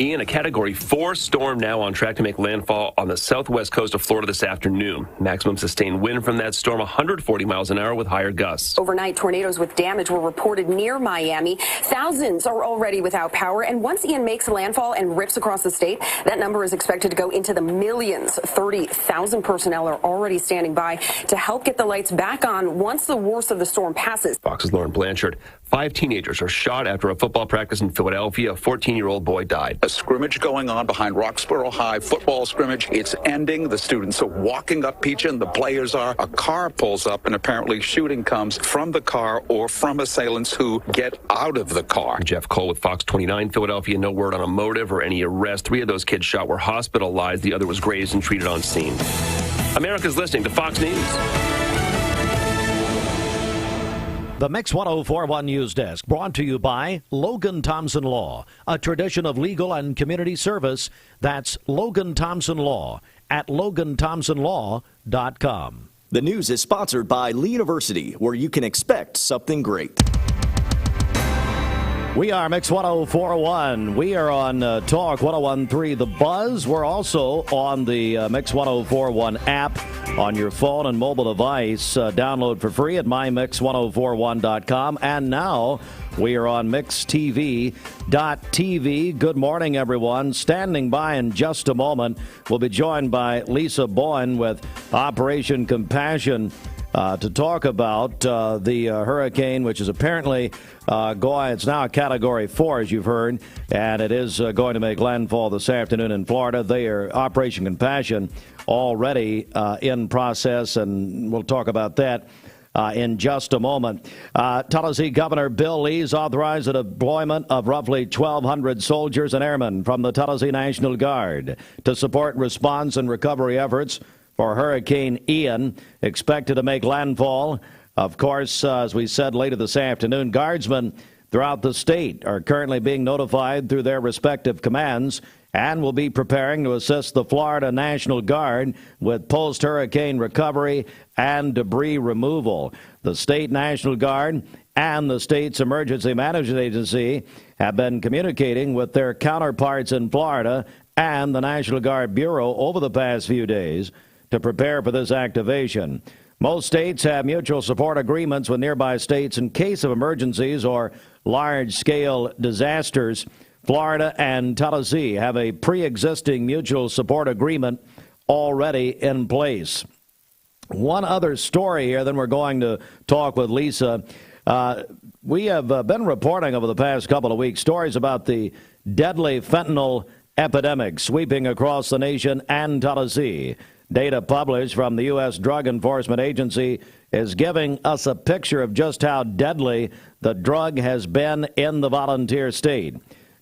Ian, a Category 4 storm now on track to make landfall on the southwest coast of Florida this afternoon. Maximum sustained wind from that storm, 140 miles an hour with higher gusts. Overnight, tornadoes with damage were reported near Miami. Thousands are already without power, and once Ian makes landfall and rips across the state, that number is expected to go into the millions. 30,000 personnel are already standing by to help get the lights back on once the worst of the storm passes. Fox's Lauren Blanchard. 5 teenagers are shot after a football practice in Philadelphia. A 14-year-old boy died. A scrimmage going on behind Roxborough High, football scrimmage. It's ending. The students are walking up Peach, and the players are. A car pulls up, and apparently shooting comes from the car or from assailants who get out of the car. Jeff Cole with Fox 29 Philadelphia. No word on a motive or any arrest. 3 of those kids shot were hospitalized. The other was grazed and treated on scene. America's listening to Fox News. The Mix 1041 News Desk brought to you by Logan Thompson Law, a tradition of legal and community service. That's Logan Thompson Law at LoganThompsonLaw.com. The news is sponsored by Lee University, where you can expect something great. We are Mix 1041. We are on Talk 1013 The Buzz. We're also on the Mix 1041 app on your phone and mobile device. Download for free at mymix1041.com. And now we are on mixtv.tv. Good morning, everyone. Standing by in just a moment, we'll be joined by Lisa Bowen with Operation Compassion to talk about the hurricane, which is apparently going. It's now a Category 4, as you've heard, and it is going to make landfall this afternoon in Florida. They are Operation Compassion already in process, and we'll talk about that in just a moment. Tennessee Governor Bill Lee's authorized the deployment of roughly 1,200 soldiers and airmen from the Tennessee National Guard to support response and recovery efforts for Hurricane Ian, expected to make landfall. Of course, as we said later this afternoon, guardsmen throughout the state are currently being notified through their respective commands and will be preparing to assist the Florida National Guard with post-hurricane recovery and debris removal. The State National Guard and the state's Emergency Management Agency have been communicating with their counterparts in Florida and the National Guard Bureau over the past few days to prepare for this activation. Most states have mutual support agreements with nearby states in case of emergencies or large-scale disasters. Florida and Tennessee have a pre-existing mutual support agreement already in place. One other story here, then we're going to talk with Lisa. We have been reporting over the past couple of weeks stories about the deadly fentanyl epidemic sweeping across the nation and Tennessee. Data published from the U.S. Drug Enforcement Agency is giving us a picture of just how deadly the drug has been in the volunteer state.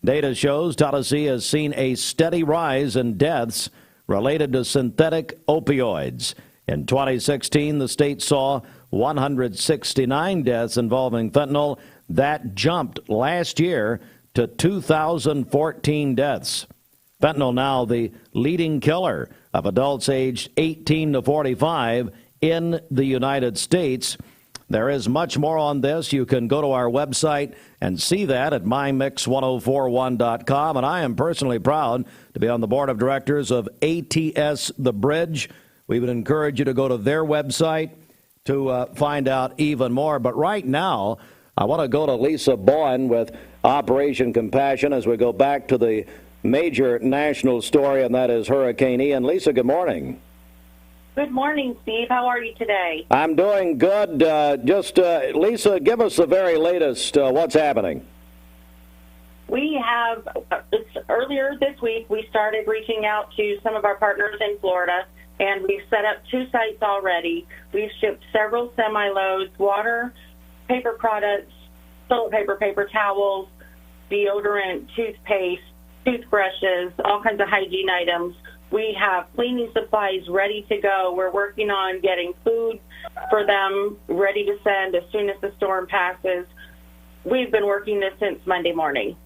Data shows Tennessee has seen a steady rise in deaths related to synthetic opioids. In 2016, the state saw 169 deaths involving fentanyl. That jumped last year to 2,014 deaths. Fentanyl now the leading killer of adults aged 18 to 45 in the United States. There is much more on this. You can go to our website and see that at mymix1041.com. And I am personally proud to be on the board of directors of ATS The Bridge. We would encourage you to go to their website to find out even more. But right now, I want to go to Lisa Bowen with Operation Compassion as we go back to the major national story, and that is Hurricane Ian. Lisa, good morning. Good morning, Steve. How are you today? I'm doing good. Lisa, give us the very latest. What's happening? We have, earlier this week, we started reaching out to some of our partners in Florida, and we've set up 2 sites already. We've shipped several semi-loads, water, paper products, toilet paper, paper towels, deodorant, toothpaste, toothbrushes, all kinds of hygiene items. We have cleaning supplies ready to go. We're working on getting food for them ready to send as soon as the storm passes. We've been working this since Monday morning.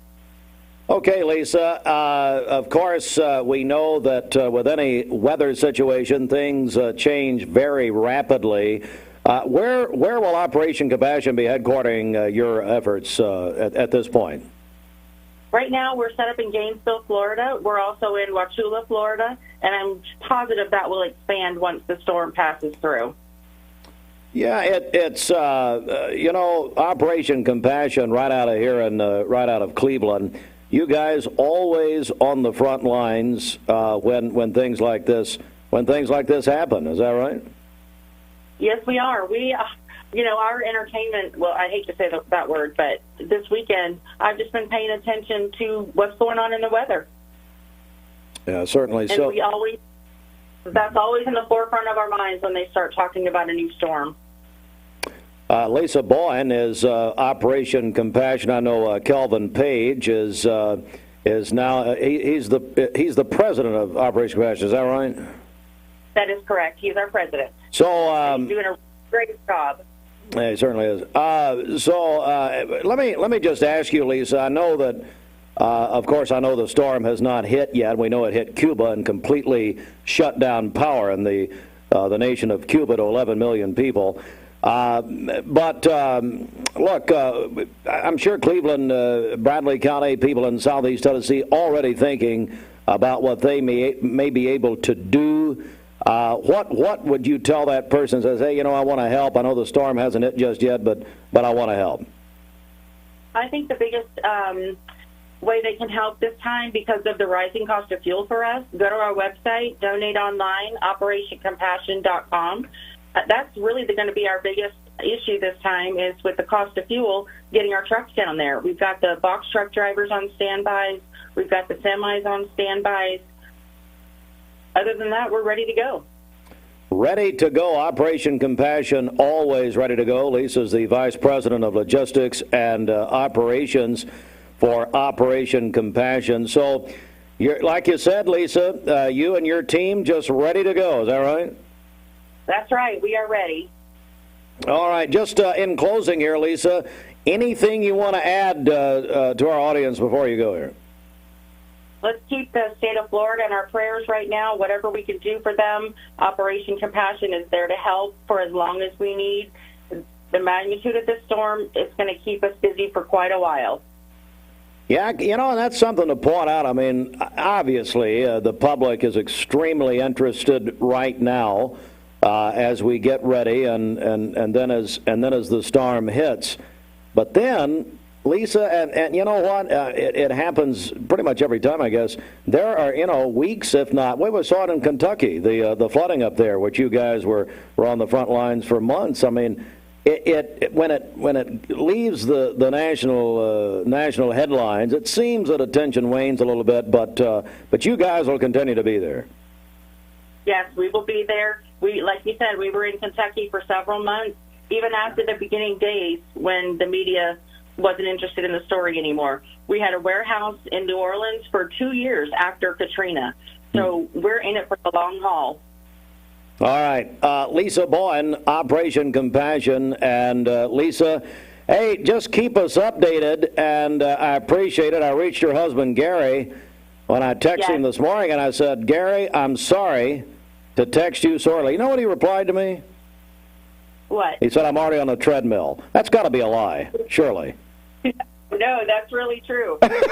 Okay, Lisa. Of course, we know that with any weather situation, things change very rapidly. Where will Operation Compassion be headquartering your efforts at this point? Right now, we're set up in Gainesville, Florida. We're also in Wauchula, Florida, and I'm positive that will expand once the storm passes through. Yeah, it's Operation Compassion right out of here and right out of Cleveland. You guys always on the front lines when things like this happen. Is that right? Yes, we are. We, our entertainment. Well, I hate to say that word, but this weekend I've just been paying attention to what's going on in the weather. Yeah, certainly. And that's always in the forefront of our minds when they start talking about a new storm. Lisa Boyne is Operation Compassion. I know Kelvin Page is now he's the president of Operation Compassion. Is that right? That is correct. He's our president. So he's doing a great job. Yeah, he certainly is. Let me just ask you, Lisa. I know that, of course, I know the storm has not hit yet. We know it hit Cuba and completely shut down power in the nation of Cuba to 11 million people. But look, I'm sure Cleveland, Bradley County, people in southeast Tennessee already thinking about what they may be able to do. What would you tell that person who says, hey, I want to help. I know the storm hasn't hit just yet, but I want to help? I think the biggest way they can help this time, because of the rising cost of fuel for us, go to our website, donate online, operationcompassion.com. That's really going to be our biggest issue this time, is with the cost of fuel, getting our trucks down there. We've got the box truck drivers on standbys. We've got the semis on standbys. Other than that, we're ready to go. Ready to go. Operation Compassion, always ready to go. Lisa's the Vice President of Logistics and Operations for Operation Compassion. So, like you said, Lisa, you and your team just ready to go. Is that right? That's right. We are ready. All right. Just in closing here, Lisa, anything you want to add to our audience before you go here? Let's keep the state of Florida in our prayers right now. Whatever we can do for them, Operation Compassion is there to help for as long as we need. The magnitude of this storm is going to keep us busy for quite a while. Yeah, and that's something to point out. I mean, obviously, the public is extremely interested right now as we get ready, and then as the storm hits. But then, Lisa, and you know what? It happens pretty much every time, I guess. There are, weeks, if not. We saw it in Kentucky, the flooding up there, which you guys were on the front lines for months. I mean, when it leaves the national headlines, it seems that attention wanes a little bit. But you guys will continue to be there. Yes, we will be there. Like you said, we were in Kentucky for several months, even after the beginning days when the media wasn't interested in the story anymore. We had a warehouse in New Orleans for 2 years after Katrina. So we're in it for the long haul. All right. Lisa Boyne, Operation Compassion. And Lisa, hey, just keep us updated, and I appreciate it. I reached your husband, Gary, when I texted him this morning, and I said, Gary, I'm sorry to text you so early. You know what he replied to me? What? He said, I'm already on the treadmill. That's got to be a lie, surely. No, that's really true. This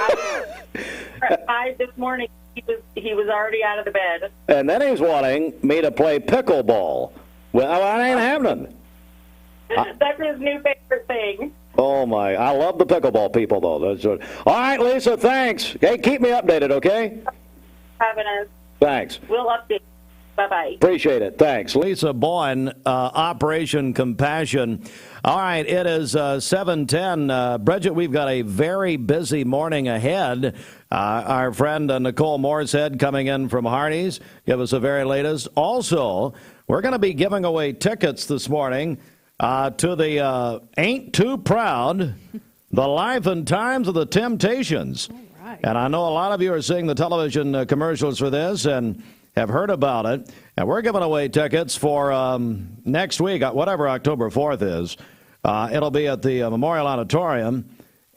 morning, he was already out of the bed. And then he's wanting me to play pickleball. Well, that ain't happening. That's his new favorite thing. Oh, my. I love the pickleball people, though. That's what... All right, Lisa, thanks. Hey, keep me updated, okay? Having us. Thanks. We'll update. Bye-bye. Appreciate it. Thanks. Lisa Boyne, Operation Compassion. All right, it is 7:10. Bridget, we've got a very busy morning ahead. Our friend Nicole Moorshead coming in from Hardee's. Give us the very latest. Also, we're going to be giving away tickets this morning to the Ain't Too Proud, The Life and Times of the Temptations. All right. And I know a lot of you are seeing the television commercials for this and have heard about it. And we're giving away tickets for next week, whatever October 4th is. It'll be at the Memorial Auditorium.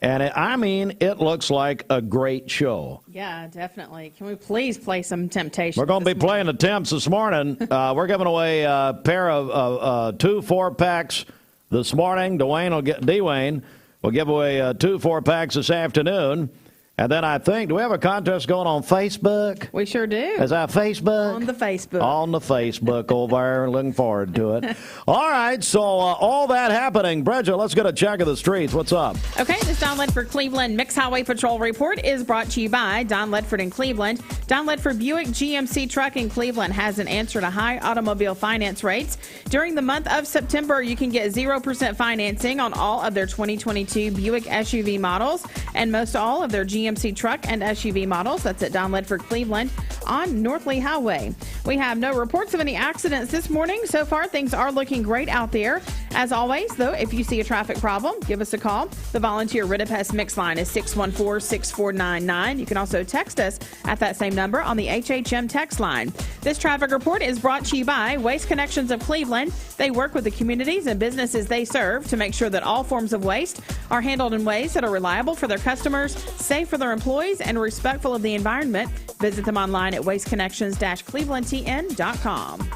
And it looks like a great show. Yeah, definitely. Can we please play some Temptations? We're going to be playing the Temps this morning. We're giving away a pair of 2 4-packs this morning. D-Wayne will give away 2 4-packs this afternoon. And then I think, do we have a contest going on Facebook? We sure do. Is that Facebook? On the Facebook. On the Facebook over there. Looking forward to it. All right, so all that happening. Bridget, let's get a check of the streets. What's up? Okay, this Don Ledford Cleveland Mixed Highway Patrol report is brought to you by Don Ledford in Cleveland. Don Ledford Buick GMC Truck in Cleveland has an answer to high automobile finance rates. During the month of September, you can get 0% financing on all of their 2022 Buick SUV models and most all of their GMC truck and SUV models. That's at Don Ledford Cleveland on North Lee Highway. We have no reports of any accidents this morning. So far, things are looking great out there. As always, though, if you see a traffic problem, give us a call. The volunteer Ridipest mix line is 614-6499. You can also text us at that same number on the HHM text line. This traffic report is brought to you by Waste Connections of Cleveland. They work with the communities and businesses they serve to make sure that all forms of waste are handled in ways that are reliable for their customers, safe for their employees, and respectful of the environment. Visit them online at wasteconnections-clevelandtn.com.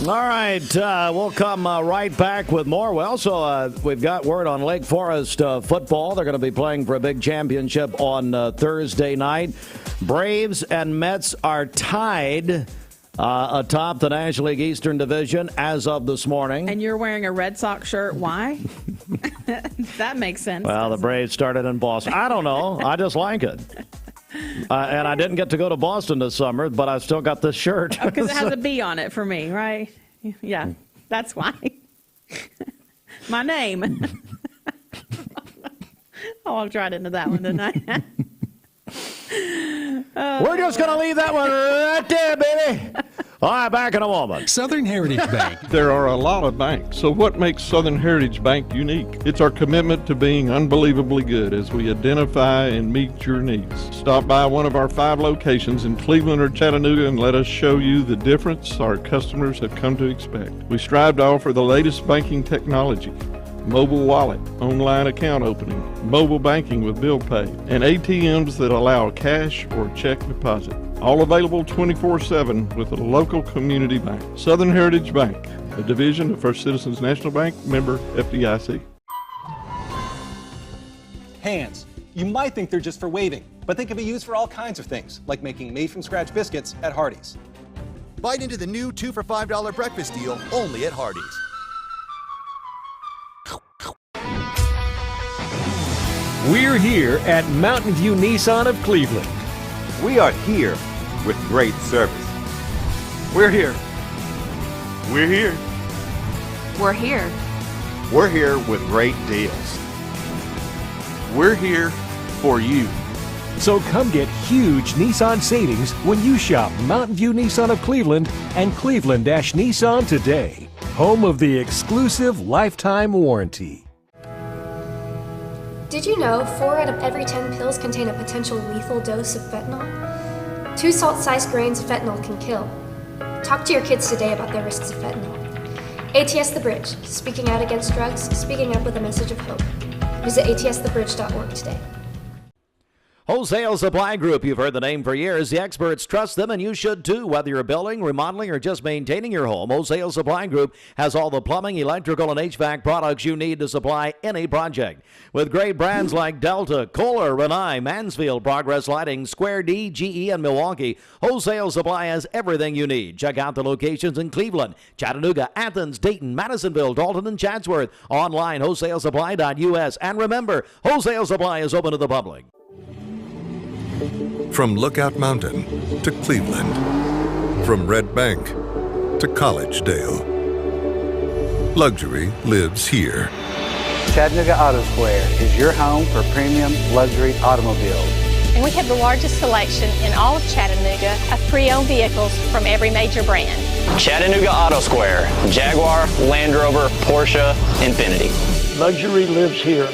All right, we'll come right back with more. We also, we've got word on Lake Forest football. They're going to be playing for a big championship on Thursday night. Braves and Mets are tied atop the National League Eastern Division as of this morning. And you're wearing a Red Sox shirt. Why? That makes sense. Well, the Braves started in Boston. I don't know. I just like it. And I didn't get to go to Boston this summer, but I still got this shirt. Because it has a B on it for me, right? Yeah, that's why. My name. I walked right into that one, didn't I? We're just going to leave that one right there, baby. All right, back in a moment. Southern Heritage Bank. There are a lot of banks, so what makes Southern Heritage Bank unique? It's our commitment to being unbelievably good as we identify and meet your needs. Stop by one of our 5 locations in Cleveland or Chattanooga and let us show you the difference our customers have come to expect. We strive to offer the latest banking technology, mobile wallet, online account opening, mobile banking with bill pay, and ATMs that allow cash or check deposit. All available 24/7 with a local community bank. Southern Heritage Bank, a division of First Citizens National Bank, member FDIC. Hands. You might think they're just for waving, but they can be used for all kinds of things, like making made-from-scratch biscuits at Hardee's. Bite into the new 2 for $5 breakfast deal only at Hardee's. We're here at Mountain View Nissan of Cleveland. We are here with great service. We're here. We're here. We're here. We're here with great deals. We're here for you. So come get huge Nissan savings when you shop Mountain View Nissan of Cleveland and Cleveland-Nissan today. Home of the exclusive lifetime warranty. Did you know 4 out of every 10 pills contain a potential lethal dose of fentanyl? 2 salt-sized grains of fentanyl can kill. Talk to your kids today about the risks of fentanyl. ATS The Bridge, speaking out against drugs, speaking up with a message of hope. Visit atsthebridge.org today. Wholesale Supply Group, you've heard the name for years. The experts trust them, and you should too. Whether you're building, remodeling, or just maintaining your home, Wholesale Supply Group has all the plumbing, electrical, and HVAC products you need to supply any project. With great brands like Delta, Kohler, Rinnai, Mansfield, Progress Lighting, Square D, GE, and Milwaukee, Wholesale Supply has everything you need. Check out the locations in Cleveland, Chattanooga, Athens, Dayton, Madisonville, Dalton, and Chatsworth. Online, wholesalesupply.us. And remember, Wholesale Supply is open to the public. From Lookout Mountain to Cleveland, from Red Bank to Collegedale, luxury lives here. Chattanooga Auto Square is your home for premium luxury automobiles. And we have the largest selection in all of Chattanooga of pre-owned vehicles from every major brand. Chattanooga Auto Square, Jaguar, Land Rover, Porsche, Infiniti. Luxury lives here.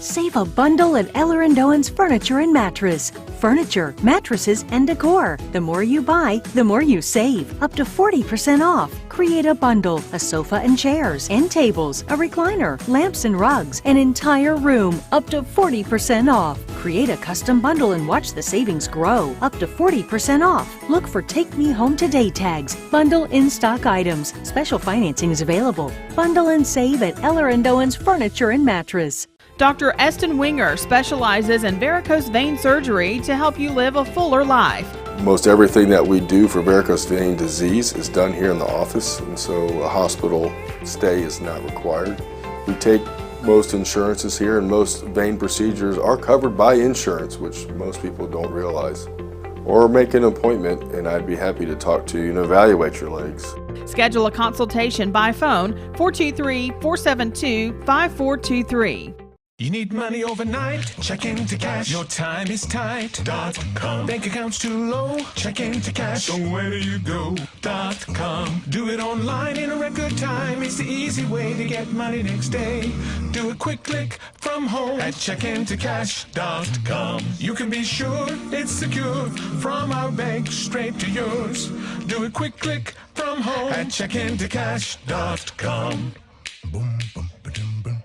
Save a bundle at Eller & Owen's Furniture and Mattress. Furniture, mattresses, and decor. The more you buy, the more you save. Up to 40% off. Create a bundle, a sofa and chairs, end tables, a recliner, lamps and rugs, an entire room. Up to 40% off. Create a custom bundle and watch the savings grow. Up to 40% off. Look for Take Me Home Today tags. Bundle in-stock items. Special financing is available. Bundle and save at Eller & Owen's Furniture and Mattress. Dr. Eston Winger specializes in varicose vein surgery to help you live a fuller life. Most everything that we do for varicose vein disease is done here in the office, and so a hospital stay is not required. We take most insurances here, and most vein procedures are covered by insurance, which most people don't realize. Or make an appointment, and I'd be happy to talk to you and evaluate your legs. Schedule a consultation by phone 423-472-5423. You need money overnight? Check into cash. Your time is tight.com. Bank accounts too low? Check into cash. So where do you go.com? Do it online in a record time. It's the easy way to get money next day. Do a quick click from home at checkintocash.com. You can be sure it's secure from our bank straight to yours. Do a quick click from home at checkintocash.com. Boom, boom, ba-dum, boom.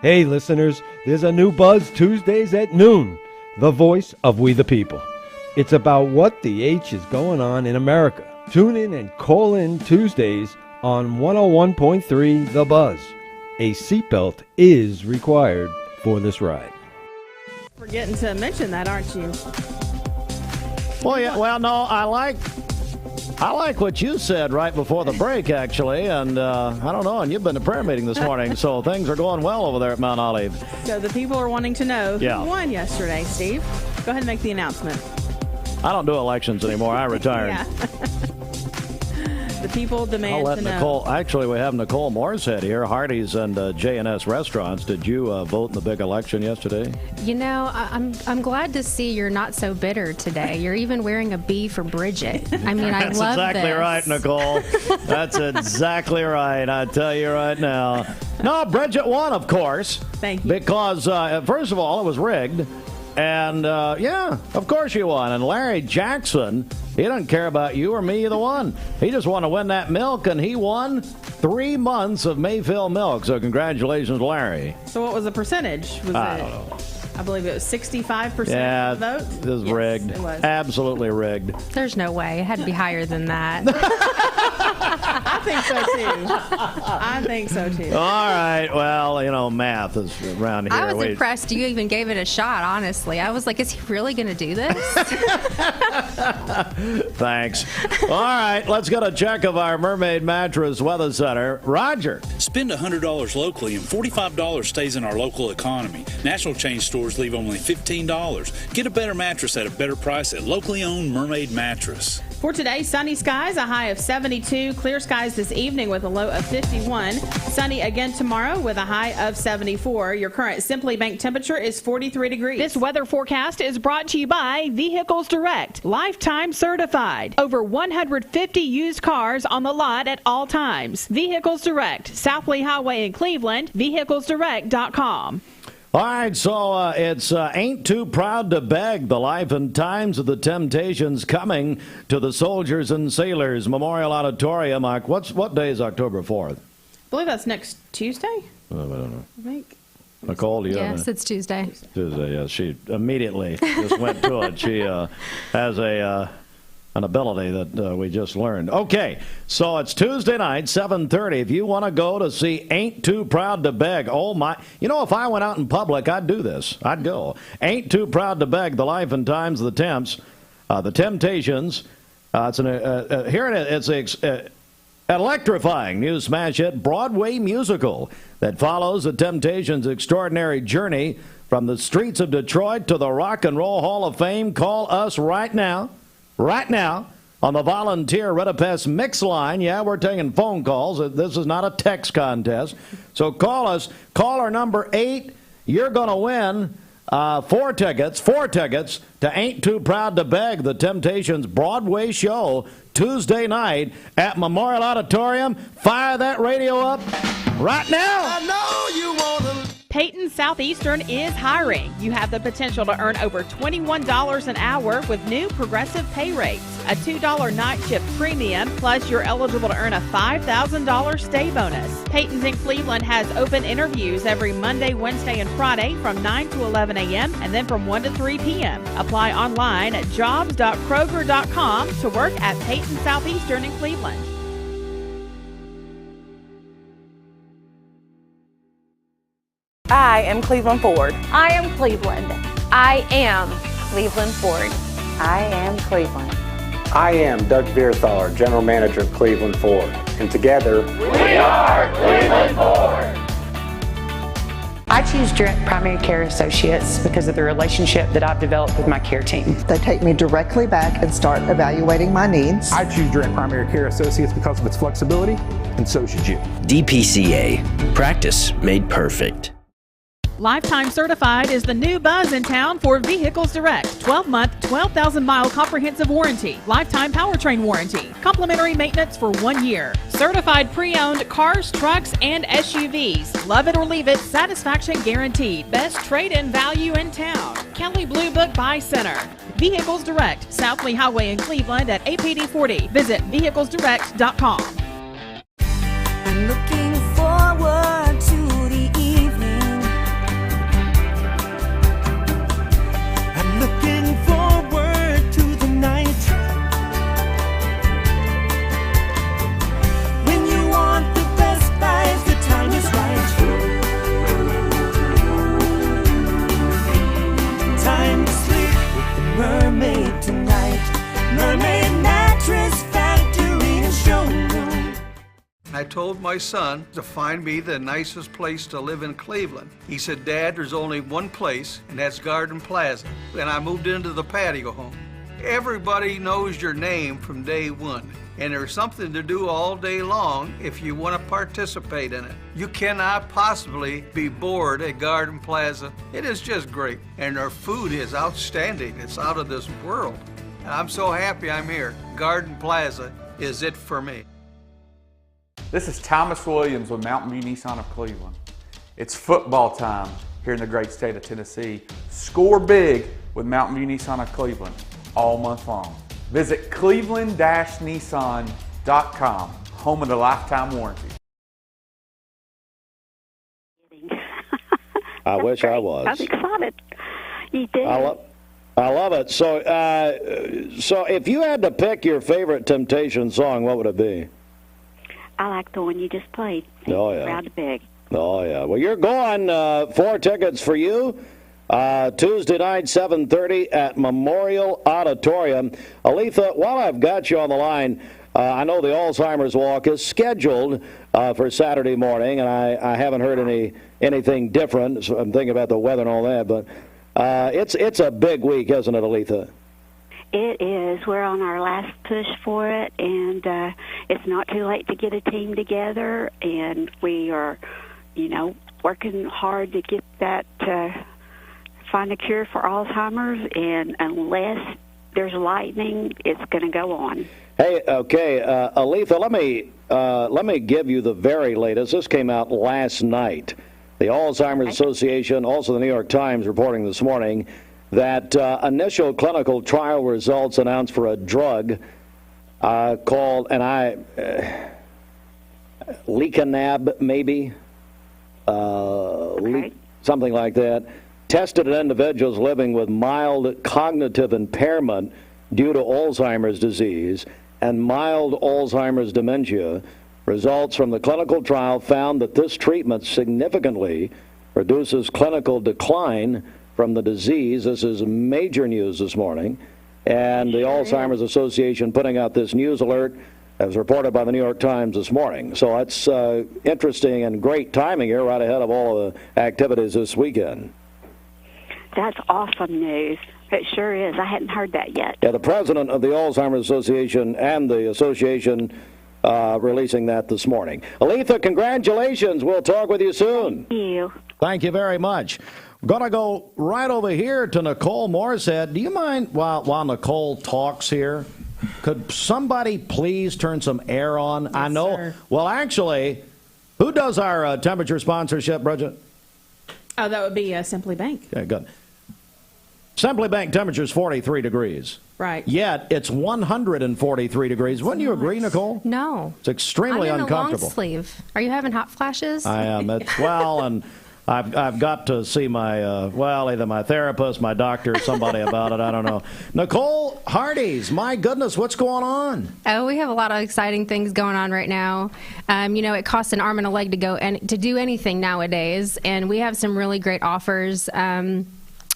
Hey listeners, there's a new Buzz Tuesdays at noon, the voice of We the People. It's about what the H is going on in America. Tune in and call in Tuesdays on 101.3 The Buzz. A seatbelt is required for this ride. Forgetting to mention that, aren't you? Well, yeah, well, no, I like what you said right before the break, actually, and I don't know, and you've been to prayer meeting this morning, so things are going well over there at Mount Olive. So the people are wanting to know who won yesterday, Steve. Go ahead and make the announcement. I don't do elections anymore. I retired. Yeah. The people demand I'll let to know. Nicole. Actually, we have Nicole Moorshead here, Hardee's and J&S Restaurants. Did you vote in the big election yesterday? You know, I'm glad to see you're not so bitter today. You're even wearing a B for Bridget. I mean, I love That's exactly right, Nicole. That's exactly right. I tell you right now. No, Bridget won, of course. Thank you. Because, first of all, it was rigged. And, yeah, of course you won. And Larry Jackson, he doesn't care about you or me, either one. He just wanted to win that milk, and he won 3 months of Mayfield milk. So congratulations, Larry. So what was the percentage? I don't know. I believe it was 65% of the vote. It was rigged. It was. Absolutely rigged. There's no way. It had to be higher than that. I think so, too. I think so, too. All right. Well, you know, math is around here. I was impressed you even gave it a shot, honestly. I was like, is he really going to do this? Thanks. All right. Let's get a check of our Mermaid Mattress Weather Center. Roger. Spend $100 locally and $45 stays in our local economy. National chain stores leave only $15. Get a better mattress at a better price at locally owned Mermaid Mattress. For today, sunny skies, a high of 72. Clear skies this evening with a low of 51. Sunny again tomorrow with a high of 74. Your current Simply Bank temperature is 43 degrees. This weather forecast is brought to you by Vehicles Direct, lifetime certified. Over 150 used cars on the lot at all times. Vehicles Direct, South Lee Highway in Cleveland, vehiclesdirect.com. All right, so it's Ain't Too Proud to Beg, the life and times of the Temptations coming to the Soldiers and Sailors Memorial Auditorium. What day is October 4th? I believe that's next Tuesday. I don't know. I think. Nicole, do you have Yes, it's Tuesday. Tuesday, yes. She immediately just went to it. She has an ability that we just learned. Okay, so it's Tuesday night, 7:30. If you want to go to see Ain't Too Proud to Beg, oh my, you know, if I went out in public, I'd do this. I'd go. Ain't Too Proud to Beg, the life and times of the Temptations. Here it is. It's an electrifying new smash hit Broadway musical that follows the Temptations' extraordinary journey from the streets of Detroit to the Rock and Roll Hall of Fame. Call us right now on the volunteer Redipest mix line. Yeah, we're taking phone calls. This is not a text contest. So call us. Caller number 8. You're going to win 4 tickets to Ain't Too Proud to Beg, the Temptations Broadway show, Tuesday night at Memorial Auditorium. Fire that radio up right now. I know you want to. Peyton Southeastern is hiring. You have the potential to earn over $21 an hour with new progressive pay rates. A $2 night shift premium, plus you're eligible to earn a $5,000 stay bonus. Peyton's in Cleveland has open interviews every Monday, Wednesday, and Friday from 9 to 11 a.m. and then from 1 to 3 p.m. Apply online at jobs.kroger.com to work at Peyton Southeastern in Cleveland. I am Cleveland Ford. I am Cleveland. I am Cleveland Ford. I am Cleveland. I am Doug Vierthaler, General Manager of Cleveland Ford. And together, we are Cleveland Ford. I choose Direct Primary Care Associates because of the relationship that I've developed with my care team. They take me directly back and start evaluating my needs. I choose Direct Primary Care Associates because of its flexibility, and so should you. DPCA. Practice made perfect. Lifetime Certified is the new buzz in town for Vehicles Direct. 12-month, 12,000-mile comprehensive warranty. Lifetime powertrain warranty. Complimentary maintenance for 1 year. Certified pre-owned cars, trucks, and SUVs. Love it or leave it, satisfaction guaranteed. Best trade-in value in town. Kelly Blue Book Buy Center. Vehicles Direct, South Lee Highway in Cleveland at APD 40. Visit vehiclesdirect.com. I'm looking forward to the evening. I'm looking forward to the night when you want the best buys, the time is right. Time to sleep with the mermaid tonight. Mermaid Mattress Factory and Showroom. I told my son to find me the nicest place to live in Cleveland. He said, Dad, there's only one place, and that's Garden Plaza. And I moved into the patio home. Everybody knows your name from day one, and there's something to do all day long if you want to participate in it. You cannot possibly be bored at Garden Plaza. It is just great, and their food is outstanding. It's out of this world. And I'm so happy I'm here. Garden Plaza is it for me. This is Thomas Williams with Mountain View Nissan of Cleveland. It's football time here in the great state of Tennessee. Score big with Mountain View Nissan of Cleveland all month long. Visit cleveland-nissan.com, home of the lifetime warranty. I wish I was. I was excited. You did. I love it. So if you had to pick your favorite Temptation song, what would it be? I like the one you just played. Oh, yeah. Proud to beg. Oh, yeah. Well, you're going. 4 tickets for you. Tuesday night, 7:30 at Memorial Auditorium. Aletha, while I've got you on the line, I know the Alzheimer's Walk is scheduled for Saturday morning, and I haven't heard anything different. So I'm thinking about the weather and all that, but it's a big week, isn't it, Aletha? It is. We're on our last push for it, and it's not too late to get a team together, and we are, working hard to get that, find a cure for Alzheimer's, and unless there's lightning, it's going to go on. Hey, okay, Aletha, let me give you the very latest. This came out last night. The Alzheimer's Association, also the New York Times, reporting this morning that initial clinical trial results announced for a drug called, lecanemab, maybe, something like that, tested in individuals living with mild cognitive impairment due to Alzheimer's disease and mild Alzheimer's dementia. Results from the clinical trial found that this treatment significantly reduces clinical decline from the disease. This is major news this morning. And the Alzheimer's Association putting out this news alert as reported by the New York Times this morning. So it's interesting and great timing here right ahead of all of the activities this weekend. That's awesome news. It sure is. I hadn't heard that yet. Yeah, the president of the Alzheimer's Association and the association releasing that this morning. Aletha, congratulations. We'll talk with you soon. Thank you. Thank you very much. We're going to go right over here to Nicole Moorshead. Do you mind, while Nicole talks here, could somebody please turn some air on? Yes, I know. Sir. Well, actually, who does our temperature sponsorship, Bridget? Oh, that would be Simply Bank. Okay, good. Simply Bank temperature is 43 degrees. Right. Yet it's 143 degrees. Wouldn't you agree, Nicole? No. It's extremely I'm in uncomfortable. a long sleeve. Are you having hot flashes? I am. Well, and I've got to see my, either my therapist, my doctor, or somebody about it. I don't know. Nicole, Hardee's, my goodness, what's going on? Oh, we have a lot of exciting things going on right now. It costs an arm and a leg to go and to do anything nowadays, and we have some really great offers.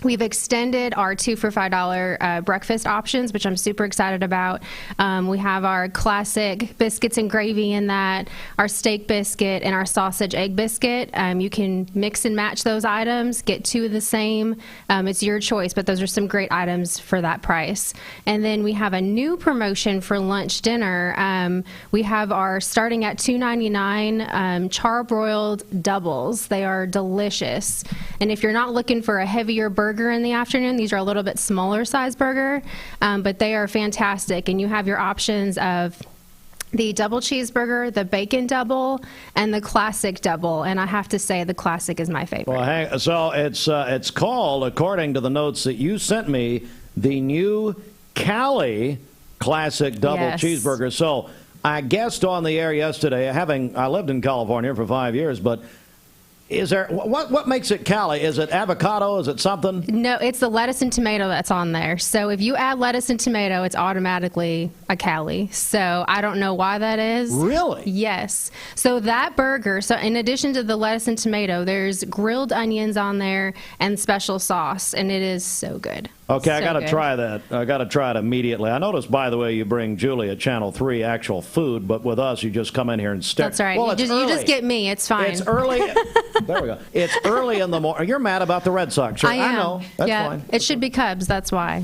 We've extended our 2 for $5 breakfast options, which I'm super excited about. We have our classic biscuits and gravy in that, our steak biscuit, and our sausage egg biscuit. You can mix and match those items, get 2 of the same. It's your choice, but those are some great items for that price. And then we have a new promotion for lunch dinner. We have our starting at $2.99 charbroiled doubles. They are delicious. And if you're not looking for a heavier burger in the afternoon, these are a little bit smaller size burger, but they are fantastic. And you have your options of the double cheeseburger, the bacon double, and the classic double. And I have to say, the classic is my favorite. Well, so it's called, according to the notes that you sent me, the new Cali classic double cheeseburger. So I guessed on the air yesterday, I lived in California for 5 years, but is there what makes it Cali? Is it avocado? Is it something? No, it's the lettuce and tomato that's on there. So if you add lettuce and tomato, it's automatically a Cali. So I don't know why that is. Really? Yes. So that burger, so in addition to the lettuce and tomato, there's grilled onions on there and special sauce, and it is so good. Okay, I got to try that. I got to try it immediately. I noticed, by the way, you bring Julie at Channel 3 actual food, but with us, you just come in here and stare. That's right. Well, you just get me. It's fine. It's early. There we go. It's early in the morning. You're mad about the Red Sox. Sure. I know. That's fine. It should be Cubs. That's why.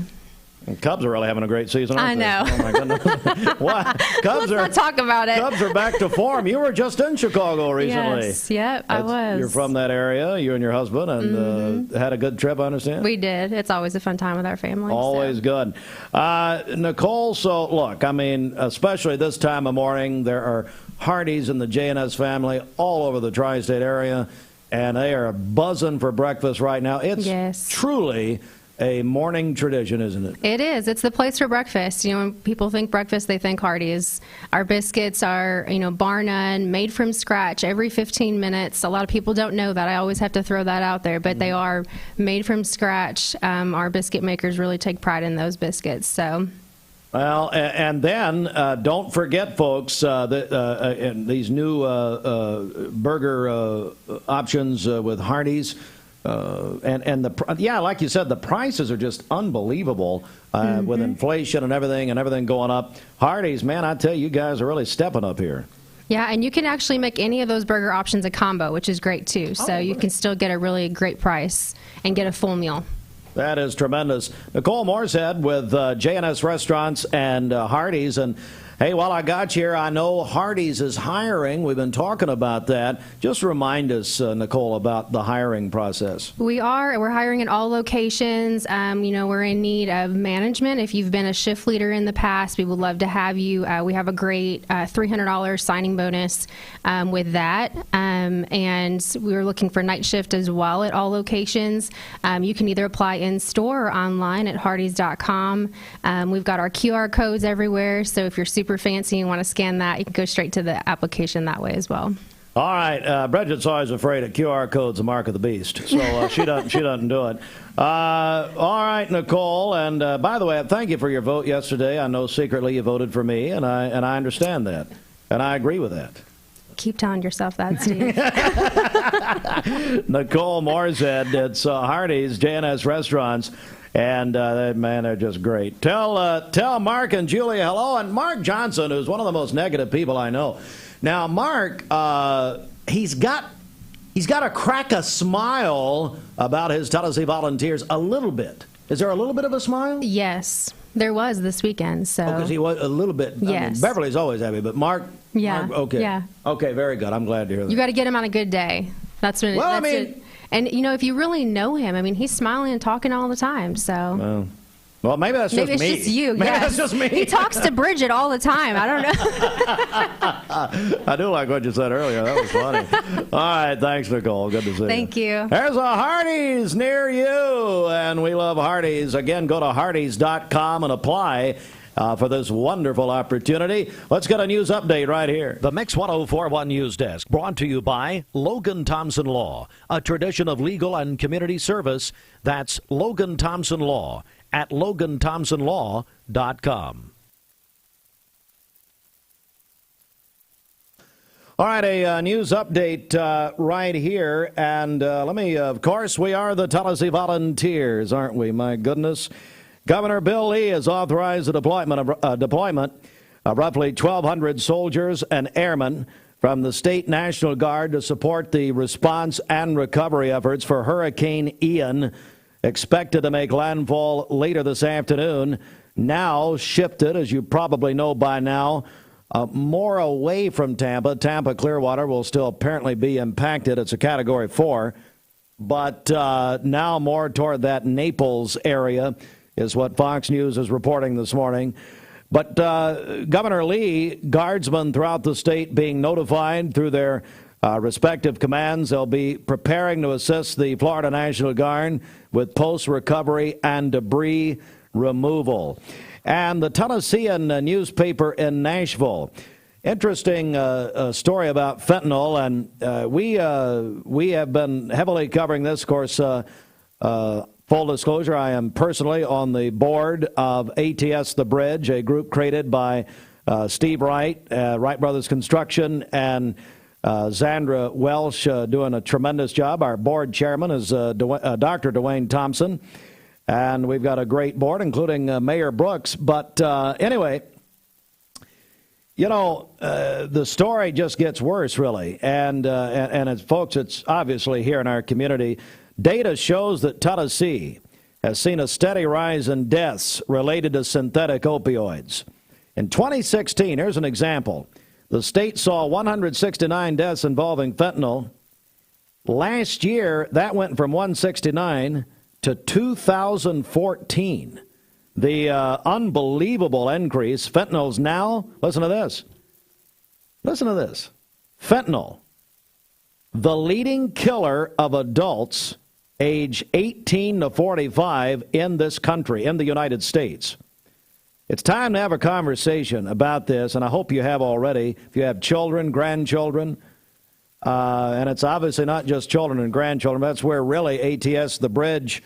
And Cubs are really having a great season, aren't they? I know. Oh, my goodness. What? Let's not talk about it. Cubs are back to form. You were just in Chicago recently. Yes, yep, I was. You're from that area, you and your husband, and had a good trip, I understand? We did. It's always a fun time with our family. Always good. Nicole, so look, I mean, especially this time of morning, there are Hardee's in the J&S family all over the tri-state area, and they are buzzing for breakfast right now. It's truly a morning tradition, isn't it? It is. It's the place for breakfast. You know, when people think breakfast, they think Hardee's. Our biscuits are, bar none, made from scratch every 15 minutes. A lot of people don't know that. I always have to throw that out there, but they are made from scratch. Our biscuit makers really take pride in those biscuits. So. Well, and then don't forget, folks, these new burger options with Hardee's. And like you said, the prices are just unbelievable with inflation and everything going up. Hardee's, man, I tell you guys are really stepping up here. Yeah, and you can actually make any of those burger options a combo, which is great too. So you can still get a really great price and get a full meal. That is tremendous. Nicole Moorshead with J&S Restaurants and Hardee's. And hey, while I got you here, I know Hardee's is hiring. We've been talking about that. Just remind us, Nicole, about the hiring process. We're hiring at all locations. We're in need of management. If you've been a shift leader in the past, we would love to have you. We have a great $300 signing bonus with that. And we're looking for night shift as well at all locations. You can either apply in store or online at hardees.com. We've got our QR codes everywhere, so if you're super fancy and want to scan that, you can go straight to the application that way as well. All right, Bridget's always afraid of QR codes, the mark of the beast, so she doesn't do it. All right, Nicole, and by the way, thank you for your vote yesterday. I know secretly you voted for me, and I understand that, and I agree with that. Keep telling yourself that, Steve. Nicole Moorshead, it's Hardee's, J&S Restaurants. And, they're just great. Tell Mark and Julia hello. And Mark Johnson, who's one of the most negative people I know. Now, Mark, he's got to crack a smile about his Tennessee Volunteers a little bit. Is there a little bit of a smile? Yes, there was this weekend. So because he was a little bit. Yes. I mean, Beverly's always happy, but Mark. Yeah. Mark, okay. Yeah. Okay. Very good. I'm glad to hear that. You got to get him on a good day. That's when. Well, And, if you really know him, he's smiling and talking all the time, so. Well, maybe that's just me. Maybe it's just you. Maybe that's just me. He talks to Bridget all the time. I don't know. I do like what you said earlier. That was funny. All right. Thanks, Nicole. Good to see you. Thank you. There's a Hardee's near you, and we love Hardee's. Again, go to hardees.com and apply. for this wonderful opportunity. Let's get a news update right here. The Mix 104.1 News Desk, brought to you by Logan Thompson Law, a tradition of legal and community service. That's Logan Thompson Law at LoganThompsonLaw.com. All right, a news update right here. And let me, of course, we are the Tennessee Volunteers, aren't we? My goodness. Governor Bill Lee has authorized the deployment of roughly 1,200 soldiers and airmen from the State National Guard to support the response and recovery efforts for Hurricane Ian, expected to make landfall later this afternoon. Now shifted, as you probably know by now, more away from Tampa. Tampa Clearwater will still apparently be impacted. It's a Category 4. But now more toward that Naples area is what Fox News is reporting this morning. But Governor Lee, guardsmen throughout the state being notified through their respective commands. They'll be preparing to assist the Florida National Guard with post-recovery and debris removal. And the Tennessean newspaper in Nashville. Interesting story about fentanyl, and we have been heavily covering this. Of course, full disclosure, I am personally on the board of ATS The Bridge, a group created by Steve Wright, Wright Brothers Construction, and Zandra Welsh doing a tremendous job. Our board chairman is Dr. Dwayne Thompson. And we've got a great board, including Mayor Brooks. But anyway, you know, the story just gets worse, really. And it's, folks, it's obviously here in our community. Data shows that Tennessee has seen a steady rise in deaths related to synthetic opioids. In 2016, here's an example. The state saw 169 deaths involving fentanyl. Last year, that went from 169 to 2014. The unbelievable increase. Fentanyl's now, listen to this. Listen to this. Fentanyl, the leading killer of adults age 18 to 45 in this country, in the United States. It's time to have a conversation about this, and I hope you have already. If you have children, grandchildren, and it's obviously not just children and grandchildren. That's where really ATS The Bridge,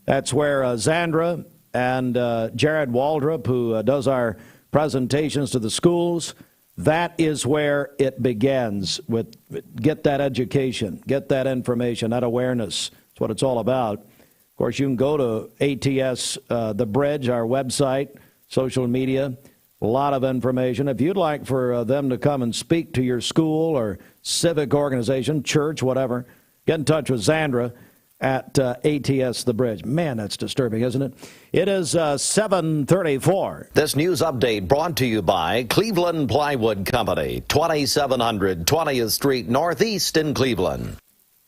that's where Zandra and Jared Waldrop, who does our presentations to the schools, that is where it begins. With get that education, get that information, that awareness. That's what it's all about. Of course, you can go to ATS The Bridge, our website, social media, a lot of information. If you'd like for them to come and speak to your school or civic organization, church, whatever, get in touch with Zandra at ATS The Bridge. Man, that's disturbing, isn't it? It is 7:34. This news update brought to you by Cleveland Plywood Company, 2700 20th Street Northeast in Cleveland.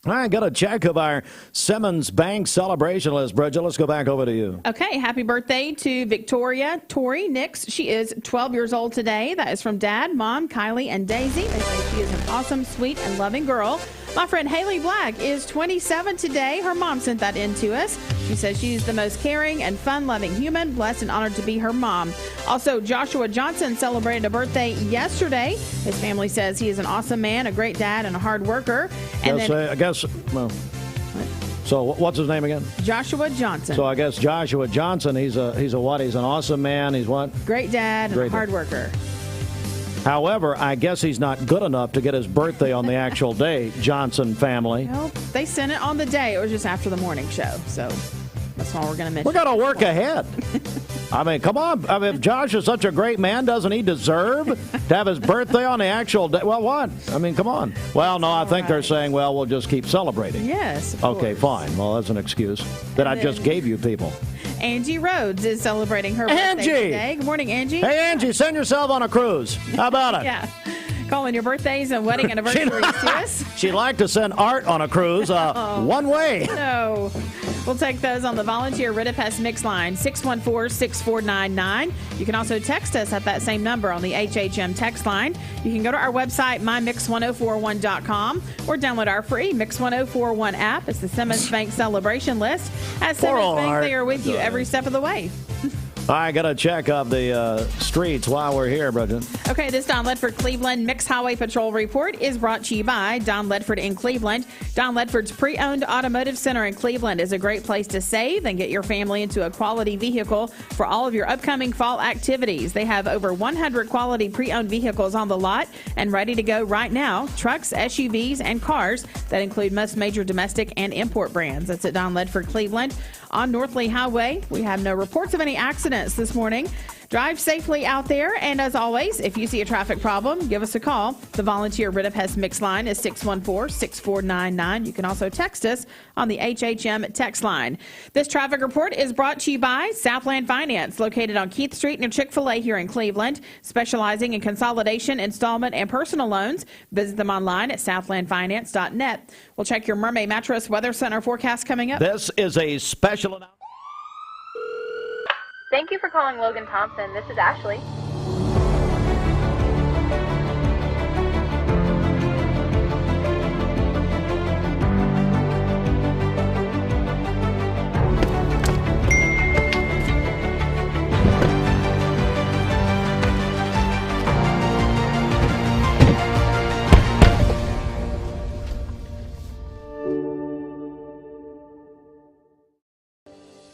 I got a check of our Simmons Bank celebration list. Bridget, let's go back over to you. Okay, happy birthday to Victoria Tori Nix. She is 12 years old today. That is from Dad, Mom, Kylie, and Daisy. They say she is an awesome, sweet, and loving girl. My friend Haley Black is 27 today. Her mom sent that in to us. She says she's the most caring and fun-loving human. Blessed and honored to be her mom. Also, Joshua Johnson celebrated a birthday yesterday. His family says he is an awesome man, a great dad, and a hard worker. And Well, so what's his name again? Joshua Johnson. So I guess Joshua Johnson, he's a what? He's an awesome man. He's what? Great dad and a hard worker. However, I guess he's not good enough to get his birthday on the actual day, Johnson family. Well, they sent it on the day. It was just after the morning show. So that's why we're going to mention. We're going to work ahead. I mean, come on. I mean, if Josh is such a great man, doesn't he deserve to have his birthday on the actual day? Well, what? I mean, come on. Well, no, I think they're saying, well, we'll just keep celebrating. Yes. Okay, fine. Well, that's an excuse that I just gave you people. Angie Rhodes is celebrating her birthday today. Good morning, Angie. Hey, Angie, send yourself on a cruise. How about it? Yeah. Calling your birthdays and wedding anniversaries to us. She'd like to send Art on a cruise one way. No. We'll take those on the volunteer Ridipest Mix line, 614-6499. You can also text us at that same number on the HHM text line. You can go to our website, mymix1041.com, or download our free Mix 1041 app. It's the Simmons Bank celebration list. At Simmons Bank, they are with you every step of the way. I got a check of the streets while we're here, Bridget. Okay, this Don Ledford Cleveland Mixed Highway Patrol report is brought to you by Don Ledford in Cleveland. Don Ledford's pre-owned automotive center in Cleveland is a great place to save and get your family into a quality vehicle for all of your upcoming fall activities. They have over 100 quality pre-owned vehicles on the lot and ready to go right now. Trucks, SUVs, and cars that include most major domestic and import brands. That's at Don Ledford Cleveland. On North Lee Highway, we have no reports of any accidents this morning. Drive safely out there, and as always, if you see a traffic problem, give us a call. The volunteer Rid of Pest Mix line is 614-6499. You can also text us on the HHM text line. This traffic report is brought to you by Southland Finance, located on Keith Street near Chick-Fil-A here in Cleveland, specializing in consolidation, installment, and personal loans. Visit them online at southlandfinance.net. We'll check your Mermaid Mattress Weather Center forecast coming up. This is a special announcement. Thank you for calling Logan Thompson. This is Ashley.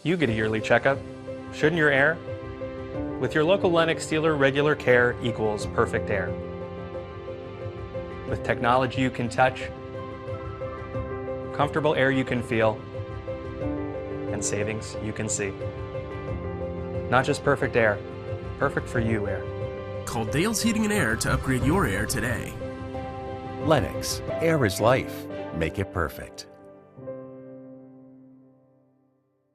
You get a yearly checkup. Shouldn't your air? With your local Lennox dealer, regular care equals perfect air. With technology you can touch, comfortable air you can feel, and savings you can see. Not just perfect air, perfect for you air. Call Dale's Heating and Air to upgrade your air today. Lennox, air is life. Make it perfect.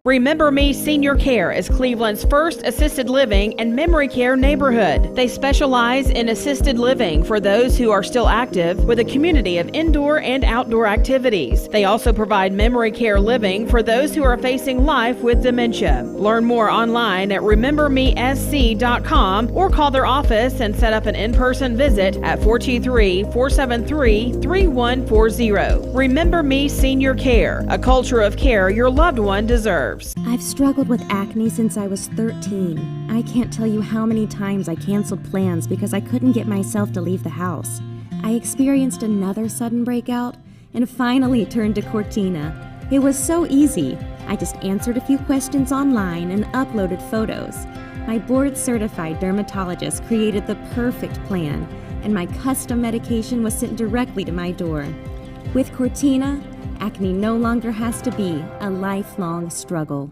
Remember Me Senior Care is Cleveland's first assisted living and memory care neighborhood. They specialize in assisted living for those who are still active with a community of indoor and outdoor activities. They also provide memory care living for those who are facing life with dementia. Learn more online at remembermesc.com or call their office and set up an in-person visit at 423-473-3140. Remember Me Senior Care, a culture of care your loved one deserves. I've struggled with acne since I was 13. I can't tell you how many times I canceled plans because I couldn't get myself to leave the house. I experienced another sudden breakout and finally turned to Cortina. It was so easy. I just answered a few questions online and uploaded photos. My board-certified dermatologist created the perfect plan, and my custom medication was sent directly to my door. With Cortina, acne no longer has to be a lifelong struggle.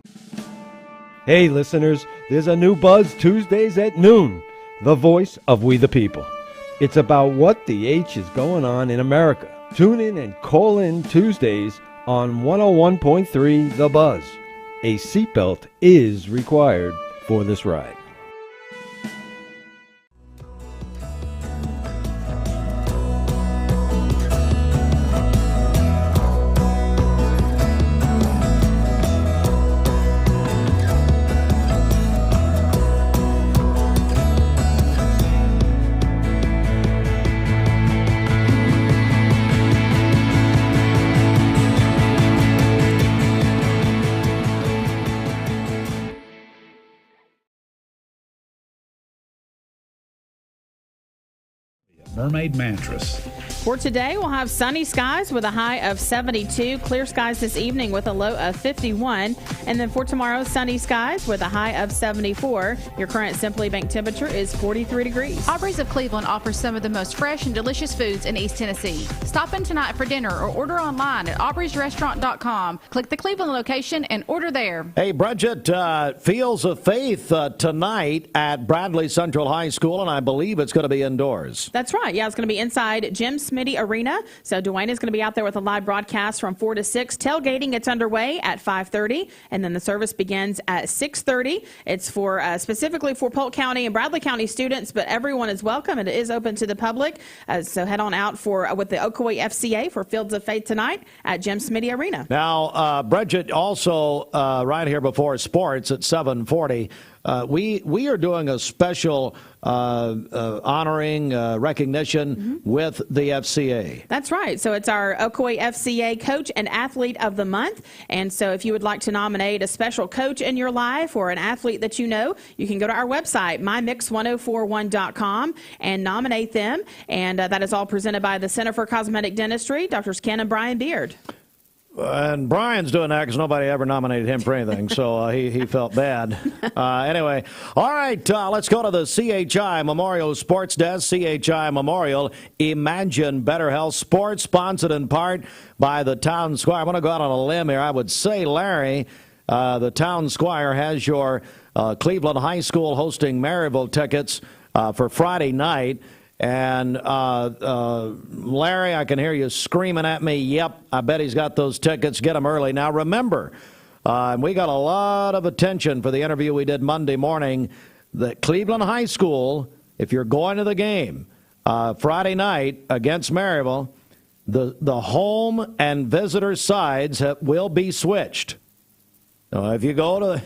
Hey listeners, there's a new Buzz Tuesdays at noon, the voice of We the People. It's about what the H is going on in America. Tune in and call in Tuesdays on 101.3 The Buzz. A seatbelt is required for this ride. Mermaid Mattress. For today, we'll have sunny skies with a high of 72, clear skies this evening with a low of 51, and then for tomorrow, sunny skies with a high of 74. Your current Simply Bank temperature is 43 degrees. Aubrey's of Cleveland offers some of the most fresh and delicious foods in East Tennessee. Stop in tonight for dinner or order online at aubreysrestaurant.com. Click the Cleveland location and order there. Hey, Bridget, Fields of Faith tonight at Bradley Central High School, and I believe it's going to be indoors. That's right. Yeah, it's going to be inside Jim Smitty Arena. So Dwayne is going to be out there with a live broadcast from 4 to 6. Tailgating gets underway at 5:30, and then the service begins at 6:30. It's for specifically for Polk County and Bradley County students, but everyone is welcome, and it is open to the public. So head on out for with the Ocoee FCA for Fields of Faith tonight at Jim Smitty Arena. Now, Bridget, also right here before sports at 7:40. we are doing a special honoring recognition with the FCA. That's right. So it's our Ocoee FCA Coach and Athlete of the Month. And so if you would like to nominate a special coach in your life or an athlete that you know, you can go to our website, mymix1041.com, and nominate them. And that is all presented by the Center for Cosmetic Dentistry, Drs. Ken and Brian Beard. And Brian's doing that because nobody ever nominated him for anything, so he felt bad. Anyway, all right, let's go to the CHI Memorial Sports Desk. CHI Memorial, Imagine Better Health Sports, sponsored in part by the Town Squire. I'm going to go out on a limb here. I would say, Larry, the Town Squire has your Cleveland High School hosting Maryville tickets for Friday night. And Larry, I can hear you screaming at me, yep, I bet he's got those tickets. Get them early. Now, remember, we got a lot of attention for the interview we did Monday morning that Cleveland High School, if you're going to the game Friday night against Maryville, the home and visitor sides will be switched. If you go to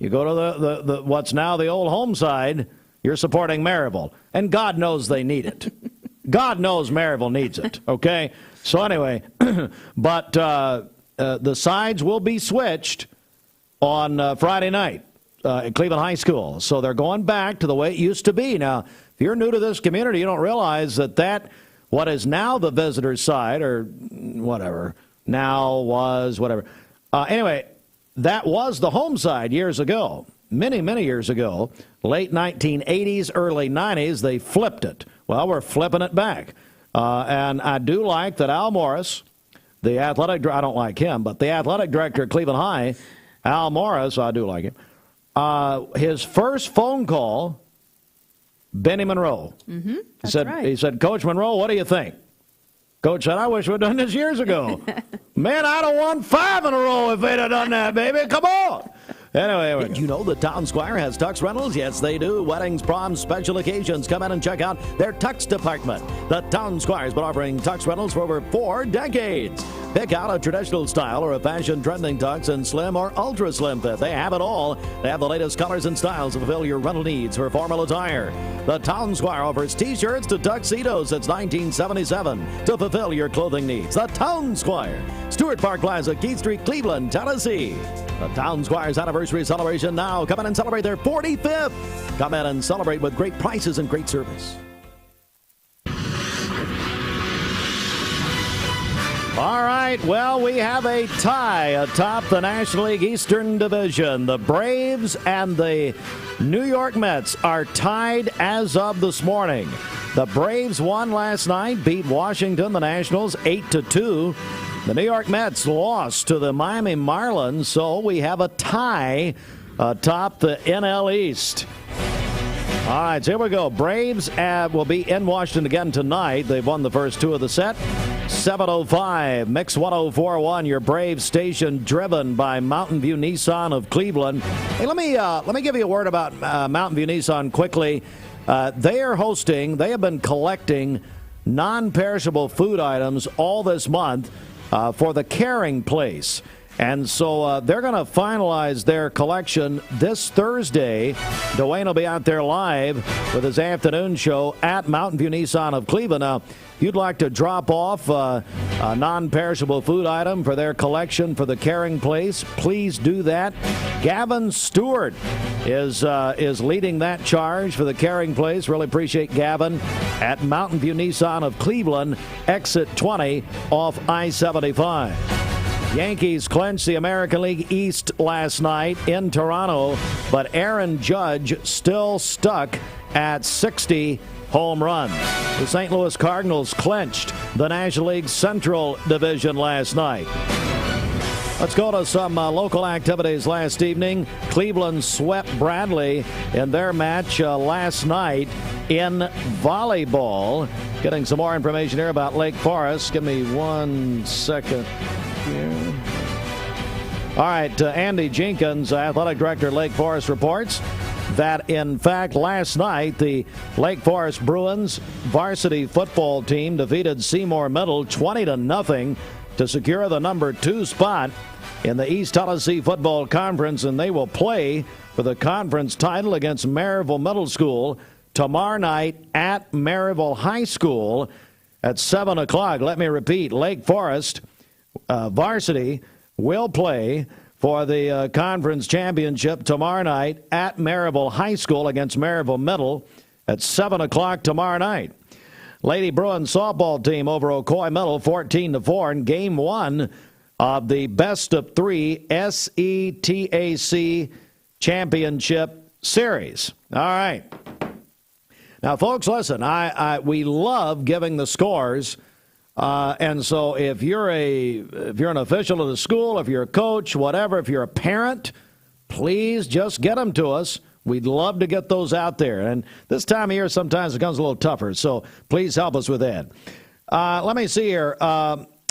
the what's now the old home side, you're supporting Maryville, and God knows they need it. God knows Maryville needs it, okay? So anyway, but the sides will be switched on Friday night at Cleveland High School. So they're going back to the way it used to be. Now, if you're new to this community, you don't realize that what is now the visitor's side, or whatever, now was whatever. Anyway, that was the home side years ago. Many, many years ago, late 1980s, early 90s, they flipped it. Well, we're flipping it back. And I do like that Al Morris, the athletic director, I don't like him, but the athletic director at Cleveland High, Al Morris, I do like him, his first phone call, Benny Monroe. That's right. He said, Coach Monroe, what do you think? Coach said, I wish we'd done this years ago. Man, I'd have won 5 in a row if they'd have done that, baby. Come on. Anyway, did you know the Town Squire has tux rentals? Yes, they do. Weddings, proms, special occasions. Come in and check out their tux department. The Town Squire's been offering tux rentals for over 4 decades. Pick out a traditional style or a fashion trending tux in slim or ultra slim fit. They have it all. They have the latest colors and styles to fulfill your rental needs for formal attire. The Town Squire offers t-shirts to tuxedos since 1977 to fulfill your clothing needs. The Town Squire, Stewart Park Plaza, Keith Street, Cleveland, Tennessee. The Town Squire's anniversary celebration now. Come in and celebrate their 45th. Come in and celebrate with great prices and great service. All right, well, we have a tie atop the National League Eastern Division. The Braves and the New York Mets are tied as of this morning. The Braves won last night, beat Washington, the Nationals, 8-2. The New York Mets lost to the Miami Marlins, so we have a tie atop the NL East. All right, so here we go. Braves will be in Washington again tonight. They've won the first 2 of the set. 7:05, Mix 104.1, your Braves station, driven by Mountain View Nissan of Cleveland. Hey, let me give you a word about Mountain View Nissan quickly. They have been collecting non-perishable food items all this month for the Caring Place. And so they're going to finalize their collection this Thursday. Dwayne will be out there live with his afternoon show at Mountain View Nissan of Cleveland. Now, if you'd like to drop off a non-perishable food item for their collection for the Caring Place, please do that. Gavin Stewart is leading that charge for the Caring Place. Really appreciate Gavin at Mountain View Nissan of Cleveland, exit 20 off I-75. Yankees clinched the American League East last night in Toronto, but Aaron Judge still stuck at 60 home runs. The St. Louis Cardinals clinched the National League Central Division last night. Let's go to some local activities last evening. Cleveland swept Bradley in their match last night in volleyball. Getting some more information here about Lake Forest. Give me 1 second. All right, Andy Jenkins, athletic director at Lake Forest, reports that, in fact, last night the Lake Forest Bruins varsity football team defeated Seymour Middle 20-0 to secure the number 2 spot in the East Tennessee Football Conference, and they will play for the conference title against Maryville Middle School tomorrow night at Maryville High School at 7 o'clock. Let me repeat, Lake Forest varsity will play for the conference championship tomorrow night at Maryville High School against Maryville Middle at 7 o'clock tomorrow night. Lady Bruins softball team over Ocoee Middle 14-4 in game 1 of the best of 3 SETAC championship series. All right. Now, folks, listen, we love giving the scores. And so if you're an official of the school, if you're a coach, whatever, if you're a parent, please just get them to us. We'd love to get those out there. And this time of year, sometimes it becomes a little tougher. So please help us with that. Let me see here.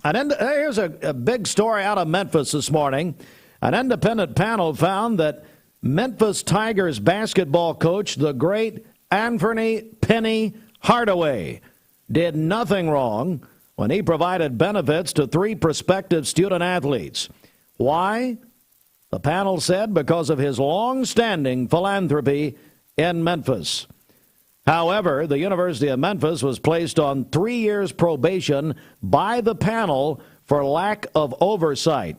Here's a big story out of Memphis this morning. An independent panel found that Memphis Tigers basketball coach, the great Anthony Penny Hardaway, did nothing wrong when he provided benefits to 3 prospective student athletes. Why? The panel said because of his long-standing philanthropy in Memphis. However, the University of Memphis was placed on 3 years probation by the panel for lack of oversight.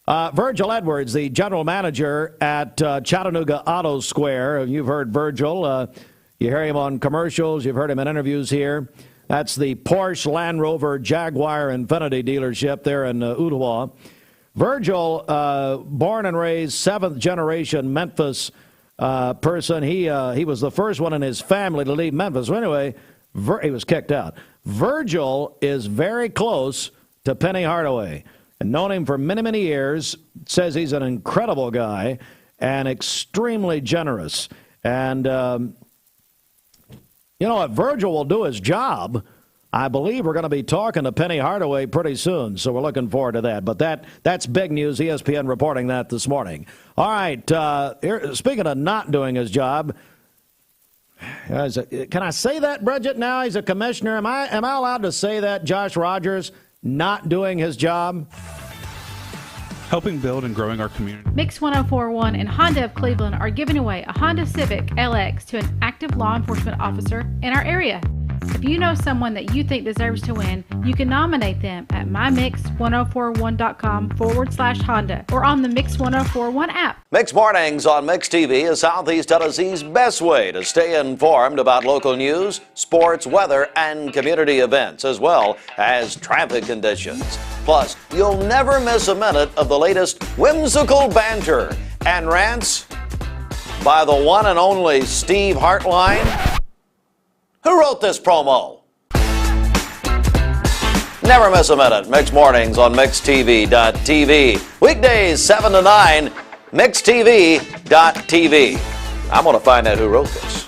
Virgil Edwards, the general manager at Chattanooga Auto Square. You've heard Virgil. You hear him on commercials. You've heard him in interviews here. That's the Porsche, Land Rover, Jaguar, Infiniti dealership there in Ottawa. Virgil, born and raised 7th-generation Memphis person. He was the first one in his family to leave Memphis. So anyway, he was kicked out. Virgil is very close to Penny Hardaway and known him for many, many years. Says he's an incredible guy and extremely generous. And you know what? Virgil will do his job. I believe we're going to be talking to Penny Hardaway pretty soon, so we're looking forward to that. But that's big news. ESPN reporting that this morning. All right, speaking of not doing his job, can I say that, Bridget, now he's a commissioner? Am I allowed to say that, Josh Rogers, not doing his job? Helping build and growing our community. Mix 1041 and Honda of Cleveland are giving away a Honda Civic LX to an active law enforcement officer in our area. If you know someone that you think deserves to win, you can nominate them at mymix1041.com/Honda or on the Mix 1041 app. Mix Mornings on Mix TV is Southeast Tennessee's best way to stay informed about local news, sports, weather, and community events, as well as traffic conditions. Plus, you'll never miss a minute of the latest whimsical banter and rants by the one and only Steve Hartline. Who wrote this promo? Never miss a minute. Mix Mornings on MixTV.tv. Weekdays 7 to 9, MixTV.tv. I'm going to find out who wrote this.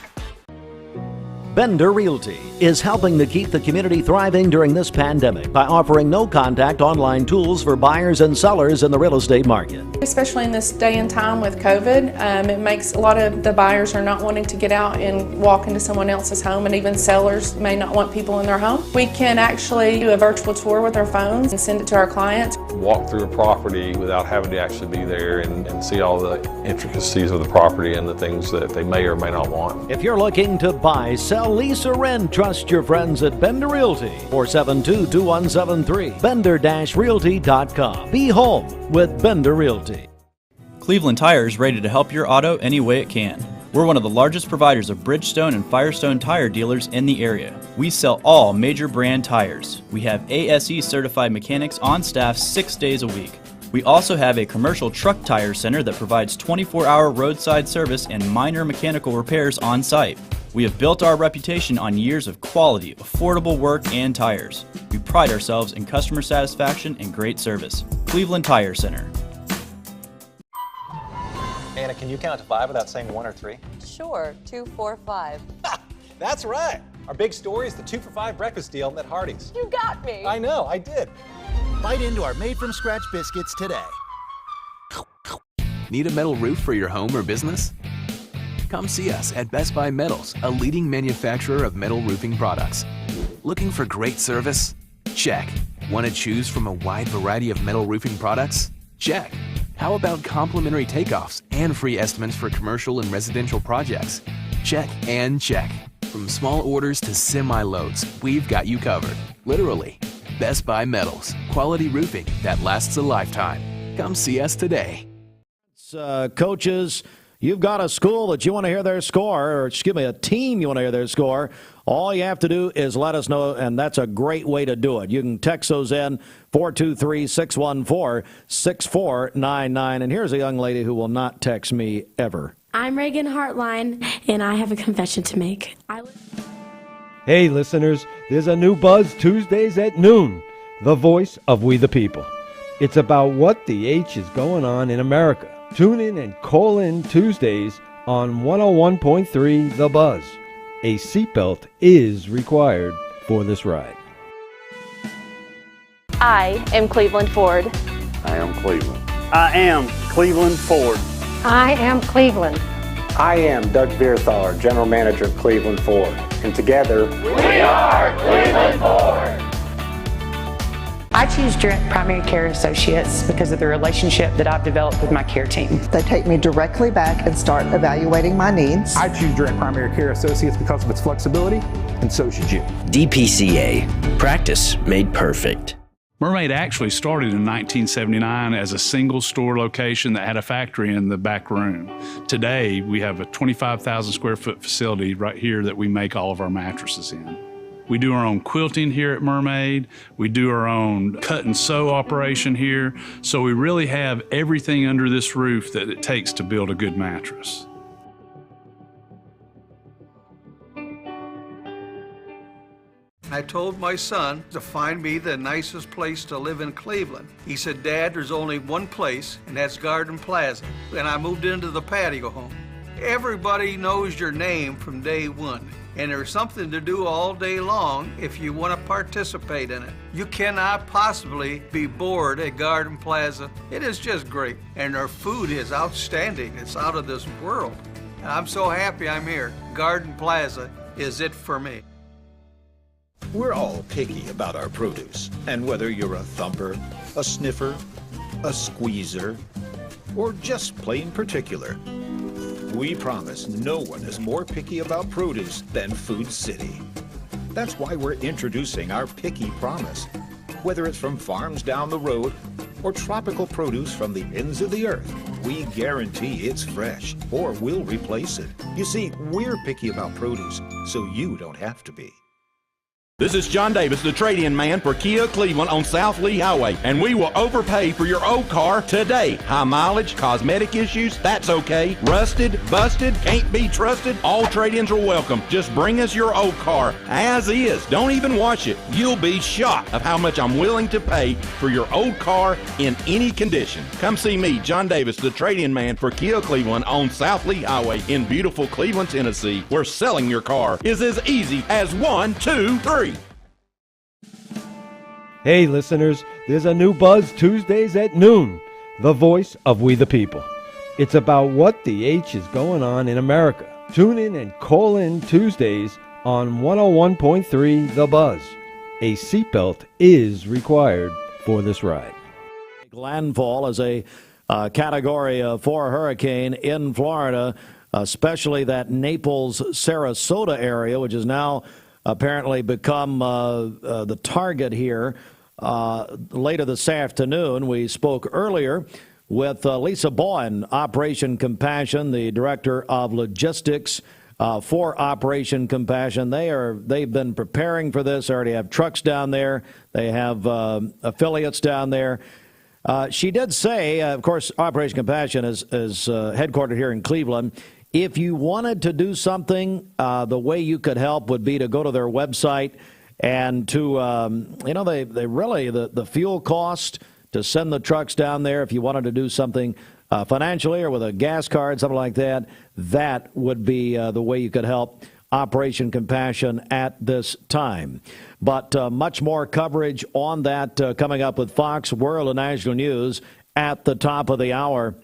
Bender Realty is helping to keep the community thriving during this pandemic by offering no-contact online tools for buyers and sellers in the real estate market. Especially in this day and time with COVID, it makes a lot of the buyers are not wanting to get out and walk into someone else's home, and even sellers may not want people in their home. We can actually do a virtual tour with our phones and send it to our clients. Walk through a property without having to actually be there and see all the intricacies of the property and the things that they may or may not want. If you're looking to buy, sell, lease, or rent, trust your friends at Bender Realty. 472-2173. Bender-Realty.com. Be home with Bender Realty. Cleveland Tire is ready to help your auto any way it can. We're one of the largest providers of Bridgestone and Firestone tire dealers in the area. We sell all major brand tires. We have ASE certified mechanics on staff 6 days a week. We also have a commercial truck tire center that provides 24-hour roadside service and minor mechanical repairs on site. We have built our reputation on years of quality, affordable work and tires. We pride ourselves in customer satisfaction and great service. Cleveland Tire Center. Anna, can you count to 5 without saying 1 or 3? Sure, 2, 4, 5. That's right. Our big story is the 2 for $5 breakfast deal at Hardee's. You got me. I know, I did. Bite into our made-from-scratch biscuits today. Need a metal roof for your home or business? Come see us at Best Buy Metals, a leading manufacturer of metal roofing products. Looking for great service? Check. Want to choose from a wide variety of metal roofing products? Check. How about complimentary takeoffs and free estimates for commercial and residential projects? Check and check. From small orders to semi-loads, we've got you covered. Literally. Best Buy Metals. Quality roofing that lasts a lifetime. Come see us today. Coaches, you've got a school that you want to hear their score, or excuse me, a team you want to hear their score. All you have to do is let us know, and that's a great way to do it. You can text those in, 423-614-6499. And here's a young lady who will not text me ever. I'm Reagan Hartline, and I have a confession to make. Hey, listeners, there's a new Buzz Tuesdays at noon, the voice of We the People. It's about what the H is going on in America. Tune in and call in Tuesdays on 101.3 The Buzz. A seatbelt is required for this ride. I am Cleveland Ford. I am Cleveland. I am Cleveland Ford. I am Cleveland. I am Doug Vierthaler, General Manager of Cleveland Ford. And together, we are Cleveland Ford. I choose Direct Primary Care Associates because of the relationship that I've developed with my care team. They take me directly back and start evaluating my needs. I choose Direct Primary Care Associates because of its flexibility, and so should you. DPCA, practice made perfect. Mermaid actually started in 1979 as a single store location that had a factory in the back room. Today, we have a 25,000 square foot facility right here that we make all of our mattresses in. We do our own quilting here at Mermaid. We do our own cut and sew operation here. So we really have everything under this roof that it takes to build a good mattress. I told my son to find me the nicest place to live in Cleveland. He said, Dad, there's only one place, and that's Garden Plaza. And I moved into the patio home. Everybody knows your name from day one. And there's something to do all day long if you want to participate in it. You cannot possibly be bored at Garden Plaza. It is just great. And their food is outstanding. It's out of this world. And I'm so happy I'm here. Garden Plaza is it for me. We're all picky about our produce. And whether you're a thumper, a sniffer, a squeezer, or just plain particular, we promise no one is more picky about produce than Food City. That's why we're introducing our Picky Promise. Whether it's from farms down the road or tropical produce from the ends of the earth, we guarantee it's fresh or we'll replace it. You see, we're picky about produce, so you don't have to be. This is John Davis, the trade-in man for Kia Cleveland on South Lee Highway, and we will overpay for your old car today. High mileage, cosmetic issues, that's okay. Rusted, busted, can't be trusted, all trade-ins are welcome. Just bring us your old car as is. Don't even wash it. You'll be shocked of how much I'm willing to pay for your old car in any condition. Come see me, John Davis, the trade-in man for Kia Cleveland on South Lee Highway in beautiful Cleveland, Tennessee, where selling your car is as easy as 1, 2, 3. Hey, listeners, there's a new Buzz Tuesdays at noon, the voice of We the People. It's about what the H is going on in America. Tune in and call in Tuesdays on 101.3 The Buzz. A seatbelt is required for this ride. Landfall is a Category 4 hurricane in Florida, especially that Naples-Sarasota area, which has now apparently become the target here. Later this afternoon, we spoke earlier with Lisa Bowen, Operation Compassion, the Director of Logistics for Operation Compassion. They've been preparing for this. They already have trucks down there. They have affiliates down there. She did say, of course, Operation Compassion is headquartered here in Cleveland. If you wanted to do something, the way you could help would be to go to their website and to, they really, the fuel cost to send the trucks down there, if you wanted to do something financially or with a gas card, something like that, that would be the way you could help Operation Compassion at this time. But much more coverage on that coming up with Fox World and National News at the top of the hour.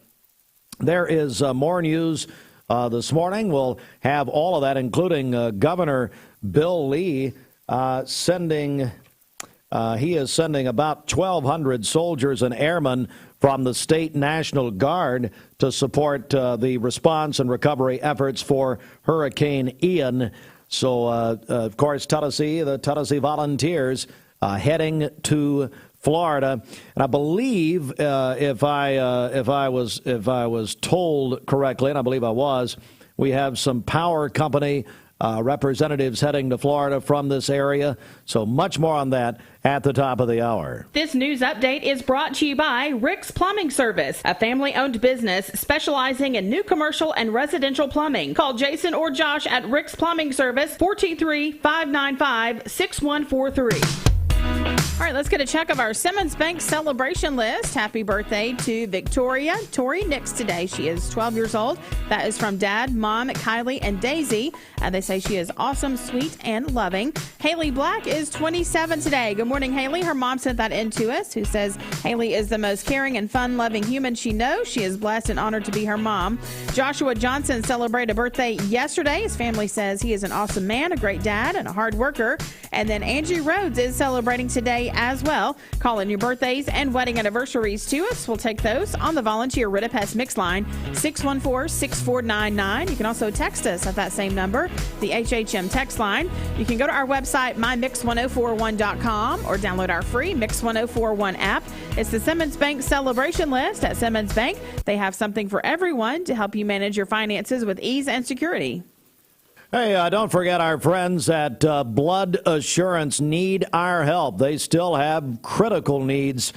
There is more news this morning. We'll have all of that, including Governor Bill Lee he is sending about 1,200 soldiers and airmen from the State National Guard to support the response and recovery efforts for Hurricane Ian. So, of course, the Tennessee Volunteers heading to Florida, and I believe if I was told correctly, and I believe I was, we have some power company representatives heading to Florida from this area. So much more on that at the top of the hour. This news update is brought to you by Rick's Plumbing Service, a family-owned business specializing in new commercial and residential plumbing. Call Jason or Josh at Rick's Plumbing Service, 423-595-6143. All right, let's get a check of our Simmons Bank celebration list. Happy birthday to Victoria Tori Nix today. She is 12 years old. That is from Dad, Mom, Kylie, and Daisy. They say she is awesome, sweet, and loving. Haley Black is 27 today. Good morning, Haley. Her mom sent that in to us, who says Haley is the most caring and fun-loving human she knows. She is blessed and honored to be her mom. Joshua Johnson celebrated a birthday yesterday. His family says he is an awesome man, a great dad, and a hard worker. And then Angie Rhodes is celebrating today as well. Call in your birthdays and wedding anniversaries to us. We'll take those on the Volunteer Ritapest Mix line, 614-6499. You can also text us at that same number, the HHM text line. You can go to our website, mymix1041.com, or download our free Mix 1041 app. It's the Simmons Bank celebration list at Simmons Bank. They have something for everyone to help you manage your finances with ease and security. Hey, don't forget our friends at Blood Assurance need our help. They still have critical needs,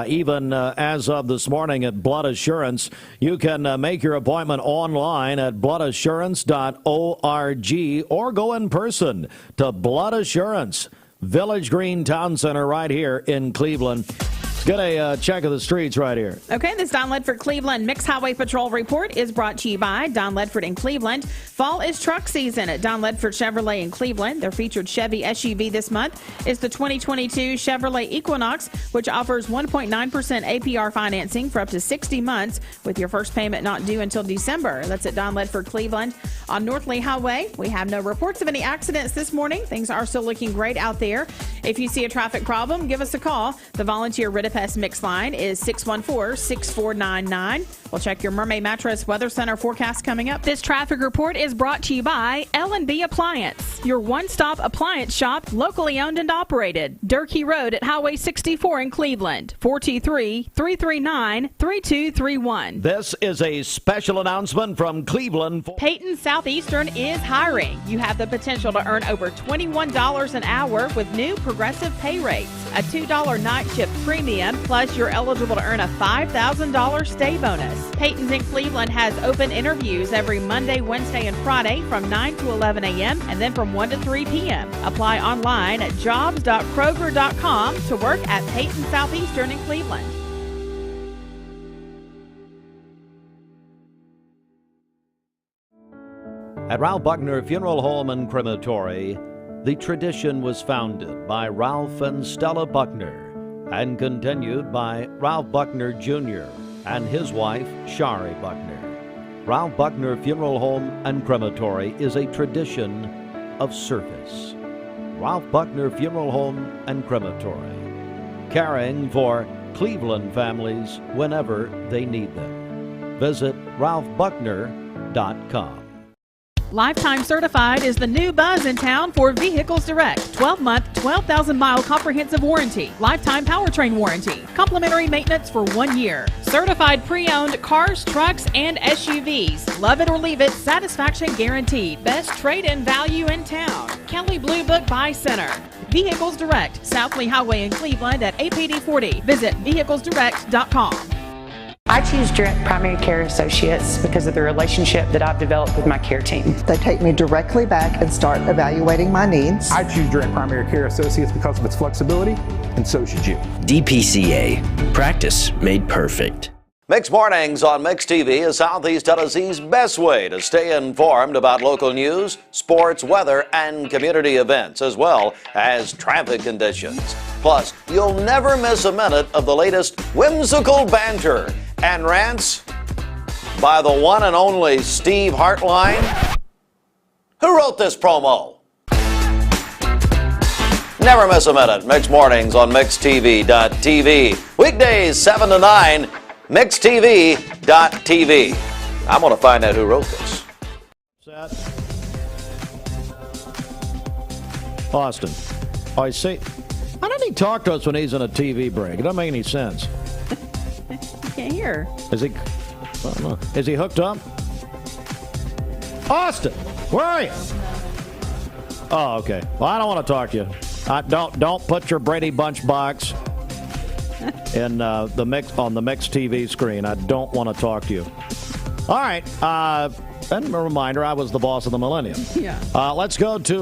even as of this morning at Blood Assurance. You can make your appointment online at bloodassurance.org or go in person to Blood Assurance, Village Green Town Center right here in Cleveland. Get a check of the streets right here. Okay, this Don Ledford Cleveland Mixed Highway Patrol report is brought to you by Don Ledford in Cleveland. Fall is truck season at Don Ledford Chevrolet in Cleveland. Their featured Chevy SUV this month is the 2022 Chevrolet Equinox, which offers 1.9% APR financing for up to 60 months with your first payment not due until December. That's at Don Ledford Cleveland. On North Lee Highway, we have no reports of any accidents this morning. Things are still looking great out there. If you see a traffic problem, give us a call. The Volunteer Ritapest Mix line is 614-6499. We'll check your Mermaid Mattress Weather Center forecast coming up. This traffic report is brought to you by L&B Appliance, your one-stop appliance shop, locally owned and operated. Durkee Road at Highway 64 in Cleveland, 423-339-3231. This is a special announcement from Cleveland. Peyton Southeastern is hiring. You have the potential to earn over $21 an hour with new progressive pay rates. A $2 night shift premium, plus you're eligible to earn a $5,000 stay bonus. Peyton's in Cleveland has open interviews every Monday, Wednesday, and Friday from 9 to 11 a.m. and then from 1 to 3 p.m. Apply online at jobs.kroger.com to work at Peyton Southeastern in Cleveland. At Ralph Buckner Funeral Home and Crematory, the tradition was founded by Ralph and Stella Buckner and continued by Ralph Buckner Jr. and his wife, Shari Buckner. Ralph Buckner Funeral Home and Crematory is a tradition of service. Ralph Buckner Funeral Home and Crematory, caring for Cleveland families whenever they need them. Visit ralphbuckner.com. Lifetime Certified is the new buzz in town for Vehicles Direct. 12-month, 12,000-mile comprehensive warranty. Lifetime powertrain warranty. Complimentary maintenance for 1 year. Certified pre-owned cars, trucks, and SUVs. Love it or leave it, satisfaction guaranteed. Best trade-in value in town. Kelly Blue Book Buy Center. Vehicles Direct, South Lee Highway in Cleveland at APD 40. Visit vehiclesdirect.com. I choose Direct Primary Care Associates because of the relationship that I've developed with my care team. They take me directly back and start evaluating my needs. I choose Direct Primary Care Associates because of its flexibility, and so should you. DPCA. Practice made perfect. Mixed Mornings on Mixed TV is Southeast Tennessee's best way to stay informed about local news, sports, weather, and community events, as well as traffic conditions. Plus, you'll never miss a minute of the latest whimsical banter and rants by the one and only Steve Hartline. Who wrote this promo? Never miss a minute. Mixed Mornings on MixedTV.tv. Weekdays 7 to 9. mixtv.tv. I'm going to find out who wrote this. Austin. Oh, I see. Why doesn't he talk to us when he's on a TV break? It doesn't make any sense. You can't hear. Is he? I don't know. Is he hooked up? Austin, where are you? Oh, okay. Well, I don't want to talk to you. Don't put your Brady Bunch box in the mix on the Mix TV screen. I don't want to talk to you. All right. And a reminder, I was the boss of the millennium. Yeah. Let's go to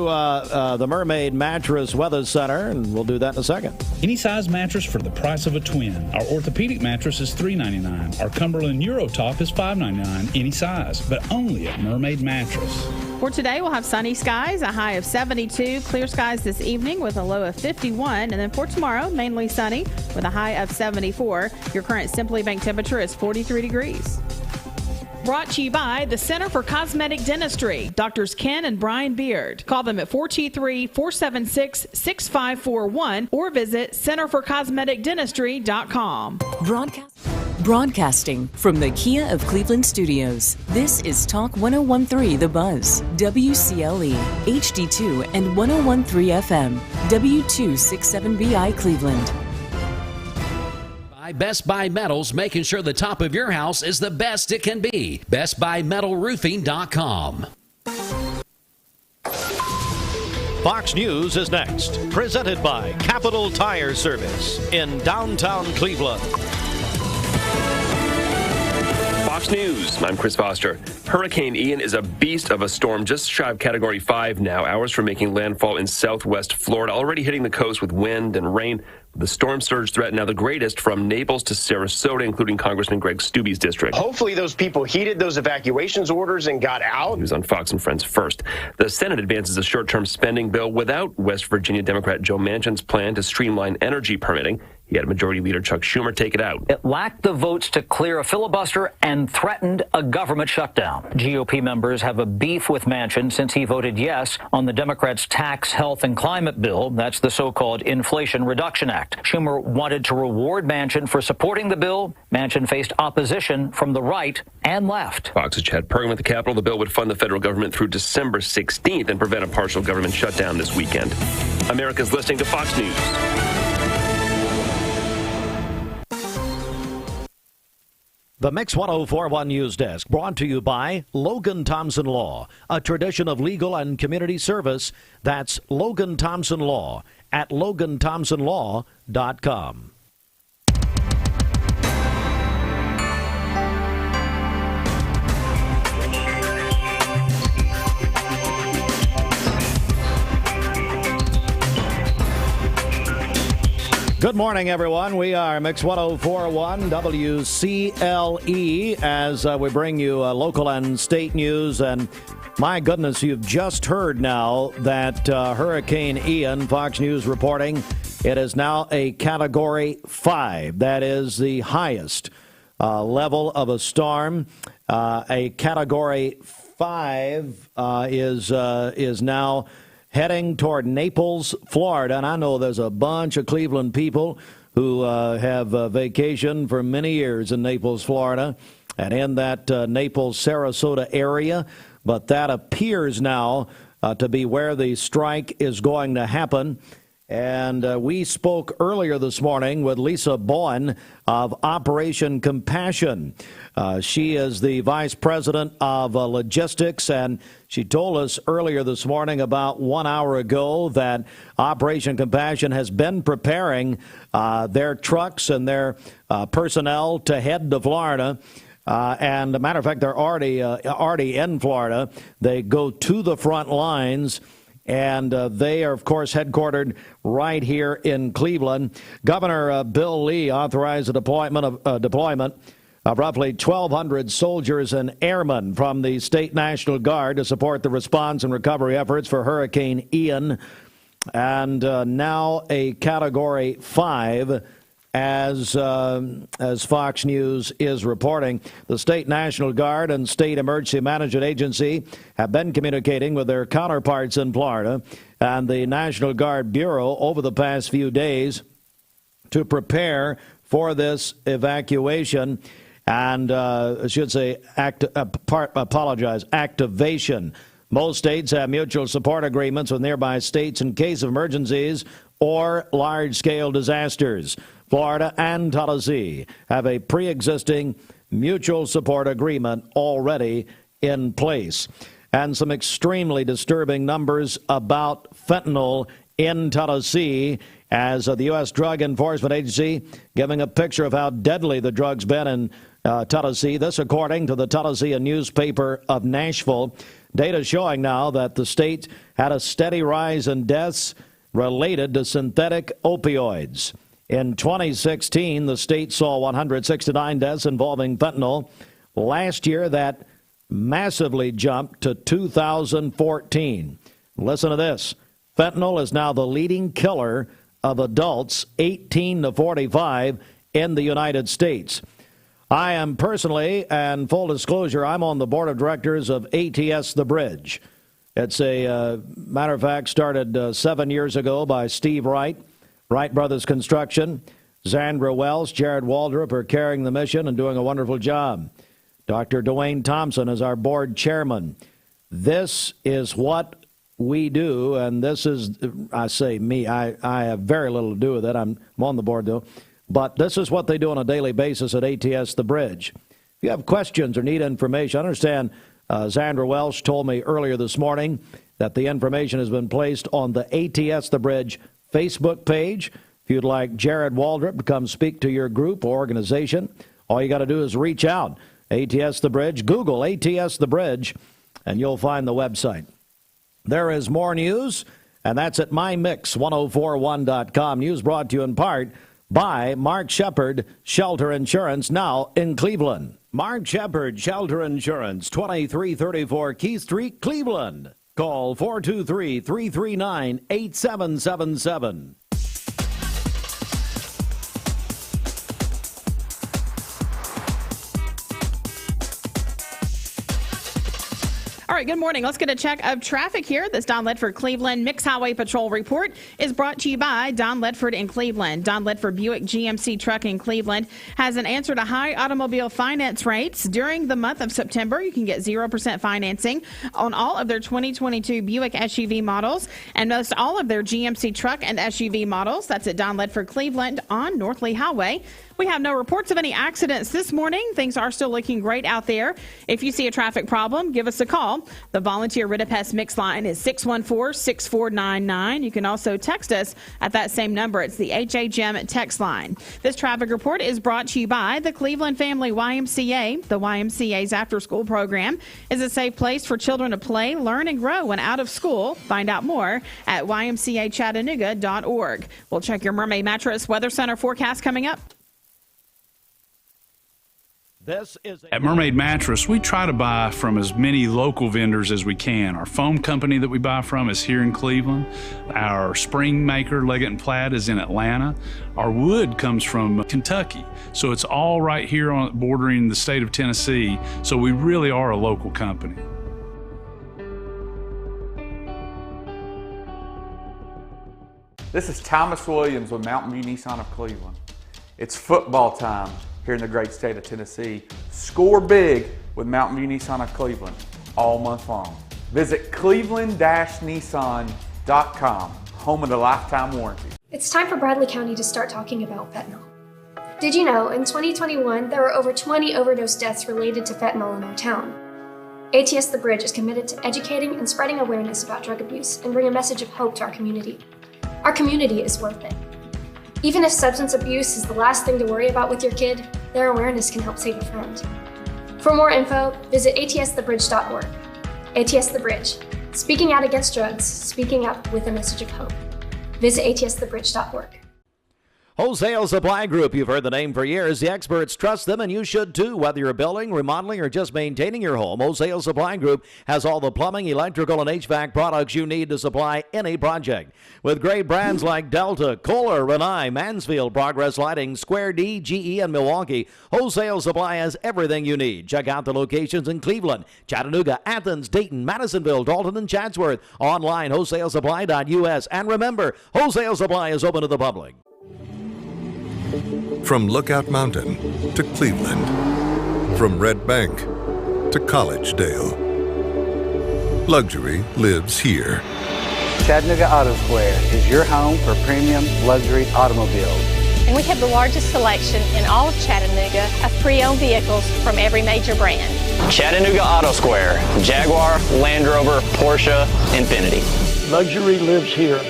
the Mermaid Mattress Weather Center, and we'll do that in a second. Any size mattress for the price of a twin. Our orthopedic mattress is $3.99. Our Cumberland Eurotop is $5.99 any size, but only at Mermaid Mattress. For today, we'll have sunny skies, a high of 72, clear skies this evening with a low of 51. And then for tomorrow, mainly sunny with a high of 74. Your current Simply Bank temperature is 43 degrees. Brought to you by the Center for Cosmetic Dentistry, Doctors Ken and Brian Beard. Call them at 423-476-6541 or visit centerforcosmeticdentistry.com. Broadcasting from the Kia of Cleveland studios, this is Talk 101.3 The Buzz, WCLE, HD2 and 101.3 FM, W267BI Cleveland. Best Buy Metals, making sure the top of your house is the best it can be. BestBuyMetalRoofing.com. Fox News is next, presented by Capital Tire Service in downtown Cleveland. Fox News, I'm Chris Foster. Hurricane Ian is a beast of a storm, just shy of Category 5 now, hours from making landfall in southwest Florida, already hitting the coast with wind and rain. The storm surge threat now the greatest from Naples to Sarasota, including Congressman Greg Stubbe's district. Hopefully those people heeded those evacuations orders and got out. He was on Fox and Friends first. The Senate advances a short-term spending bill without West Virginia Democrat Joe Manchin's plan to streamline energy permitting. He had Majority Leader Chuck Schumer take it out. It lacked the votes to clear a filibuster and threatened a government shutdown. GOP members have a beef with Manchin since he voted yes on the Democrats' tax, health, and climate bill. That's the so-called Inflation Reduction Act. Schumer wanted to reward Manchin for supporting the bill. Manchin faced opposition from the right and left. Fox's Chad Pergam at the Capitol. The bill would fund the federal government through December 16th and prevent a partial government shutdown this weekend. America's listening to Fox News. The Mix 1041 News Desk, brought to you by Logan Thompson Law, a tradition of legal and community service. That's Logan Thompson Law at LoganThompsonLaw.com. Good morning, everyone. We are Mix 1041 WCLE as we bring you local and state news. And my goodness, you've just heard now that Hurricane Ian, Fox News reporting, it is now a Category 5. That is the highest level of a storm. A Category 5 is now heading toward Naples, Florida. And I know there's a bunch of Cleveland people who have vacationed for many years in Naples, Florida, and in that Naples, Sarasota area. But that appears now to be where the strike is going to happen. And we spoke earlier this morning with Lisa Bowen of Operation Compassion. She is the vice president of logistics, and she told us earlier this morning, about 1 hour ago, that Operation Compassion has been preparing their trucks and their personnel to head to Florida. And as a matter of fact, they're already in Florida. They go to the front lines. And they are, of course, headquartered right here in Cleveland. Governor Bill Lee authorized the deployment of roughly 1,200 soldiers and airmen from the State National Guard to support the response and recovery efforts for Hurricane Ian. And now a Category 5. As Fox News is reporting, the State National Guard and State Emergency Management Agency have been communicating with their counterparts in Florida and the National Guard Bureau over the past few days to prepare for this evacuation and, I should say, activation. Most states have mutual support agreements with nearby states in case of emergencies or large-scale disasters. Florida and Tennessee have a pre-existing mutual support agreement already in place. And some extremely disturbing numbers about fentanyl in Tennessee as the U.S. Drug Enforcement Agency giving a picture of how deadly the drug's been in Tennessee. This according to the Tennessee newspaper of Nashville. Data showing now that the state had a steady rise in deaths related to synthetic opioids. In 2016, the state saw 169 deaths involving fentanyl. Last year, that massively jumped to 2014. Listen to this. Fentanyl is now the leading killer of adults 18 to 45 in the United States. I am personally, and full disclosure, I'm on the board of directors of ATS The Bridge. It's a matter of fact started 7 years ago by Steve Wright, Wright Brothers Construction. Zandra Wells, Jared Waldrop are carrying the mission and doing a wonderful job. Dr. Dwayne Thompson is our board chairman. This is what we do, and this is, I say me, I have very little to do with it. I'm on the board, though. But this is what they do on a daily basis at ATS The Bridge. If you have questions or need information, I understand Zandra Welsh told me earlier this morning that the information has been placed on the ATS The Bridge Facebook page. If you'd like Jared Waldrop to come speak to your group or organization, all you got to do is reach out. ATS The Bridge, Google ATS The Bridge, and you'll find the website. There is more news, and that's at mymix1041.com. News brought to you in part by Mark Shepard, Shelter Insurance, now in Cleveland. Mark Shepard, Shelter Insurance, 2334 Keith Street, Cleveland. Call 423-339-8777. All right, good morning. Let's get a check of traffic here. This Don Ledford Cleveland Mixed Highway Patrol report is brought to you by Don Ledford in Cleveland. Don Ledford Buick GMC Truck in Cleveland has an answer to high automobile finance rates. During the month of September, you can get 0% financing on all of their 2022 Buick SUV models and most all of their GMC truck and SUV models. That's at Don Ledford Cleveland on North Lee Highway. We have no reports of any accidents this morning. Things are still looking great out there. If you see a traffic problem, give us a call. The volunteer Ridipest mix line is 614-6499. You can also text us at that same number. It's the HHM text line. This traffic report is brought to you by the Cleveland Family YMCA. The YMCA's after-school program is a safe place for children to play, learn, and grow when out of school. Find out more at ymcachattanooga.org. We'll check your Mermaid Mattress Weather Center forecast coming up. At Mermaid Mattress, we try to buy from as many local vendors as we can. Our foam company that we buy from is here in Cleveland. Our spring maker, Leggett & Platt, is in Atlanta. Our wood comes from Kentucky. So it's all right here on bordering the state of Tennessee. So we really are a local company. This is Thomas Williams with Mountain View Nissan of Cleveland. It's football time here in the great state of Tennessee. Score big with Mountain View Nissan of Cleveland all month long. Visit cleveland-nissan.com, home of the lifetime warranty. It's time for Bradley County to start talking about fentanyl. Did you know in 2021 there were over 20 overdose deaths related to fentanyl in our town? ATS The Bridge is committed to educating and spreading awareness about drug abuse and bring a message of hope to our community. Our community is worth it. Even if substance abuse is the last thing to worry about with your kid, their awareness can help save a friend. For more info, visit atsthebridge.org. ATS The Bridge, speaking out against drugs, speaking up with a message of hope. Visit atsthebridge.org. Wholesale Supply Group, you've heard the name for years. The experts trust them, and you should too. Whether you're building, remodeling, or just maintaining your home, Wholesale Supply Group has all the plumbing, electrical, and HVAC products you need to supply any project. With great brands like Delta, Kohler, Rinnai, Mansfield, Progress Lighting, Square D, GE, and Milwaukee, Wholesale Supply has everything you need. Check out the locations in Cleveland, Chattanooga, Athens, Dayton, Madisonville, Dalton, and Chatsworth. Online, wholesalesupply.us. And remember, Wholesale Supply is open to the public. From Lookout Mountain to Cleveland, from Red Bank to Collegedale, luxury lives here. Chattanooga Auto Square is your home for premium luxury automobiles. And we have the largest selection in all of Chattanooga of pre-owned vehicles from every major brand. Chattanooga Auto Square, Jaguar, Land Rover, Porsche, Infiniti. Luxury lives here.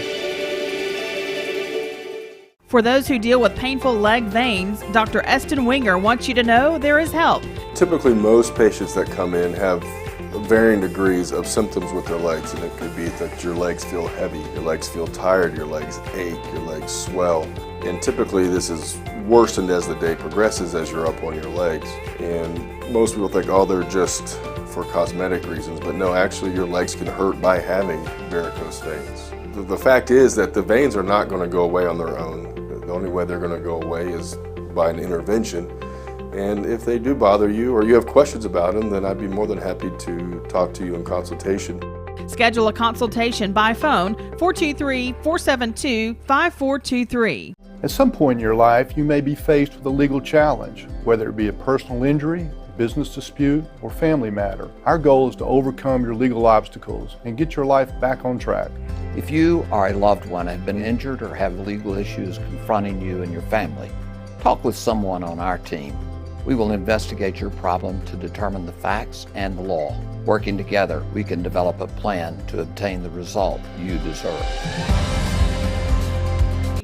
For those who deal with painful leg veins, Dr. Eston Winger wants you to know there is help. Typically, most patients that come in have varying degrees of symptoms with their legs, and it could be that your legs feel heavy, your legs feel tired, your legs ache, your legs swell. And typically this is worsened as the day progresses as you're up on your legs. And most people think, oh, they're just for cosmetic reasons, but no, actually your legs can hurt by having varicose veins. The fact is that the veins are not going to go away on their own. The only way they're going to go away is by an intervention. And if they do bother you or you have questions about them, then I'd be more than happy to talk to you in consultation. Schedule a consultation by phone, 423-472-5423. At some point in your life, you may be faced with a legal challenge, whether it be a personal injury, business dispute, or family matter. Our goal is to overcome your legal obstacles and get your life back on track. If you or a loved one have been injured or have legal issues confronting you and your family, talk with someone on our team. We will investigate your problem to determine the facts and the law. Working together, we can develop a plan to obtain the result you deserve.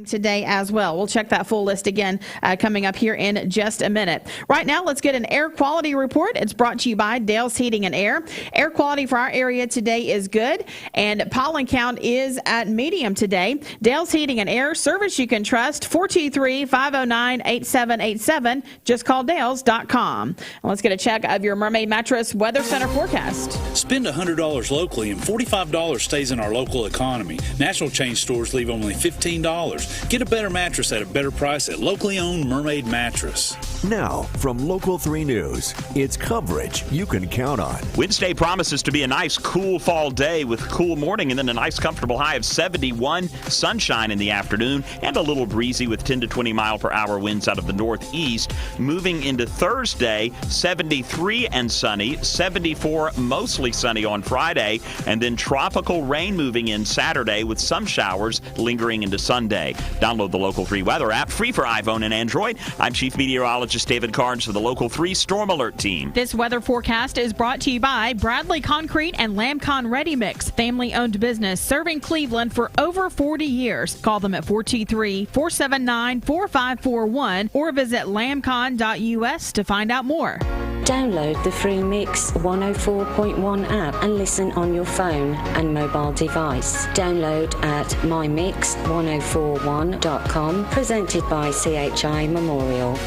Today as well. We'll check that full list again coming up here in just a minute. Right now, let's get an air quality report. It's brought to you by Dale's Heating and Air. Air quality for our area today is good, and pollen count is at medium today. Dale's Heating and Air, service you can trust, 423-509-8787. Just call Dales.com. Let's get a check of your Mermaid Mattress Weather Center forecast. Spend $100 locally and $45 stays in our local economy. National chain stores leave only $15. Get a better mattress at a better price at locally owned Mermaid Mattress. Now, from Local 3 News, it's coverage you can count on. Wednesday promises to be a nice, cool fall day with a cool morning and then a nice, comfortable high of 71, sunshine in the afternoon, and a little breezy with 10 to 20 mile per hour winds out of the northeast. Moving into Thursday, 73 and sunny, 74 mostly sunny on Friday, and then tropical rain moving in Saturday with some showers lingering into Sunday. Download the Local 3 weather app, free for iPhone and Android. I'm Chief Meteorologist David Carnes for the Local 3 Storm Alert Team. This weather forecast is brought to you by Bradley Concrete and Lamcon Ready Mix, family-owned business serving Cleveland for over 40 years. Call them at 423-479-4541 or visit lamcon.us to find out more. Download the free Mix 104.1 app and listen on your phone and mobile device. Download at mymix1041.com, presented by CHI Memorial.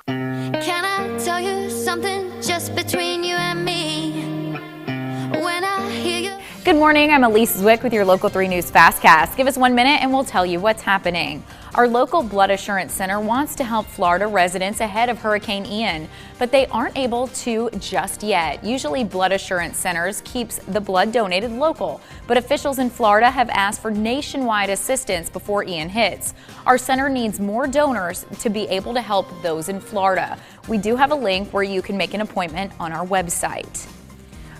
Can I tell you something just between you and me? When I hear you. Good morning, I'm Elise Zwick with your Local 3 News Fastcast. Give us 1 minute and we'll tell you what's happening. Our local blood assurance center wants to help Florida residents ahead of Hurricane Ian, but they aren't able to just yet. Usually blood assurance centers keeps the blood donated local, but officials in Florida have asked for nationwide assistance before Ian hits. Our center needs more donors to be able to help those in Florida. We do have a link where you can make an appointment on our website.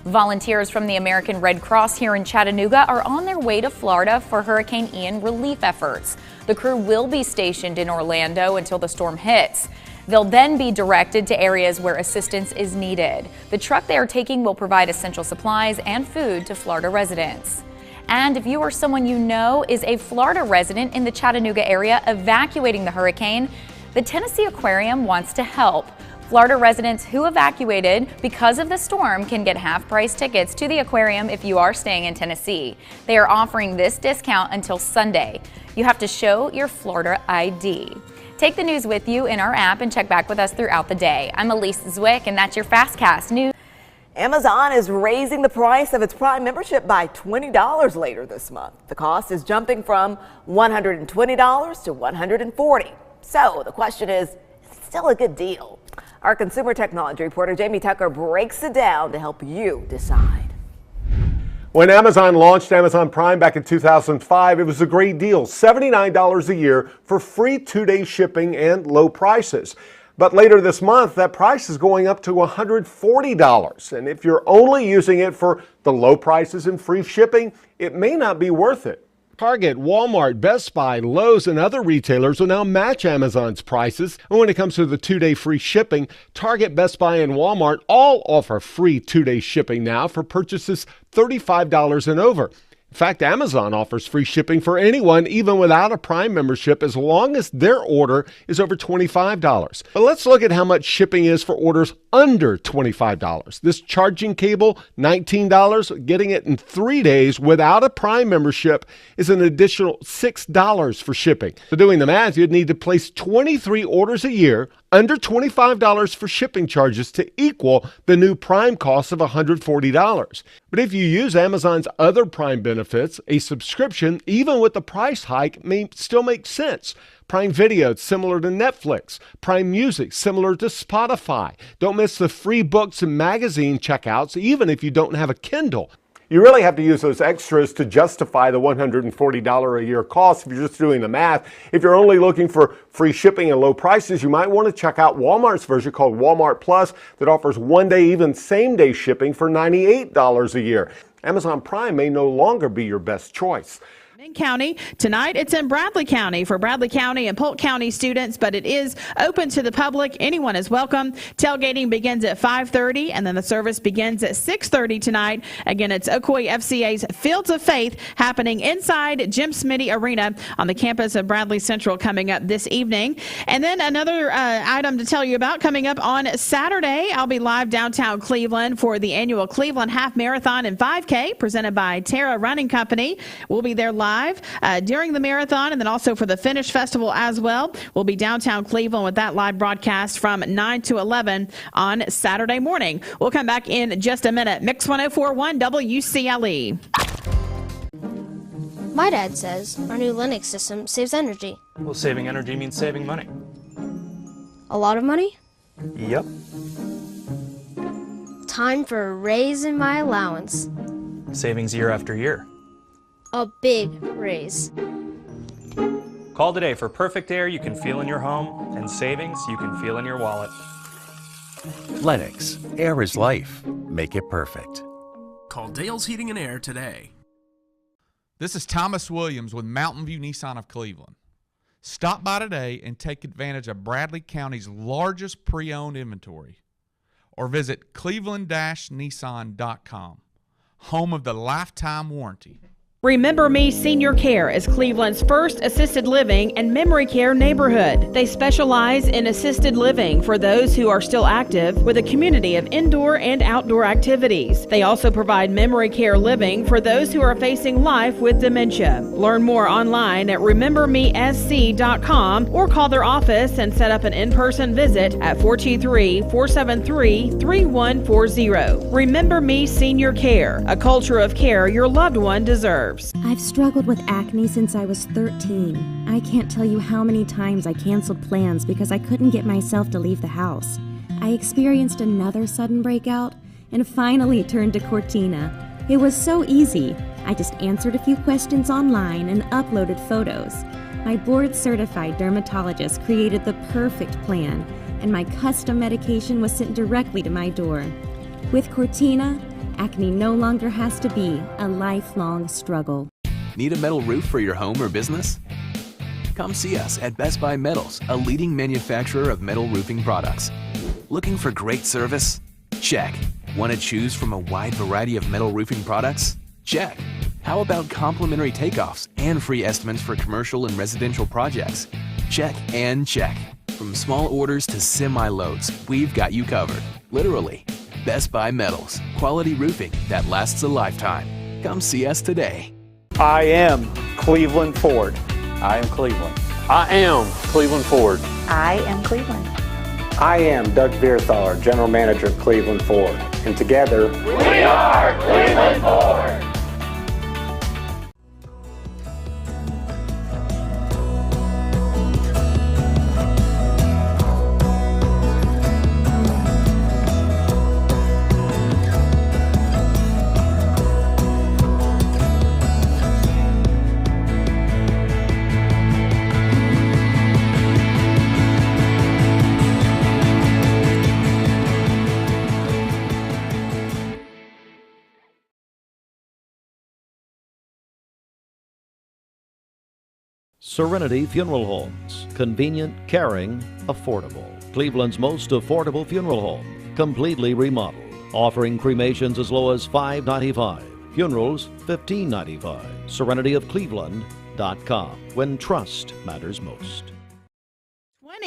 Volunteers from the American Red Cross here in Chattanooga are on their way to Florida for Hurricane Ian relief efforts. The crew will be stationed in Orlando until the storm hits. They'll then be directed to areas where assistance is needed. The truck they are taking will provide essential supplies and food to Florida residents. And if you or someone you know is a Florida resident in the Chattanooga area evacuating the hurricane, the Tennessee Aquarium wants to help. Florida residents who evacuated because of the storm can get half-price tickets to the aquarium if you are staying in Tennessee. They are offering this discount until Sunday. You have to show your Florida ID. Take the news with you in our app and check back with us throughout the day. I'm Elise Zwick, and that's your Fastcast News. Amazon is raising the price of its Prime membership by $20 later this month. The cost is jumping from $120 to $140. So the question is it still a good deal? Our consumer technology reporter Jamie Tucker breaks it down to help you decide. When Amazon launched Amazon Prime back in 2005, it was a great deal, $79 a year for free 2-day shipping and low prices. But later this month, that price is going up to $140. And if you're only using it for the low prices and free shipping, it may not be worth it. Target, Walmart, Best Buy, Lowe's, and other retailers will now match Amazon's prices. And when it comes to the 2-day free shipping, Target, Best Buy, and Walmart all offer free 2-day shipping now for purchases $35 and over. In fact, Amazon offers free shipping for anyone, even without a Prime membership, as long as their order is over $25. But let's look at how much shipping is for orders under $25. This charging cable, $19. Getting it in 3 days without a Prime membership is an additional $6 for shipping. So doing the math, you'd need to place 23 orders a year under $25 for shipping charges to equal the new Prime cost of $140. But if you use Amazon's other Prime benefits, a subscription, even with the price hike, may still make sense. Prime Video, similar to Netflix. Prime Music, similar to Spotify. Don't miss the free books and magazine checkouts, even if you don't have a Kindle. You really have to use those extras to justify the $140 a year cost if you're just doing the math. If you're only looking for free shipping and low prices, you might want to check out Walmart's version called Walmart Plus that offers 1-day, even same-day shipping for $98 a year. Amazon Prime may no longer be your best choice. County. Tonight, it's in Bradley County for Bradley County and Polk County students, but it is open to the public. Anyone is welcome. Tailgating begins at 5:30, and then the service begins at 6:30 tonight. Again, it's Ocoee FCA's Fields of Faith happening inside Jim Smitty Arena on the campus of Bradley Central coming up this evening. And then another item to tell you about coming up on Saturday. I'll be live downtown Cleveland for the annual Cleveland Half Marathon and 5K presented by Terra Running Company. We'll be there live during the marathon and then also for the Finish Festival as well. We'll be downtown Cleveland with that live broadcast from 9 to 11 on Saturday morning. We'll come back in just a minute. Mix 104.1 WCLE. My dad says our new Linux system saves energy. Well, saving energy means saving money. A lot of money? Yep. Time for a raise in my allowance. Savings year after year. A big raise. Call today for perfect air you can feel in your home and savings you can feel in your wallet. Lennox, air is life. Make it perfect. Call Dale's Heating and Air today. This is Thomas Williams with Mountain View Nissan of Cleveland. Stop by today and take advantage of Bradley County's largest pre-owned inventory. Or visit cleveland-nissan.com, home of the lifetime warranty. Remember Me Senior Care is Cleveland's first assisted living and memory care neighborhood. They specialize in assisted living for those who are still active with a community of indoor and outdoor activities. They also provide memory care living for those who are facing life with dementia. Learn more online at remembermesc.com or call their office and set up an in-person visit at 423-473-3140. Remember Me Senior Care, a culture of care your loved one deserves. I've struggled with acne since I was 13. I can't tell you how many times I canceled plans because I couldn't get myself to leave the house. I experienced another sudden breakout and finally turned to Cortina. It was so easy. I just answered a few questions online and uploaded photos. My board-certified dermatologist created the perfect plan, and my custom medication was sent directly to my door. With Cortina, acne no longer has to be a lifelong struggle. Need a metal roof for your home or business? Come see us at Best Buy Metals, a leading manufacturer of metal roofing products. Looking for great service? Check. Want to choose from a wide variety of metal roofing products? Check. How about complimentary takeoffs and free estimates for commercial and residential projects? Check and check. From small orders to semi-loads, we've got you covered. Literally. Best Buy Metals, quality roofing that lasts a lifetime. Come see us today. I am Cleveland Ford. I am Cleveland. I am Cleveland Ford. I am Cleveland. I am Doug Vierthaler, General Manager of Cleveland Ford. And together, we are Cleveland Ford. Serenity Funeral Homes. Convenient, caring, affordable. Cleveland's most affordable funeral home. Completely remodeled. Offering cremations as low as $5.95. Funerals, $15.95. SerenityofCleveland.com. When trust matters most.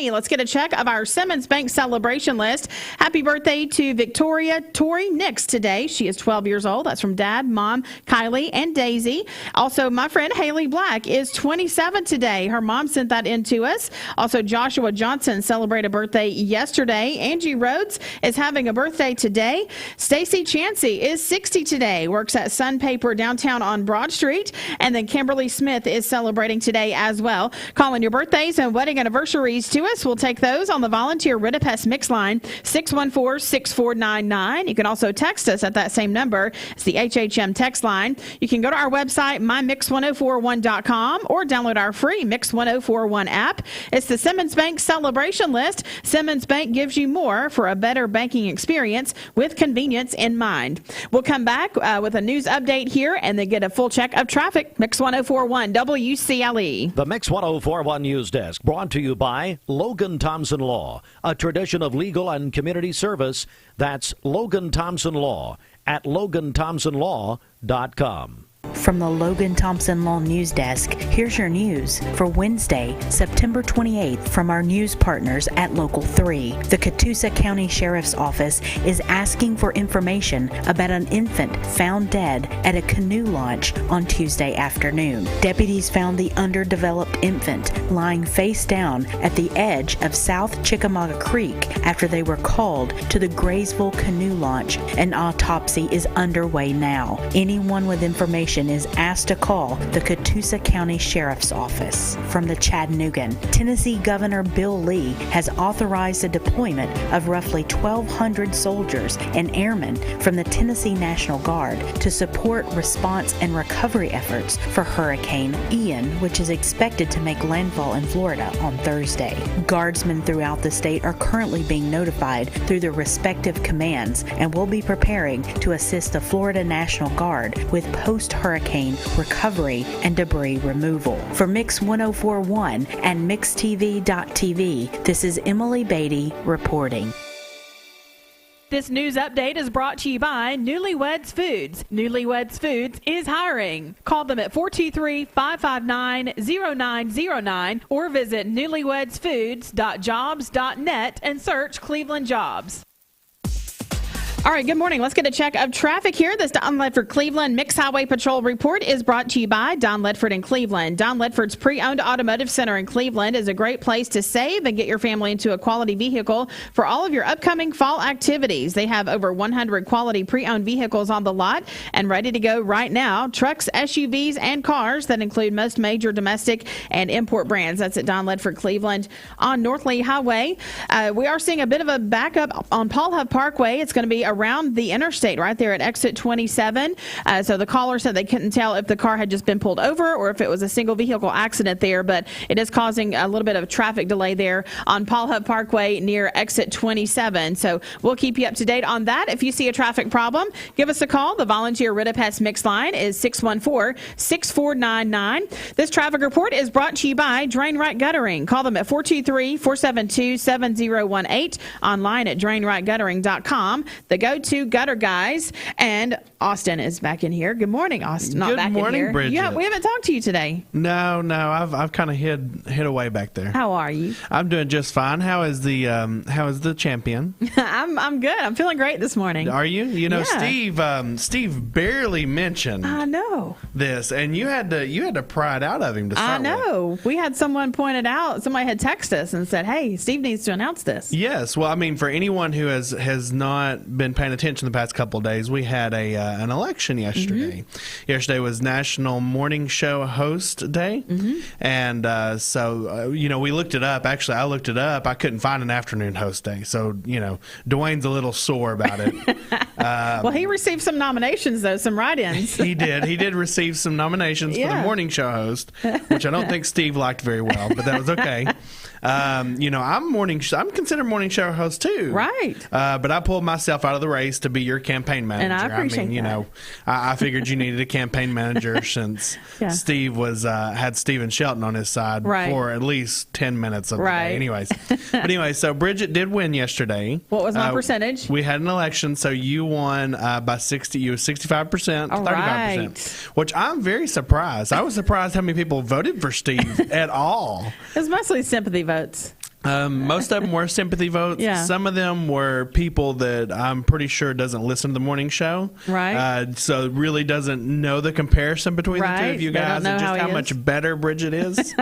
Let's get a check of our Simmons Bank celebration list. Happy birthday to Victoria Tori Nix today. She is 12 years old. That's from Dad, Mom, Kylie, and Daisy. Also, my friend Haley Black is 27 today. Her mom sent that in to us. Also, Joshua Johnson celebrated a birthday yesterday. Angie Rhodes is having a birthday today. Stacy Chansey is 60 today. Works at Sun Paper downtown on Broad Street. And then Kimberly Smith is celebrating today as well. Calling your birthdays and wedding anniversaries to us. We'll take those on the volunteer Ritapest mix line 614-6499. You can also text us at that same number. It's the HHM text line. You can go to our website mymix1041.com or download our free Mix 1041 app. It's the Simmons Bank celebration list. Simmons Bank gives you more for a better banking experience with convenience in mind. We'll come back with a news update here and then get a full check of traffic. Mix 1041 WCLE. The Mix 1041 News Desk brought to you by Logan Thompson Law, a tradition of legal and community service. That's Logan Thompson Law at LoganThompsonLaw.com. From the Logan Thompson Law News Desk, here's your news for Wednesday, September 28th from our news partners at Local 3. The Catoosa County Sheriff's Office is asking for information about an infant found dead at a canoe launch on Tuesday afternoon. Deputies found the underdeveloped infant lying face down at the edge of South Chickamauga Creek after they were called to the Graysville canoe launch. An autopsy is underway now. Anyone with information is asked to call the Catoosa County Sheriff's Office. From the Chattanoogan, Tennessee Governor Bill Lee has authorized the deployment of roughly 1,200 soldiers and airmen from the Tennessee National Guard to support response and recovery efforts for Hurricane Ian, which is expected to make landfall in Florida on Thursday. Guardsmen throughout the state are currently being notified through their respective commands and will be preparing to assist the Florida National Guard with post-hurricane recovery and debris removal. For Mix 1041 and MixTV.tv, this is Emily Beatty reporting. This news update is brought to you by Newlyweds Foods. Newlyweds Foods is hiring. Call them at 423-559-0909 or visit newlywedsfoods.jobs.net and search Cleveland Jobs. All right, good morning. Let's get a check of traffic here. This Don Ledford Cleveland Mix Highway Patrol report is brought to you by Don Ledford in Cleveland. Don Ledford's pre-owned automotive center in Cleveland is a great place to save and get your family into a quality vehicle for all of your upcoming fall activities. They have over 100 quality pre-owned vehicles on the lot and ready to go right now. Trucks, SUVs, and cars that include most major domestic and import brands. That's at Don Ledford Cleveland on North Lee Highway. We are seeing a bit of a backup on Paul Huff Parkway. It's going to be around the interstate right there at exit 27. So the caller said they couldn't tell if the car had just been pulled over or if it was a single vehicle accident there, but it is causing a little bit of traffic delay there on Paul Huff Parkway near exit 27. So we'll keep you up to date on that. If you see a traffic problem, give us a call. The volunteer Ritapest mix line is 614-6499. This traffic report is brought to you by Drain Right Guttering. Call them at 423-472-7018, online at drainrightguttering.com. The go-to gutter guys. And Austin is back in here. Good morning, Austin. Not Good back morning, in here. Bridget. Yeah, we haven't talked to you today. No, I've kind of hid away back there. How are you? I'm doing just fine. How is the champion? I'm good. I'm feeling great this morning. Are you? You know, Yeah. Steve barely mentioned I know. this, and you had to pry it out of him to start I know. We had someone pointed out. Somebody had texted us and said, "Hey, Steve needs to announce this." Yes. Well, I mean, for anyone who has not been paying attention the past couple of days, we had an election yesterday. Mm-hmm. Yesterday was National Morning Show Host Day, and so we looked it up. Actually, I looked it up. I couldn't find an afternoon host day, so Dwayne's a little sore about it. Well, he received some nominations, though, some write-ins. He did receive some nominations for the morning show host, which I don't think Steve liked very well, but that was okay. I'm considered morning show host too. Right. But I pulled myself out of the race to be your campaign manager. And I appreciate that. I figured you needed a campaign manager since Steve had Stephen Shelton on his side for at least 10 minutes of the day. Anyway, so Bridget did win yesterday. What was my percentage? We had an election, so you won by 60. You was 65%, 35%, which I'm very surprised. I was surprised how many people voted for Steve at all. It was mostly sympathy votes. Most of them were sympathy votes. Yeah. Some of them were people that I'm pretty sure doesn't listen to the morning show. Right. So really doesn't know the comparison between the two of you guys and just how much better Bridget is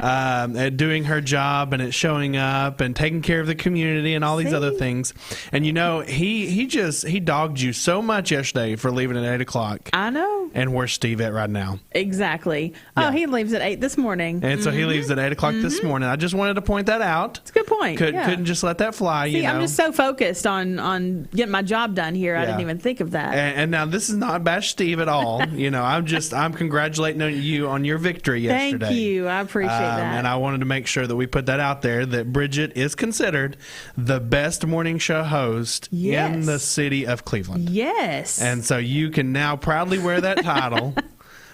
at doing her job and at showing up and taking care of the community and all these other things. And he dogged you so much yesterday for leaving at 8 o'clock. I know. And where's Steve at right now? Exactly. Yeah. Oh, he leaves at 8 this morning. And so he leaves at 8 o'clock this morning. I just wanted to point that out. It's a good point. Couldn't just let that fly. I'm just so focused on getting my job done here. I didn't even think of that. And now this is not bash Steve at all. I'm congratulating you on your victory yesterday. Thank you. I appreciate that. And I wanted to make sure that we put that out there that Bridget is considered the best morning show host in the city of Cleveland. Yes. And so you can now proudly wear that title.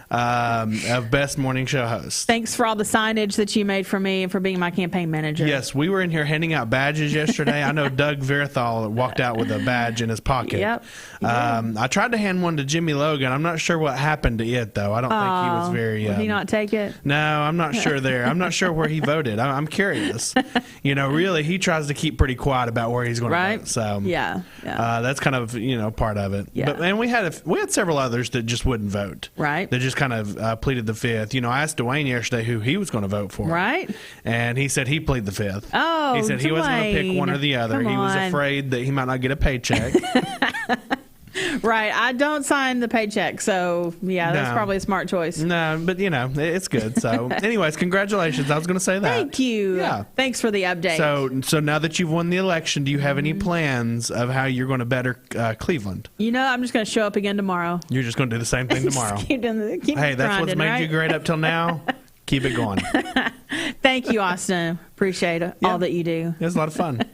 Of best morning show host. Thanks for all the signage that you made for me and for being my campaign manager. Yes, we were in here handing out badges yesterday. I know Doug Verthal walked out with a badge in his pocket. Yep. I tried to hand one to Jimmy Logan. I'm not sure what happened to it, though. I don't think he was very... Did he not take it? No, I'm not sure there. I'm not sure where he voted. I'm curious. Really, he tries to keep pretty quiet about where he's going to vote. So that's kind of, part of it. Yeah. And we had several others that just wouldn't vote. Right. That just kind of pleaded the fifth. I asked Dwayne yesterday who he was going to vote for. Right. And he said he pleaded the fifth. Oh, he said he wasn't going to pick one or the other. He was afraid that he might not get a paycheck. Right. I don't sign the paycheck, so that's probably a smart choice. No, but it's good. So anyways, congratulations. I was going to say that. Thank you. Yeah. Thanks for the update. So now that you've won the election, do you have any plans of how you're going to better Cleveland? I'm just going to show up again tomorrow. You're just going to do the same thing tomorrow. keep hey, that's what's made you great up till now. Keep it going. Thank you, Austin. Appreciate all that you do. It was a lot of fun.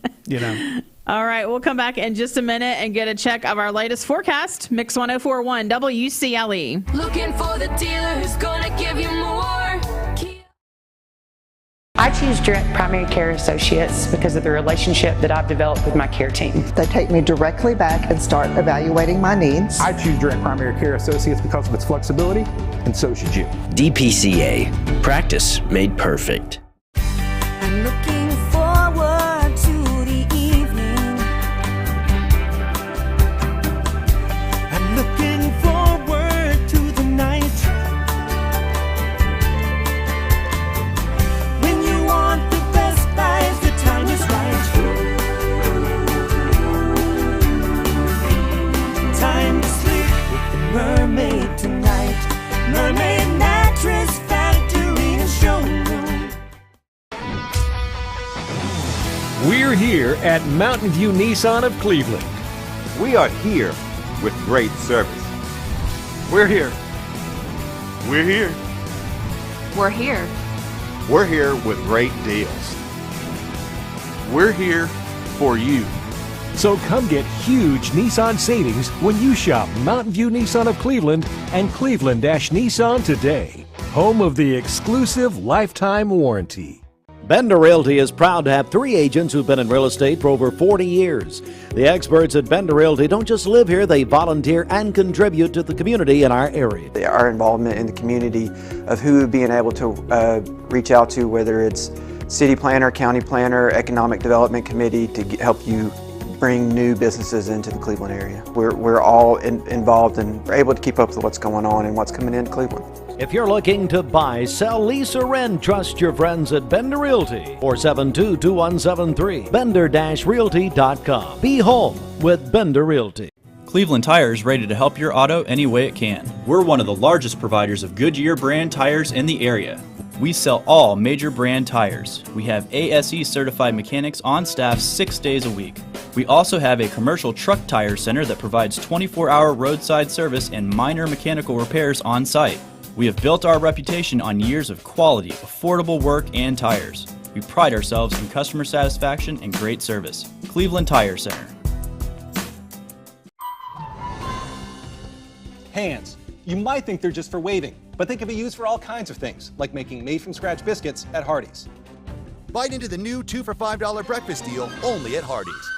All right, we'll come back in just a minute and get a check of our latest forecast. Mix 104.1 WCLE. Looking for the dealer who's gonna give you more. I choose Direct Primary Care Associates because of the relationship that I've developed with my care team. They take me directly back and start evaluating my needs. I choose Direct Primary Care Associates because of its flexibility, and so should you. DPCA. Practice made perfect. I'm looking forward to the evening. I'm looking forward to the night. When you want the best buys, the time is right. Time to sleep with the mermaid tonight. Mermaid Mattress Factory and Showroom. We're here at Mountain View Nissan of Cleveland. We are here with great service. We're here. We're here. We're here. We're here with great deals. We're here for you. So come get huge Nissan savings when you shop Mountain View Nissan of Cleveland and Cleveland-Nissan today. Home of the exclusive lifetime warranty. Bender Realty is proud to have 3 agents who've been in real estate for over 40 years. The experts at Bender Realty don't just live here, they volunteer and contribute to the community in our area. Our involvement in the community of who being able to reach out to, whether it's city planner, county planner, economic development committee, to help you bring new businesses into the Cleveland area. We're all involved and we're able to keep up with what's going on and what's coming into Cleveland. If you're looking to buy, sell, lease, or rent, trust your friends at Bender Realty. 472-2173. Bender-Realty.com. Be home with Bender Realty. Cleveland Tire is ready to help your auto any way it can. We're one of the largest providers of Goodyear brand tires in the area. We sell all major brand tires. We have ASE certified mechanics on staff 6 days a week. We also have a commercial truck tire center that provides 24-hour roadside service and minor mechanical repairs on site. We have built our reputation on years of quality, affordable work and tires. We pride ourselves in customer satisfaction and great service. Cleveland Tire Center. Hands. You might think they're just for waving, but they can be used for all kinds of things, like making made-from-scratch biscuits at Hardee's. Bite into the new 2 for $5 breakfast deal only at Hardee's.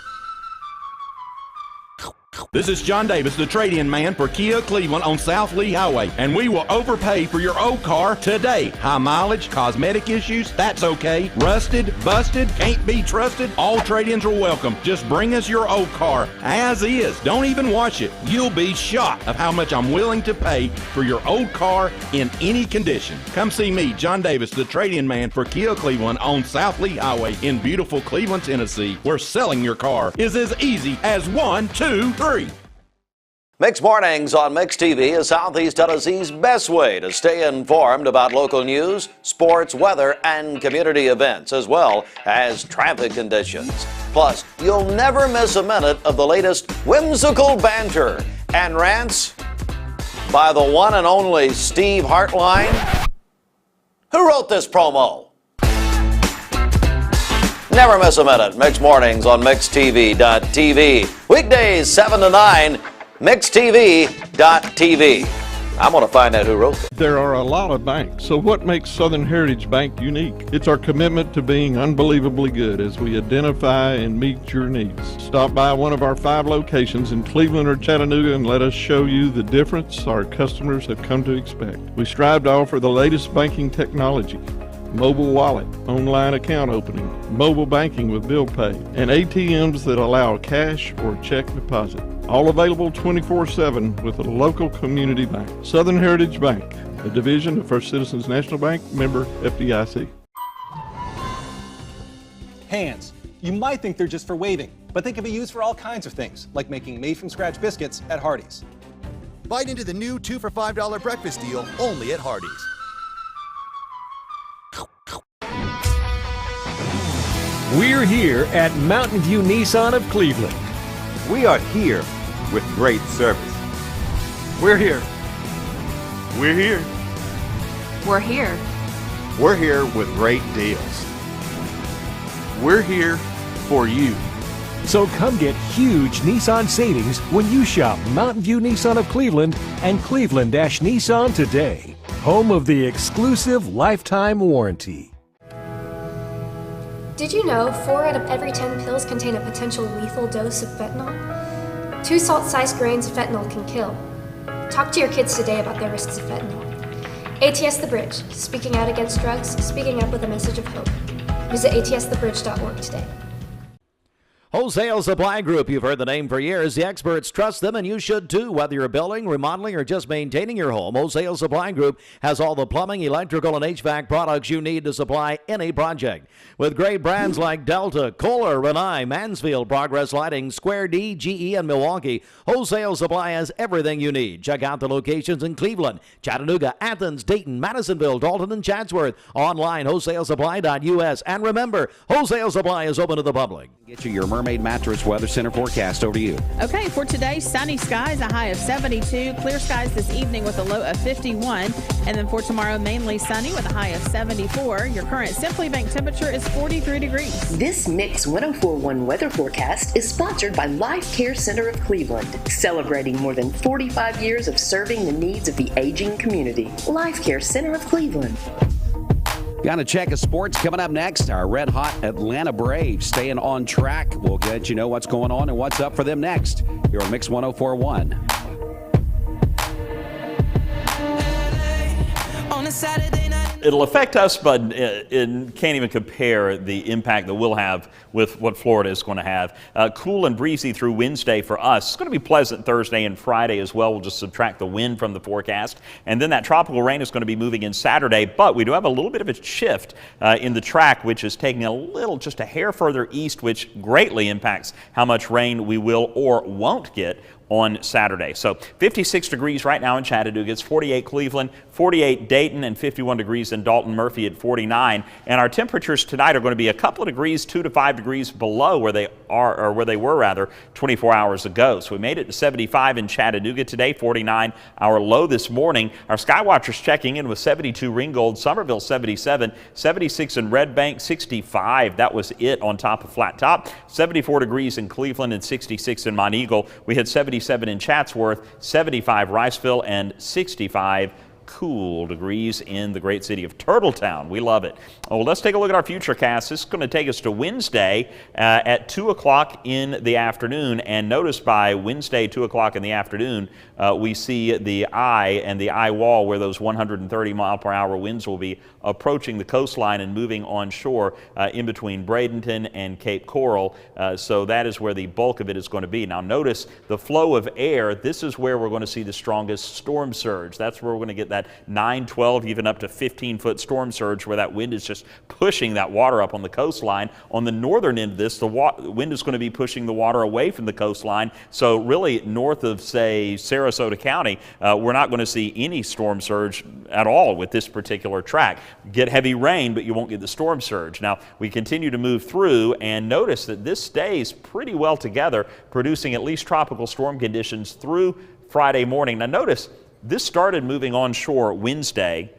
This is John Davis, the trade-in man for Kia Cleveland on South Lee Highway, and we will overpay for your old car today. High mileage, cosmetic issues, that's okay. Rusted, busted, can't be trusted, all trade-ins are welcome. Just bring us your old car as is. Don't even wash it. You'll be shocked of how much I'm willing to pay for your old car in any condition. Come see me, John Davis, the trade-in man for Kia Cleveland on South Lee Highway in beautiful Cleveland, Tennessee, where selling your car is as easy as 1, 2, 3. Mix Mornings on Mix TV is Southeast Tennessee's best way to stay informed about local news, sports, weather, and community events, as well as traffic conditions. Plus, you'll never miss a minute of the latest whimsical banter and rants by the one and only Steve Hartline. Who wrote this promo? Never miss a minute. Mix Mornings on MixTV.tv. Weekdays 7 to 9. MixTV.tv. I'm going to find out who wrote it. There are a lot of banks, so what makes Southern Heritage Bank unique? It's our commitment to being unbelievably good as we identify and meet your needs. Stop by one of our 5 locations in Cleveland or Chattanooga and let us show you the difference our customers have come to expect. We strive to offer the latest banking technology, mobile wallet, online account opening, mobile banking with bill pay, and ATMs that allow cash or check deposit. All available 24/7 with a local community bank. Southern Heritage Bank, a division of First Citizens National Bank, member FDIC. Hands. You might think they're just for waving, but they can be used for all kinds of things, like making made-from-scratch biscuits at Hardee's. Bite into the new 2 for $5 breakfast deal only at Hardee's. We're here at Mountain View Nissan of Cleveland. We are here with great service. We're here. We're here. We're here. We're here with great deals. We're here for you. So come get huge Nissan savings when you shop Mountain View Nissan of Cleveland and Cleveland-Nissan today. Home of the exclusive lifetime warranty. Did you know 4 out of every 10 pills contain a potential lethal dose of fentanyl? 2 salt-sized grains of fentanyl can kill. Talk to your kids today about the risks of fentanyl. ATS The Bridge, speaking out against drugs, speaking up with a message of hope. Visit atsthebridge.org today. Wholesale Supply Group, you've heard the name for years. The experts trust them, and you should too. Whether you're building, remodeling, or just maintaining your home, Wholesale Supply Group has all the plumbing, electrical, and HVAC products you need to supply any project. With great brands like Delta, Kohler, Rinnai, Mansfield, Progress Lighting, Square D, GE, and Milwaukee, Wholesale Supply has everything you need. Check out the locations in Cleveland, Chattanooga, Athens, Dayton, Madisonville, Dalton, and Chatsworth. Online, wholesalesupply.us. And remember, Wholesale Supply is open to the public. Get you your Mermaid Mattress Weather Center forecast. Over to you. Okay, for today, sunny skies, a high of 72. Clear skies this evening with a low of 51. And then for tomorrow, mainly sunny with a high of 74. Your current Simply Bank temperature is 43 degrees. This Mix 104.1 weather forecast is sponsored by Life Care Center of Cleveland, celebrating more than 45 years of serving the needs of the aging community. Life Care Center of Cleveland. Got a check of sports coming up next. Our red-hot Atlanta Braves staying on track. We'll let you know what's going on and what's up for them next here on Mix 104.1. On a Saturday night. It'll affect us, but it can't even compare the impact that we'll have with what Florida is going to have. Cool and breezy through Wednesday for us. It's going to be pleasant Thursday and Friday as well. We'll just subtract the wind from the forecast. And then that tropical rain is going to be moving in Saturday, but we do have a little bit of a shift in the track, which is taking just a hair further east, which greatly impacts how much rain we will or won't get. on Saturday. So 56 degrees right now in Chattanooga. It's 48 Cleveland, 48 Dayton, and 51 degrees in Dalton. Murphy at 49. And our temperatures tonight are going to be a couple of degrees, 2 to 5 degrees below where they are, or where they were rather, 24 hours ago. So we made it to 75 in Chattanooga today, 49 our low this morning. Our Skywatchers checking in with 72 Ringgold, Summerville 77, 76 in Red Bank, 65. That was it on top of Flat Top. 74 degrees in Cleveland and 66 in Monteagle. We had 77 in Chatsworth, 75 Riceville, and 65 cool degrees in the great city of Turtletown. We love it. Oh, let's take a look at our futurecast. This is going to take us to Wednesday at 2 o'clock in the afternoon. And notice by Wednesday, 2 o'clock in the afternoon, we see the eye and the eye wall where those 130 mile per hour winds will be approaching the coastline and moving onshore in between Bradenton and Cape Coral. So that is where the bulk of it is going to be. Now notice the flow of air. This is where we're going to see the strongest storm surge. That's where we're going to get that 9, 12, even up to 15-foot storm surge where that wind is just pushing that water up on the coastline. On the northern end of this, the wind is going to be pushing the water away from the coastline. So really north of, say, Sarasota County, we're not going to see any storm surge at all with this particular track. Get heavy rain, but you won't get the storm surge. Now, we continue to move through, and notice that this stays pretty well together, producing at least tropical storm conditions through Friday morning. Now, notice this started moving onshore Wednesday.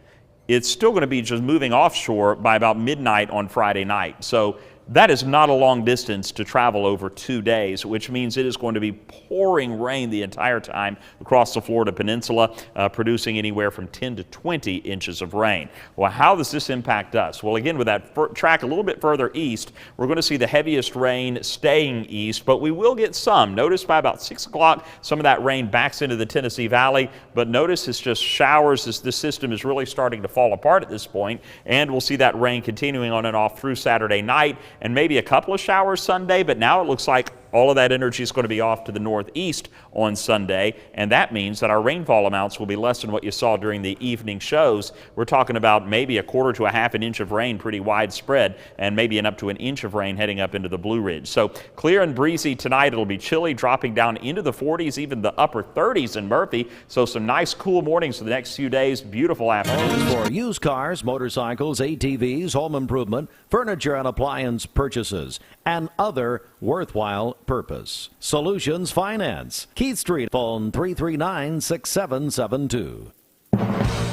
It's still going to be just moving offshore by about midnight on Friday night. So that is not a long distance to travel over 2 days, which means it is going to be pouring rain the entire time across the Florida Peninsula, producing anywhere from 10 to 20 inches of rain. Well, how does this impact us? Well, again, with that track a little bit further east, we're going to see the heaviest rain staying east, but we will get some. Notice by about 6 o'clock, some of that rain backs into the Tennessee Valley, but notice it's just showers as this system is really starting to fall apart at this point, and we'll see that rain continuing on and off through Saturday night, and maybe a couple of showers Sunday, but now it looks like all of that energy is going to be off to the northeast on Sunday, and that means that our rainfall amounts will be less than what you saw during the evening shows. We're talking about maybe a quarter to a half an inch of rain, pretty widespread, and maybe up to an inch of rain heading up into the Blue Ridge. So clear and breezy tonight. It'll be chilly, dropping down into the 40s, even the upper 30s in Murphy. So some nice cool mornings for the next few days. Beautiful afternoons. For used cars, motorcycles, ATVs, home improvement, furniture and appliance purchases, and other worthwhile purpose. Solutions Finance. Keith Street, phone 339-6772.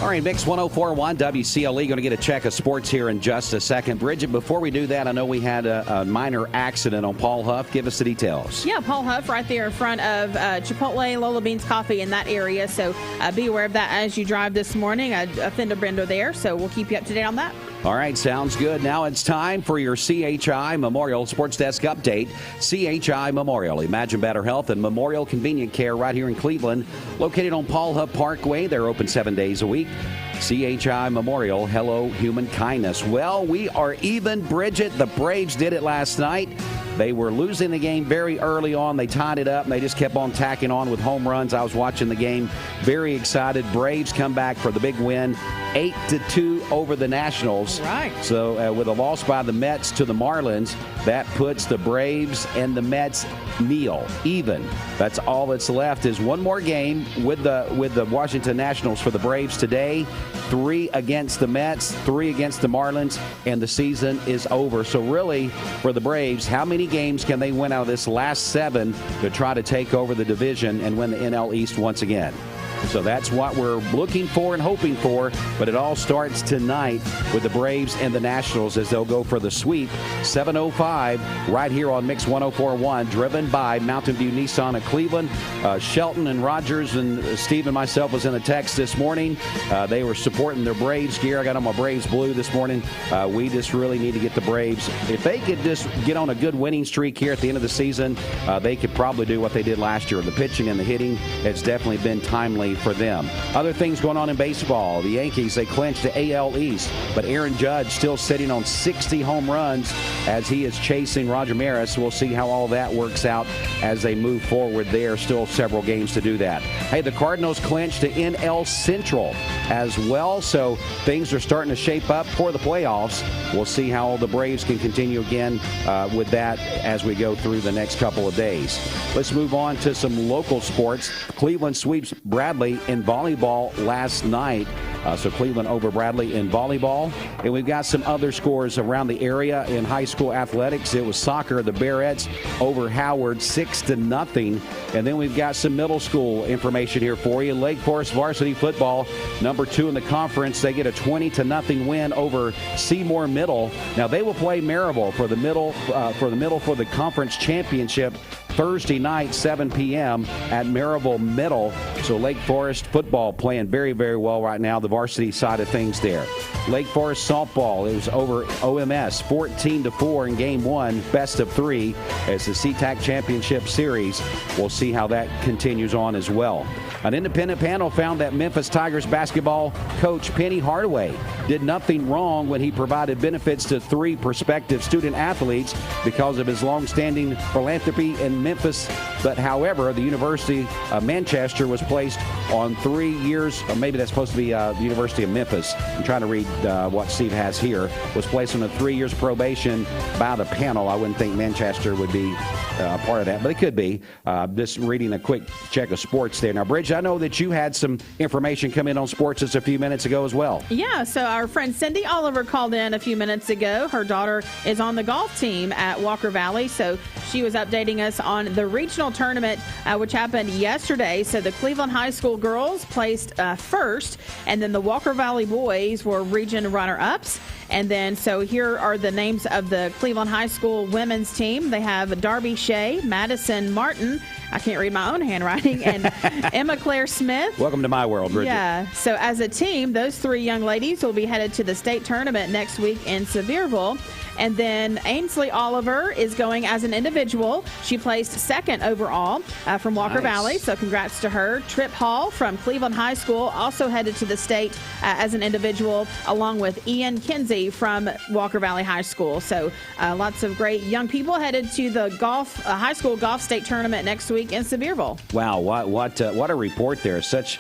All right, Mix 104.1 WCLE. Going to get a check of sports here in just a second. Bridget, before we do that, I know we had a minor accident on Paul Huff. Give us the details. Yeah, Paul Huff right there in front of Chipotle, Lola Beans Coffee in that area. So be aware of that as you drive this morning. A fender bender there, so we'll keep you up to date on that. All right, sounds good. Now it's time for your CHI Memorial Sports Desk update. CHI Memorial. Imagine better health and Memorial Convenient Care right here in Cleveland. Located on Paul Huff Parkway. They're open 7 days a week. CHI Memorial. Hello, human kindness. Well, we are even, Bridget. The Braves did it last night. They were losing the game very early on. They tied it up, and they just kept on tacking on with home runs. I was watching the game, very excited. Braves come back for the big win, 8-2 over the Nationals. All right. So with a loss by the Mets to the Marlins, that puts the Braves and the Mets even. That's all that's left is one more game with the Washington Nationals for the Braves today. 3 against the Mets, 3 against the Marlins, and the season is over. So really, for the Braves, how many games can they win out of this last 7 to try to take over the division and win the NL East once again? So that's what we're looking for and hoping for, but it all starts tonight with the Braves and the Nationals as they'll go for the sweep. 7:05 right here on Mix 104.1, driven by Mountain View Nissan of Cleveland. Shelton and Rogers and Steve and myself was in a text this morning. They were supporting their Braves gear. I got on my Braves blue this morning. We just really need to get the Braves. If they could just get on a good winning streak here at the end of the season, they could probably do what they did last year. The pitching and the hitting has definitely been timely for them. Other things going on in baseball. The Yankees, they clinched the AL East, but Aaron Judge still sitting on 60 home runs as he is chasing Roger Maris. We'll see how all that works out as they move forward there. Still several games to do that. Hey, the Cardinals clinched the NL Central. as well. So things are starting to shape up for the playoffs. We'll see how the Braves can continue again with that as we go through the next couple of days. Let's move on to some local sports. Cleveland sweeps Bradley in volleyball last night. So Cleveland over Bradley in volleyball. And we've got some other scores around the area in high school athletics. It was soccer. The Bearettes over Howard 6-0. And then we've got some middle school information here for you. Lake Forest varsity football, number 2 in the conference. They get a 20-0 win over Seymour Middle. Now they will play Maryville for the conference championship Thursday night, 7 p.m. at Maryville Middle. So Lake Forest football playing very, very well right now, the varsity side of things there. Lake Forest softball, it was over OMS 14-4 in game 1, best of 3 as the SeaTac Championship Series. We'll see how that continues on as well. An independent panel found that Memphis Tigers basketball coach Penny Hardaway did nothing wrong when he provided benefits to 3 prospective student athletes because of his long-standing philanthropy in Memphis. But however, the University of Manchester was placed on 3 years, or maybe that's supposed to be the University of Memphis. I'm trying to read what Steve has here. Was placed on a 3 years probation by the panel. I wouldn't think Manchester would be part of that, but it could be. Just reading a quick check of sports there. Now, Bridge, I know that you had some information come in on sports just a few minutes ago as well. Yeah, so our friend Cindy Oliver called in a few minutes ago. Her daughter is on the golf team at Walker Valley, so she was updating us on the regional tournament, which happened yesterday. So the Cleveland High School girls placed first, and then the Walker Valley boys were region runner-ups. And then, so here are the names of the Cleveland High School women's team. They have Darby Shea, Madison Martin, I can't read my own handwriting, and Emma Claire Smith. Welcome to my world, Bridget. Yeah, so as a team, those 3 young ladies will be headed to the state tournament next week in Sevierville. And then Ainsley Oliver is going as an individual. She placed second overall from Walker Valley, so congrats to her. Tripp Hall from Cleveland High School also headed to the state as an individual, along with Ian Kinsey from Walker Valley High School. So lots of great young people headed to the high school golf state tournament next week in Sevierville. Wow, what a report there. Such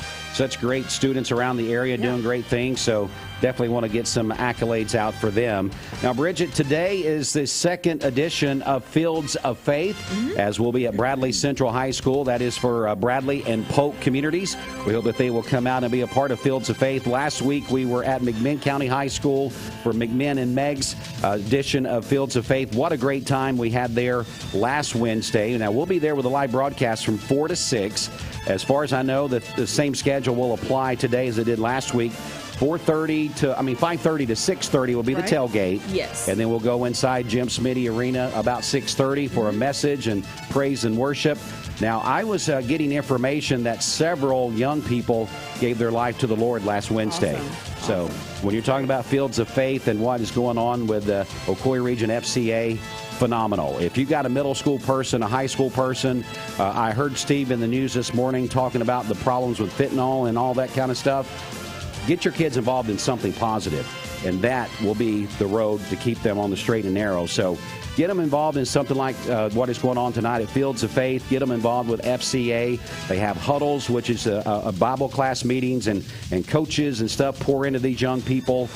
great students around the area doing great things. So definitely want to get some accolades out for them. Now, Bridget, today is the second edition of Fields of Faith, as we'll be at Bradley Central High School. That is for Bradley and Polk communities. We hope that they will come out and be a part of Fields of Faith. Last week, we were at McMinn County High School for McMinn and Meg's edition of Fields of Faith. What a great time we had there last Wednesday. Now, we'll be there with a live broadcast from 4 to 6. As far as I know, the same schedule will apply today as it did last week. 5:30 to 6:30 will be the tailgate. Yes. And then we'll go inside Jim Smitty Arena about 6:30 for a message and praise and worship. Now, I was getting information that several young people gave their life to the Lord last Wednesday. Awesome. So when you're talking about Fields of Faith and what is going on with the Ocoee Region FCA, phenomenal. If you got a middle school person, a high school person, I heard Steve in the news this morning talking about the problems with fentanyl and all that kind of stuff. Get your kids involved in something positive, and that will be the road to keep them on the straight and narrow. So get them involved in something like what is going on tonight at Fields of Faith. Get them involved with FCA. They have huddles, which is a Bible class meetings, and coaches and stuff pour into these young people.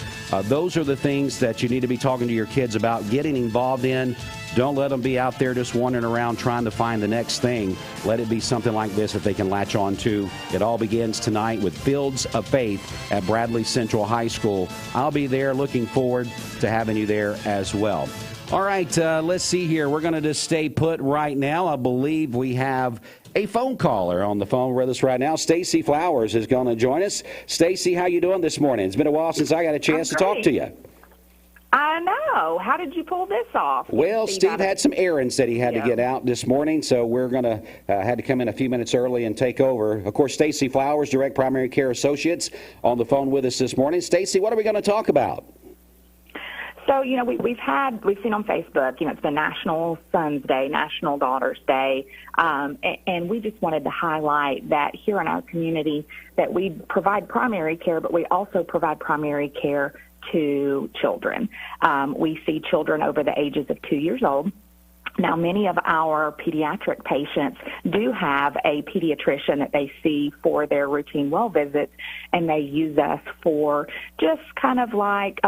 Those are the things that you need to be talking to your kids about, getting involved in. Don't let them be out there just wandering around trying to find the next thing. Let it be something like this that they can latch on to. It all begins tonight with Fields of Faith at Bradley Central High School. I'll be there, looking forward to having you there as well. All right, let's see here. We're going to just stay put right now. I believe we have a phone caller on the phone with us right now. Stacy Flowers is going to join us. Stacy, how you doing this morning? It's been a while since I got a chance to talk to you. I know. How did you pull this off? Well, Steve had some errands that he had to get out this morning, so we're going to had to come in a few minutes early and take over. Of course, Stacy Flowers, Direct Primary Care Associates, on the phone with us this morning. Stacy, what are we going to talk about? So, we've seen on Facebook, it's been National Sons Day, National Daughters Day, and we just wanted to highlight that here in our community that we provide primary care, but we also provide primary care to children. We see children over the ages of 2 years old Now, many of our pediatric patients do have a pediatrician that they see for their routine well visits, and they use us for just kind of like,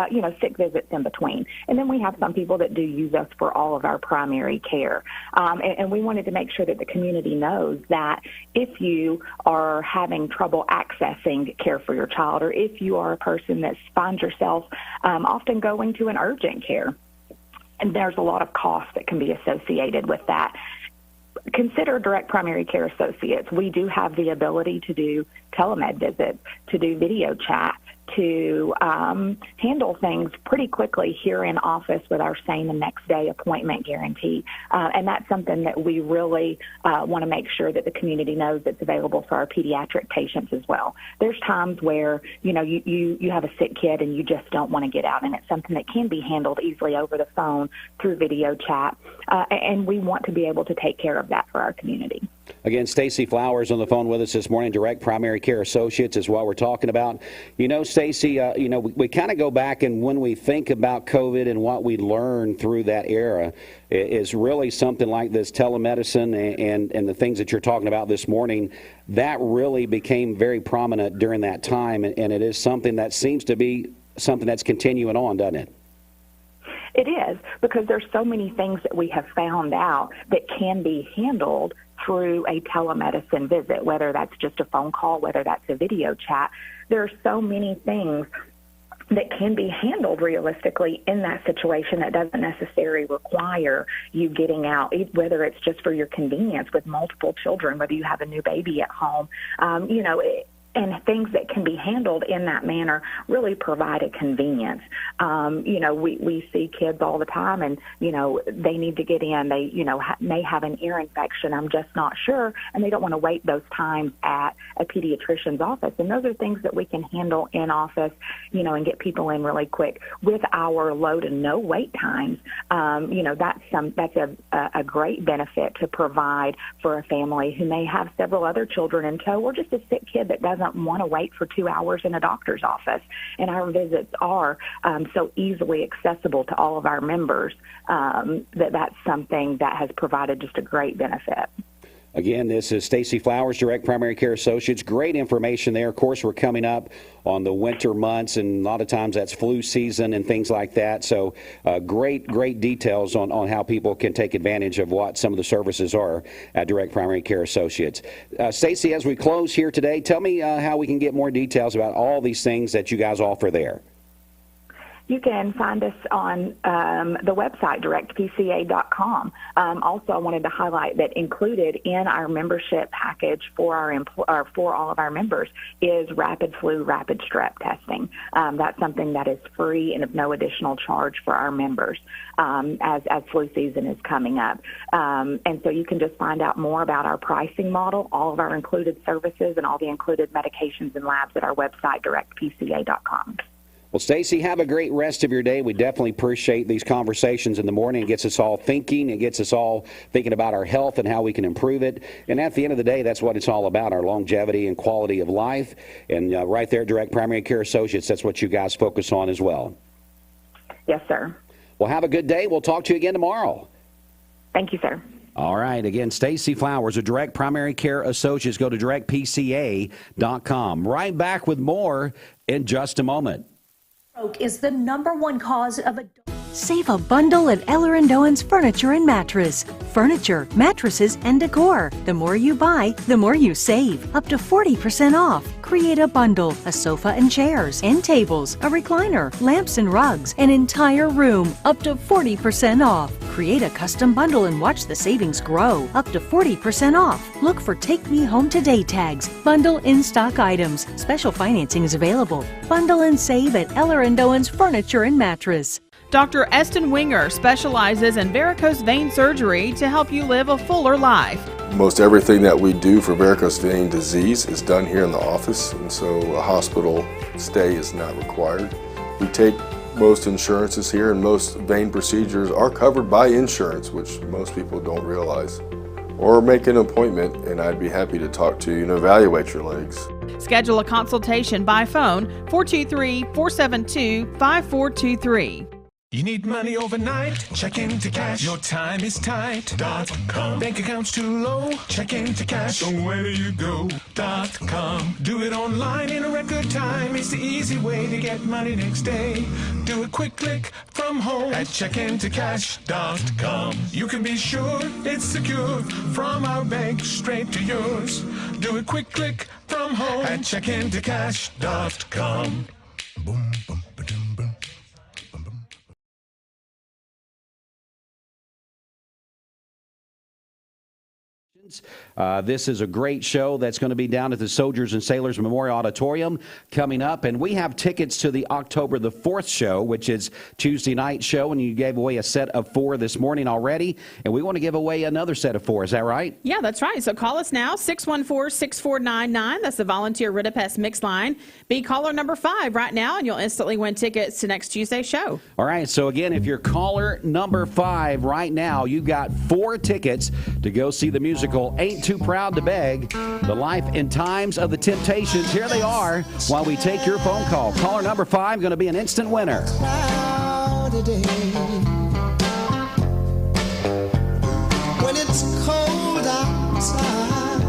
sick visits in between. And then we have some people that do use us for all of our primary care. And we wanted to make sure that the community knows that if you are having trouble accessing care for your child, or if you are a person that finds yourself often going to an urgent care, and there's a lot of costs that can be associated with that, consider Direct Primary Care Associates. We do have the ability to do telemed visits, to do video chat, to handle things pretty quickly here in office with our same and next day appointment guarantee. And that's something that we really want to make sure that the community knows that's available for our pediatric patients as well. There's times where, you have a sick kid and you just don't want to get out, and it's something that can be handled easily over the phone through video chat. And we want to be able to take care of that for our community. Again, Stacy Flowers on the phone with us this morning. Direct Primary Care Associates is what we're talking about. Stacy, we kind of go back, and when we think about COVID and what we learned through that era is really something like this telemedicine and the things that you're talking about this morning. That really became very prominent during that time, and it is something that seems to be something that's continuing on, doesn't it? It is, because there's so many things that we have found out that can be handled through a telemedicine visit, whether that's just a phone call, whether that's a video chat. There are so many things that can be handled realistically in that situation that doesn't necessarily require you getting out, whether it's just for your convenience with multiple children, whether you have a new baby at home, and things that can be handled in that manner really provide a convenience. We see kids all the time, and, they need to get in. They, may have an ear infection. I'm just not sure. And they don't want to wait those times at a pediatrician's office. And those are things that we can handle in office, and get people in really quick with our low to no wait times. That's a great benefit to provide for a family who may have several other children in tow, or just a sick kid that doesn't want to wait for 2 hours in a doctor's office. And our visits are so easily accessible to all of our members that's something that has provided just a great benefit. Again, this is Stacy Flowers, Direct Primary Care Associates. Great information there. Of course, we're coming up on the winter months, and a lot of times that's flu season and things like that. So great details on how people can take advantage of what some of the services are at Direct Primary Care Associates. Stacy, as we close here today, tell me how we can get more details about all these things that you guys offer there. You can find us on the website, directpca.com. Also, I wanted to highlight that included in our membership package for for all of our members is rapid flu, rapid strep testing. That's something that is free and of no additional charge for our members as flu season is coming up. And so you can just find out more about our pricing model, all of our included services, and all the included medications and labs at our website, directpca.com. Well, Stacy, have a great rest of your day. We definitely appreciate these conversations in the morning. It gets us all thinking. It gets us all thinking about our health and how we can improve it. And at the end of the day, that's what it's all about, our longevity and quality of life. And right there at Direct Primary Care Associates, that's what you guys focus on as well. Yes, sir. Well, have a good day. We'll talk to you again tomorrow. Thank you, sir. All right. Again, Stacy Flowers of Direct Primary Care Associates. Go to directpca.com. Right back with more in just a moment. Is the #1 cause of Save a bundle at Eller & Owen's Furniture and Mattress. Furniture, mattresses, and decor. The more you buy, the more you save. Up to 40% off. Create a bundle, a sofa and chairs, end tables, a recliner, lamps and rugs, an entire room. Up to 40% off. Create a custom bundle and watch the savings grow. Up to 40% off. Look for Take Me Home Today tags. Bundle in-stock items. Special financing is available. Bundle and save at Eller & Owen's Furniture and Mattress. Dr. Eston Winger specializes in varicose vein surgery to help you live a fuller life. Most everything that we do for varicose vein disease is done here in the office, and so a hospital stay is not required. We take most insurances here, and most vein procedures are covered by insurance, which most people don't realize. Or make an appointment, and I'd be happy to talk to you and evaluate your legs. Schedule a consultation by phone 423-472-5423. You need money overnight? Check into cash. Your time is tight. .com. Bank account's too low? Check into cash. So where do you go? .com. Do it online in a record time. It's the easy way to get money next day. Do a quick click from home at checkintocash.com. You can be sure it's secure from our bank straight to yours. Do a quick click from home at checkintocash.com. Boom, boom, ba-dum, boom. This is a great show that's going to be down at the Soldiers and Sailors Memorial Auditorium coming up. And we have tickets to the October the 4th show, which is Tuesday night show. And you gave away a set of 4 this morning already. And we want to give away another set of 4. Is that right? Yeah, that's right. So call us now, 614-6499. That's the volunteer Ridipest mix line. Be caller number 5 right now, and you'll instantly win tickets to next Tuesday's show. All right. So, again, if you're caller number 5 right now, you've got 4 tickets to go see the musical Ain't Too Proud to Beg, The Life and Times of the Temptations. Here they are while we take your phone call. Caller number 5 going to be an instant winner. When it's cold outside,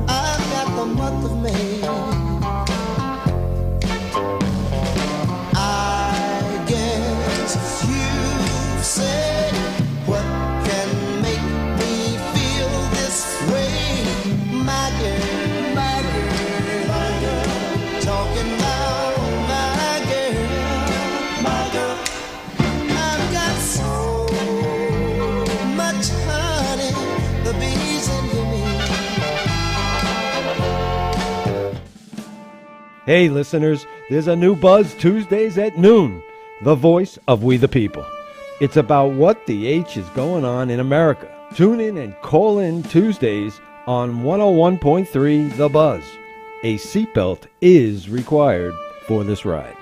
I've got the month of May. I guess you say what can make me feel this way, my girl, my girl, my girl, talking about my girl, my girl. I've got so much honey, the bees envy me. Hey, listeners, there's a new Buzz Tuesdays at noon, the voice of We the People. It's about what the H is going on in America. Tune in and call in Tuesdays on 101.3 The Buzz. A seatbelt is required for this ride.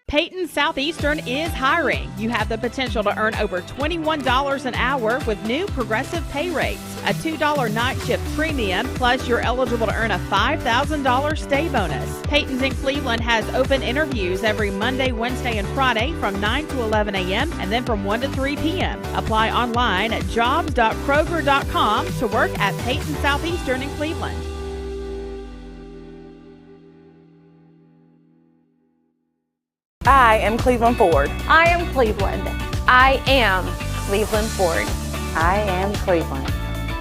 Peyton Southeastern is hiring. You have the potential to earn over $21 an hour with new progressive pay rates, a $2 night shift premium, plus you're eligible to earn a $5,000 stay bonus. Peyton's in Cleveland has open interviews every Monday, Wednesday, and Friday from 9 to 11 a.m. and then from 1 to 3 p.m. Apply online at jobs.kroger.com to work at Peyton Southeastern in Cleveland. I am Cleveland Ford. I am Cleveland. I am Cleveland Ford. I am Cleveland.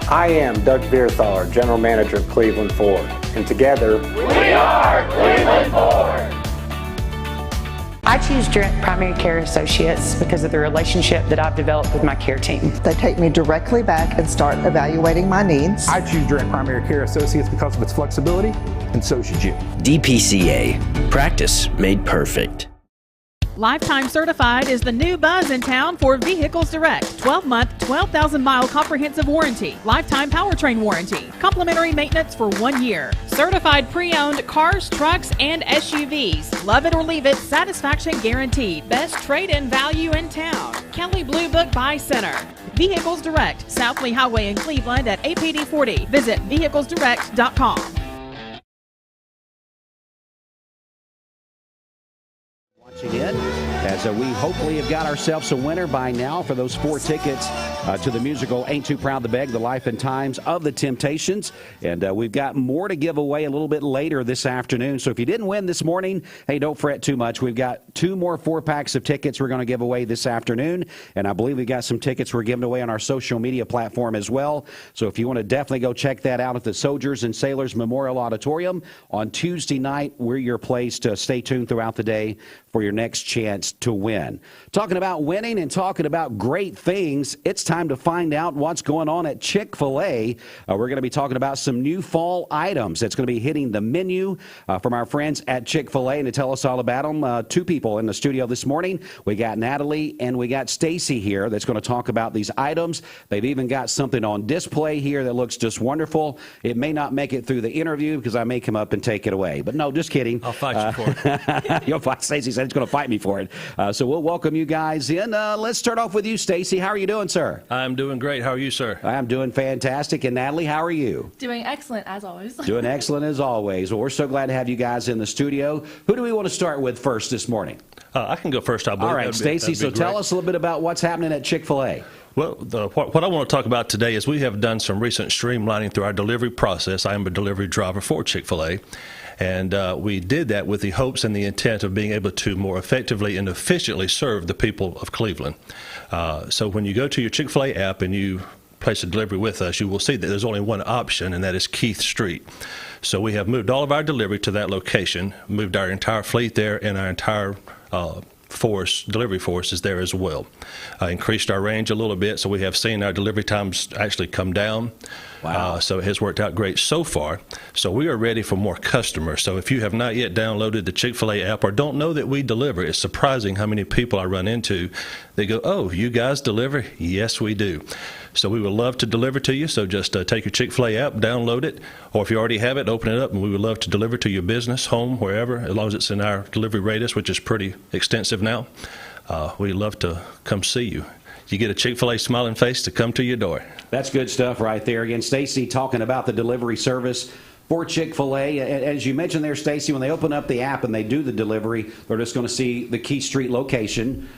I am Doug Vierthaler, General Manager of Cleveland Ford. And together, we are Cleveland Ford. I choose Direct Primary Care Associates because of the relationship that I've developed with my care team. They take me directly back and start evaluating my needs. I choose Direct Primary Care Associates because of its flexibility, and so should you. DPCA. Practice made perfect. Lifetime Certified is the new buzz in town for Vehicles Direct. 12-month, 12,000-mile comprehensive warranty. Lifetime powertrain warranty. Complimentary maintenance for 1 year. Certified pre-owned cars, trucks, and SUVs. Love it or leave it, satisfaction guaranteed. Best trade-in value in town. Kelly Blue Book Buy Center. Vehicles Direct, South Lee Highway in Cleveland at APD 40. Visit vehiclesdirect.com. In, as we hopefully have got ourselves a winner by now for those 4 tickets to the musical Ain't Too Proud to Beg, The Life and Times of the Temptations. And we've got more to give away a little bit later this afternoon. So if you didn't win this morning, hey, don't fret too much. We've got 2 more 4-packs of tickets we're going to give away this afternoon. And I believe we've got some tickets we're giving away on our social media platform as well. So if you want to definitely go check that out at the Soldiers and Sailors Memorial Auditorium on Tuesday night, we're your place to stay tuned throughout the day for your next chance to win. Talking about winning and talking about great things, it's time to find out what's going on at Chick-Fil-A. We're going to be talking about some new fall items that's going to be hitting the menu from our friends at Chick-Fil-A. And to tell us all about them, 2 people in the studio this morning. We got Natalie and we got Stacy here that's going to talk about these items. They've even got something on display here that looks just wonderful. It may not make it through the interview because I may come up and take it away. But no, just kidding. I'll fight you for it. You'll fight Stacy. He's going to fight me for it. So we'll welcome you guys in. Let's start off with you, Stacy. How are you doing, sir? sir? I'm doing great. How are you, sir? I'm doing fantastic. And Natalie, how are you? Doing excellent, as always. Doing excellent, as always. Well, we're so glad to have you guys in the studio. Who do we want to start with first this morning? I can go first, I believe. All right, Stacy, so tell us a little bit about what's happening at Chick-Fil-A. Well, what I want to talk about today is we have done some recent streamlining through our delivery process. I am a delivery driver for Chick-fil-A, and we did that with the hopes and the intent of being able to more effectively and efficiently serve the people of Cleveland. So when you go to your Chick-fil-A app and you place a delivery with us, you will see that there's only one option, and that is Keith Street. So we have moved all of our delivery to that location, moved our entire fleet there, and our entire delivery force is there as well. Increased our range a little bit, so we have seen our delivery times actually come down. Wow. So it has worked out great so far. So we are ready for more customers. So if you have not yet downloaded the Chick-fil-A app or don't know that we deliver, it's surprising how many people I run into. They go, "Oh, you guys deliver?" Yes, we do. So we would love to deliver to you. So just take your Chick-fil-A app, download it, or if you already have it, open it up, and we would love to deliver to your business, home, wherever, as long as it's in our delivery radius, which is pretty extensive now. We'd love to come see you. You get a Chick-fil-A smiling face to come to your door. That's good stuff right there. Again, Stacy talking about the delivery service for Chick-fil-A. As you mentioned there, Stacy, when they open up the app and they do the delivery, they're just going to see the Key Street location.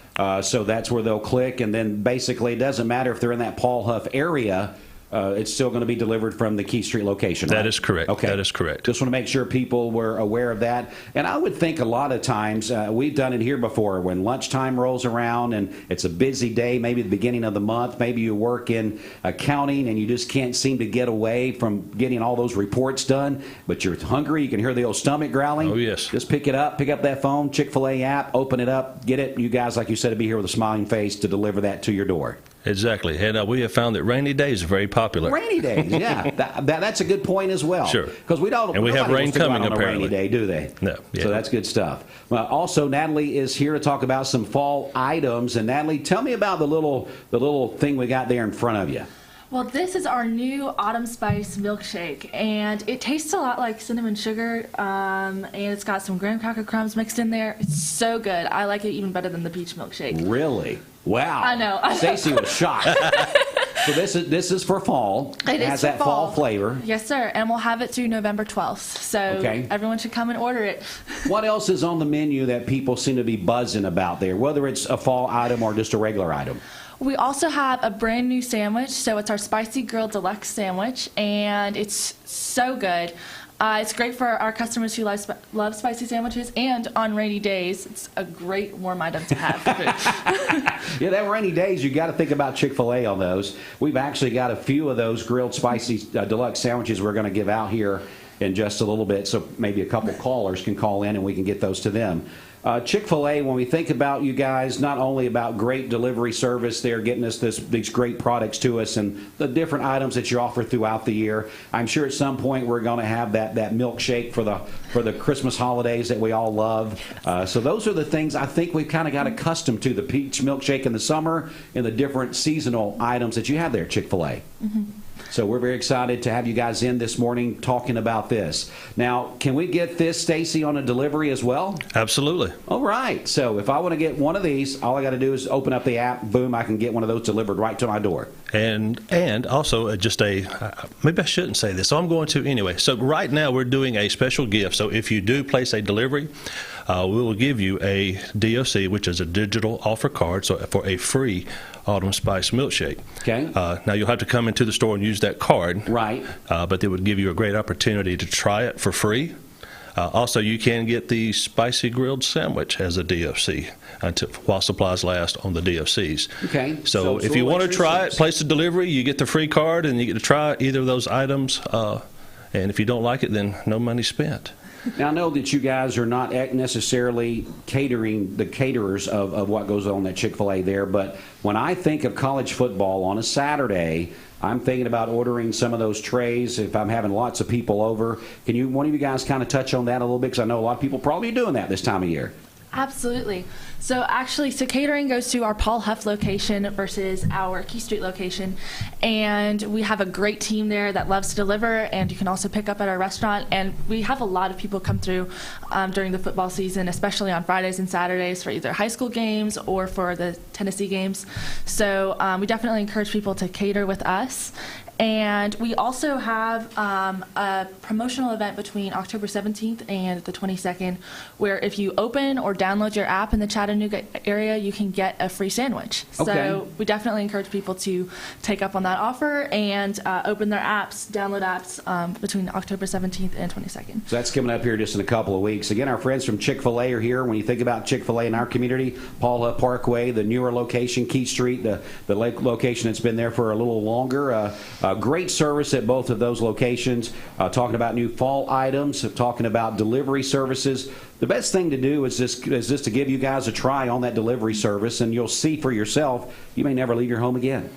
So that's where they'll click, and then basically it doesn't matter if they're in that Paul Huff area. It's still going to be delivered from the Key Street location, right? That is correct. Okay. That is correct. Just want to make sure people were aware of that. And I would think a lot of times, we've done it here before, when lunchtime rolls around and it's a busy day, maybe the beginning of the month, maybe you work in accounting and you just can't seem to get away from getting all those reports done, but you're hungry, you can hear the old stomach growling. Oh, yes. Just pick up that phone, Chick-fil-A app, open it up, get it. You guys, like you said, to be here with a smiling face to deliver that to your door. Exactly. And we have found that rainy days are very popular. Rainy days, yeah. that's a good point as well. Sure. Because we don't. And we have rain coming, on apparently. A rainy day, do they? No. Yeah. So that's good stuff. Also, Natalie is here to talk about some fall items. And Natalie, tell me about the little thing we got there in front of you. Well, this is our new autumn spice milkshake, and it tastes a lot like cinnamon sugar, and it's got some graham cracker crumbs mixed in there. It's so good. I like it even better than the peach milkshake. Really? Wow. I know. Stacy was shocked. So this is for fall. It has that fall flavor. Yes, sir. And we'll have it through November 12th. So everyone should come and order it. What else is on the menu that people seem to be buzzing about there, whether it's a fall item or just a regular item? We also have a brand new sandwich. So it's our Spicy Grilled Deluxe sandwich, and it's so good. It's great for our customers who love spicy sandwiches, and on rainy days, it's a great warm item to have. Yeah, that rainy days, you got to think about Chick-fil-A on those. We've actually got a few of those grilled spicy deluxe sandwiches we're going to give out here in just a little bit, so maybe a couple callers can call in and we can get those to them. Chick-fil-A, when we think about you guys, not only about great delivery service, they're getting us these great products to us and the different items that you offer throughout the year. I'm sure at some point we're going to have that milkshake for the Christmas holidays that we all love. So those are the things I think we've kind of got accustomed to, the peach milkshake in the summer and the different seasonal items that you have there at Chick-fil-A. Mm-hmm. So we're very excited to have you guys in this morning talking about this. Now, can we get this, Stacy, on a delivery as well? Absolutely. All right. So if I want to get one of these, all I got to do is open up the app. Boom, I can get one of those delivered right to my door. And also just maybe I shouldn't say this, so I'm going to anyway. So right now we're doing a special gift. So if you do place a delivery, we will give you a DOC, which is a digital offer card, so for a free Autumn Spice milkshake. Okay. Now you'll have to come into the store and use that card. Right. But it would give you a great opportunity to try it for free. Also, you can get the spicy grilled sandwich as a DOC while supplies last on the DOCs. Okay. So if you want to try it, place a delivery, you get the free card, and you get to try either of those items. And if you don't like it, then no money spent. Now, I know that you guys are not necessarily catering the caterers of what goes on at Chick-fil-A there, but when I think of college football on a Saturday, I'm thinking about ordering some of those trays if I'm having lots of people over. Can one of you guys kind of touch on that a little bit? Because I know a lot of people probably doing that this time of year. Absolutely. So catering goes to our Paul Huff location versus our Key Street location. And we have a great team there that loves to deliver, and you can also pick up at our restaurant. And we have a lot of people come through during the football season, especially on Fridays and Saturdays for either high school games or for the Tennessee games. So we definitely encourage people to cater with us. And we also have a promotional event between October 17th and the 22nd, where if you open or download your app in the Chattanooga area, you can get a free sandwich. Okay. So we definitely encourage people to take up on that offer and open their apps, download apps between October 17th and 22nd. So that's coming up here just in a couple of weeks. Again, our friends from Chick-Fil-A are here. When you think about Chick-Fil-A in our community, Paul Huff Parkway, the newer location, Key Street, the location that's been there for a little longer. Great service at both of those locations. Talking about new fall items, talking about delivery services. The best thing to do is just to give you guys a try on that delivery service, and you'll see for yourself. You may never leave your home again.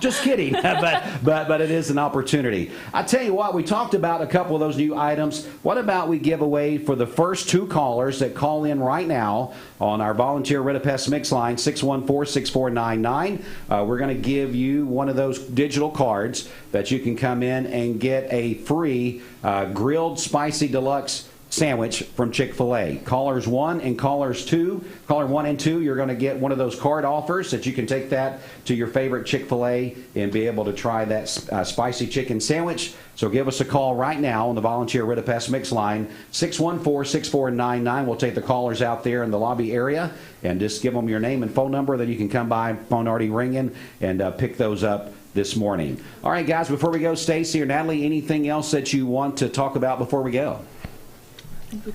Just kidding, but it is an opportunity. I tell you what, we talked about a couple of those new items. What about we give away for the first 2 callers that call in right now on our volunteer Rid of Pest Mix line, 614-6499. We're going to give you one of those digital cards that you can come in and get a free grilled spicy deluxe sandwich from Chick-fil-A. Callers 1 and callers 2, caller 1 and 2, you're going to get one of those card offers that you can take that to your favorite Chick-fil-A and be able to try that spicy chicken sandwich. So give us a call right now on the Volunteer Rid of Pest Mix line, 614-6499. We'll take the callers out there in the lobby area and just give them your name and phone number. Then you can come by, phone already ringing, and pick those up this morning. All right, guys, before we go, Stacy or Natalie, anything else that you want to talk about before we go?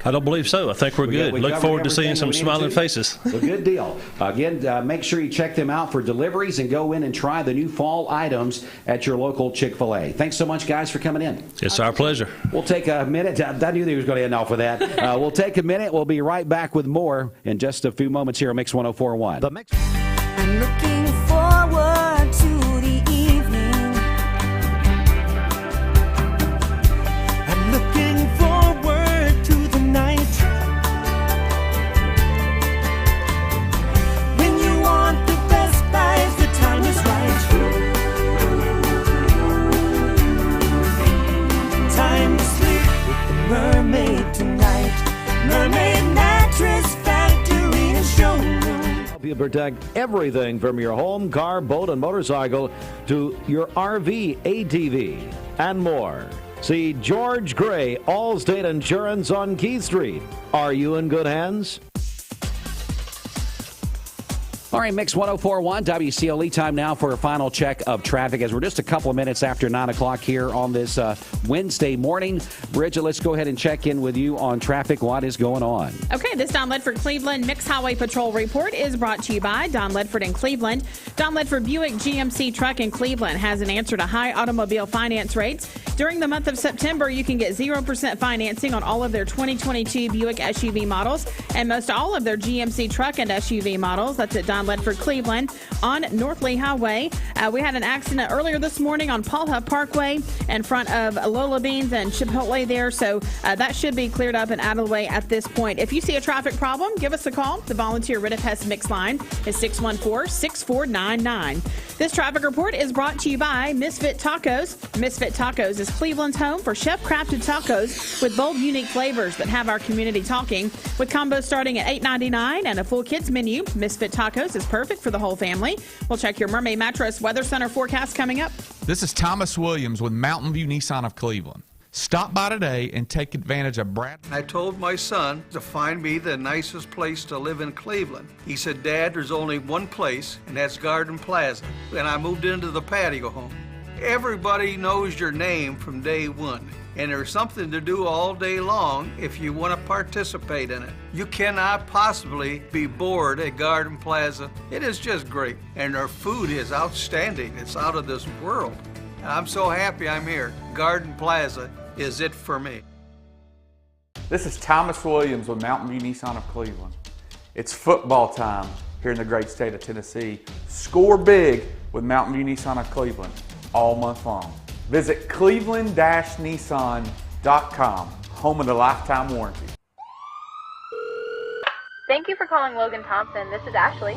I don't believe so. I think we're good. Look forward to seeing some smiling faces. A good deal. Again, make sure you check them out for deliveries and go in and try the new fall items at your local Chick-fil-A. Thanks so much, guys, for coming in. It's our pleasure. We'll take a minute. I knew he was going to end off with that. We'll take a minute. We'll be right back with more in just a few moments here on Mix 104.1. I'm looking forward to the evening. I'm looking forward to the night. When you want the best buys, the time is right. Time to sleep with the mermaid tonight. Mermaid Mattress Factory and Showroom. You protect everything from your home, car, boat, and motorcycle to your RV, ATV, and more. See George Gray, Allstate Insurance on Key Street. Are you in good hands? All right, Mix 104.1, WCLE time now for a final check of traffic as we're just a couple of minutes after 9 o'clock here on this Wednesday morning. Bridget, let's go ahead and check in with you on traffic. What is going on? Okay, this Don Ledford Cleveland Mix Highway Patrol report is brought to you by Don Ledford in Cleveland. Don Ledford Buick GMC Truck in Cleveland has an answer to high automobile finance rates. During the month of September, you can get 0% financing on all of their 2022 Buick SUV models and most all of their GMC truck and SUV models. That's at Don Ledford Cleveland on North Lee Highway. We had an accident earlier this morning on Paul Huff Parkway in front of Lola Beans and Chipotle there, so that should be cleared up and out of the way at this point. If you see a traffic problem, give us a call. The Volunteer Rid of Pest Mix line is 614-6499. This traffic report is brought to you by Misfit Tacos. Misfit Tacos is Cleveland's home for chef-crafted tacos with bold, unique flavors that have our community talking. With combos starting at $8.99 and a full kids menu, Misfit Tacos is perfect for the whole family. We'll check your Mermaid Mattress Weather Center forecast coming up. This is Thomas Williams with Mountain View Nissan of Cleveland. Stop by today and take advantage of Brad. I told my son to find me the nicest place to live in Cleveland. He said, Dad, there's only one place, and that's Garden Plaza. And I moved into the patio home. Everybody knows your name from day one, and there's something to do all day long if you want to participate in it. You cannot possibly be bored at Garden Plaza. It is just great, and their food is outstanding. It's out of this world. I'm so happy I'm here. Garden Plaza is it for me. This is Thomas Williams with Mountain View Nissan of Cleveland. It's football time here in the great state of Tennessee. Score big with Mountain View Nissan of Cleveland all month long. Visit cleveland-nissan.com, home of the lifetime warranty. Thank you for calling Logan Thompson. This is Ashley.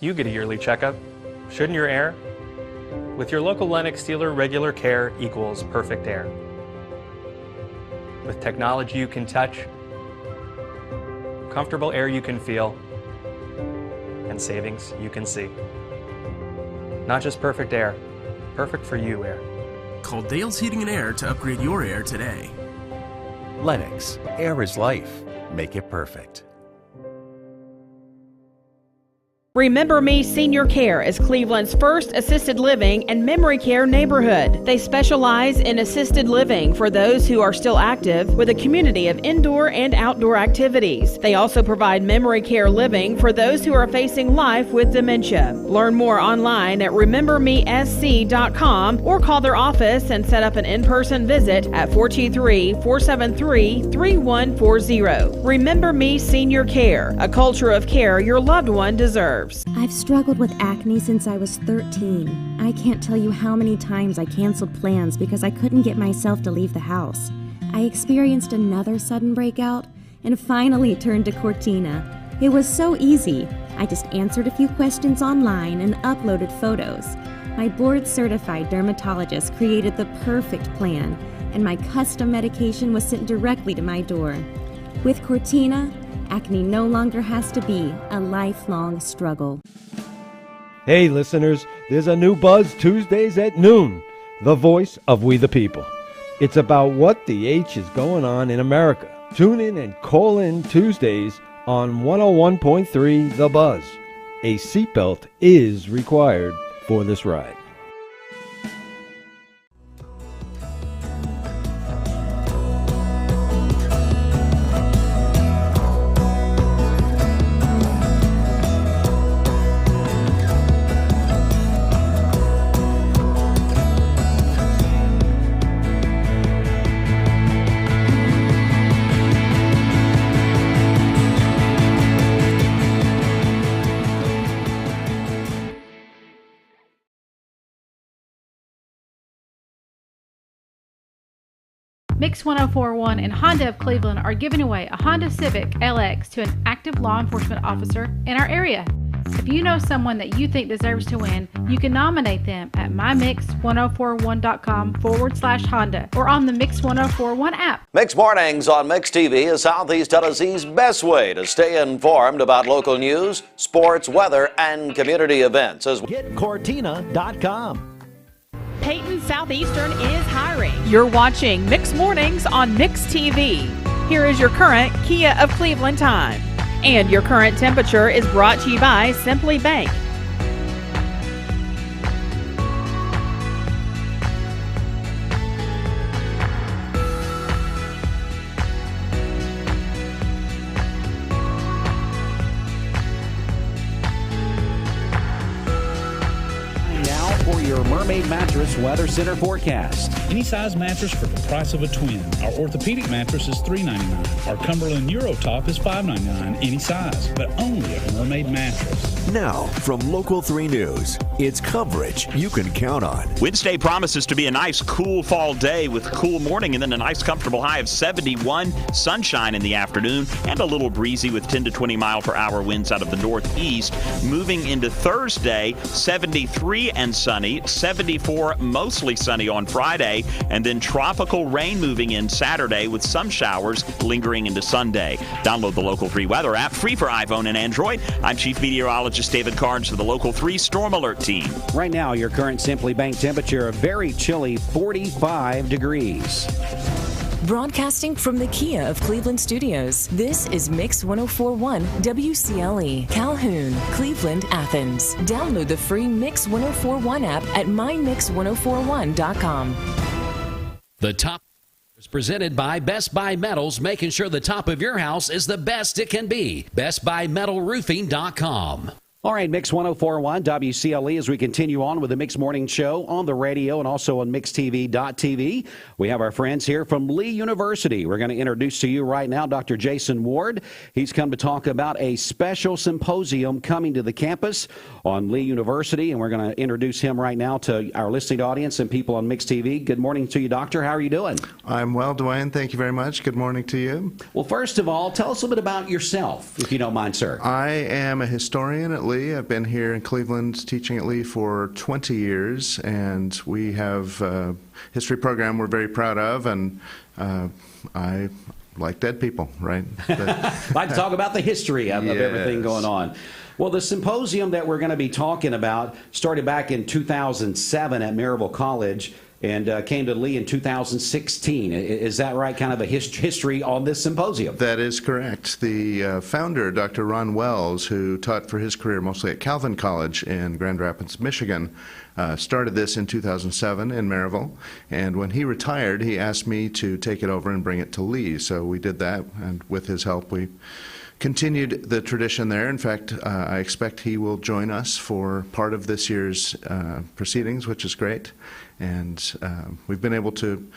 You get a yearly checkup. Shouldn't your air? With your local Lennox dealer, regular care equals perfect air. With technology you can touch, comfortable air you can feel, and savings you can see. Not just perfect air, perfect for you air. Call Dale's Heating and Air to upgrade your air today. Lennox, air is life. Make it perfect. Remember Me Senior Care is Cleveland's first assisted living and memory care neighborhood. They specialize in assisted living for those who are still active with a community of indoor and outdoor activities. They also provide memory care living for those who are facing life with dementia. Learn more online at remembermesc.com or call their office and set up an in-person visit at 423-473-3140. Remember Me Senior Care, a culture of care your loved one deserves. I've struggled with acne since I was 13. I can't tell you how many times I canceled plans because I couldn't get myself to leave the house. I experienced another sudden breakout and finally turned to Cortina. It was so easy. I just answered a few questions online and uploaded photos. My board-certified dermatologist created the perfect plan, and my custom medication was sent directly to my door. With Cortina, acne no longer has to be a lifelong struggle. Hey listeners, there's a new Buzz Tuesdays at noon, the voice of We the People. It's about what the H is going on in America. Tune in and call in Tuesdays on 101.3 The Buzz. A seatbelt is required for this ride. Mix 1041 and Honda of Cleveland are giving away a Honda Civic LX to an active law enforcement officer in our area. If you know someone that you think deserves to win, you can nominate them at mymix1041.com/Honda or on the Mix 1041 app. Mix Mornings on Mix TV is Southeast Tennessee's best way to stay informed about local news, sports, weather, and community events. GetCortina.com. Peyton Southeastern is hiring. You're watching Mix Mornings on Mix TV. Here is your current Kia of Cleveland time. And your current temperature is brought to you by Simply Bank. Your Mermaid Mattress Weather Center forecast. Any size mattress for the price of a twin. Our orthopedic mattress is $3.99. Our Cumberland Eurotop is $5.99 any size, but only at Mermaid Mattress. Now, from Local 3 News, it's coverage you can count on. Wednesday promises to be a nice, cool fall day with a cool morning and then a nice, comfortable high of 71, sunshine in the afternoon, and a little breezy with 10 to 20 mile per hour winds out of the northeast. Moving into Thursday, 73 and sunny, 74 mostly sunny on Friday, and then tropical rain moving in Saturday with some showers lingering into Sunday. Download the Local 3 weather app, free for iPhone and Android. I'm Chief Meteorologist David Carnes for the Local 3 Storm Alert team. Right now, your current Simply Bank temperature, a very chilly 45 degrees. Broadcasting from the Kia of Cleveland studios, this is Mix 1041 WCLE, Calhoun, Cleveland, Athens. Download the free Mix 1041 app at mymix1041.com. The top is presented by Best Buy Metals, making sure the top of your house is the best it can be. BestBuyMetalRoofing.com. All right, Mix 104.1 WCLE as we continue on with the Mix Morning Show on the radio and also on MixTV.tv. We have our friends here from Lee University. We're going to introduce to you right now Dr. Jason Ward. He's come to talk about a special symposium coming to the campus on Lee University, and we're going to introduce him right now to our listening audience and people on Mix TV. Good morning to you, Doctor. How are you doing? I'm well, Dwayne. Thank you very much. Good morning to you. Well, first of all, tell us a little bit about yourself, if you don't mind, sir. I am a historian at Lee. I've been here in Cleveland teaching at Lee for 20 years, and we have a history program we're very proud of, and I like dead people, right? Like to talk about the history of everything going on. Well, the symposium that we're going to be talking about started back in 2007 at Maryville College and came to Lee in 2016. Is that right? Kind of a history on this symposium? That is correct. The founder, Dr. Ron Wells, who taught for his career mostly at Calvin College in Grand Rapids, Michigan, started this in 2007 in Maryville. And when he retired, he asked me to take it over and bring it to Lee. So we did that, and with his help, we continued the tradition there. In fact, I expect he will join us for part of this year's proceedings, which is great. And we've been able to,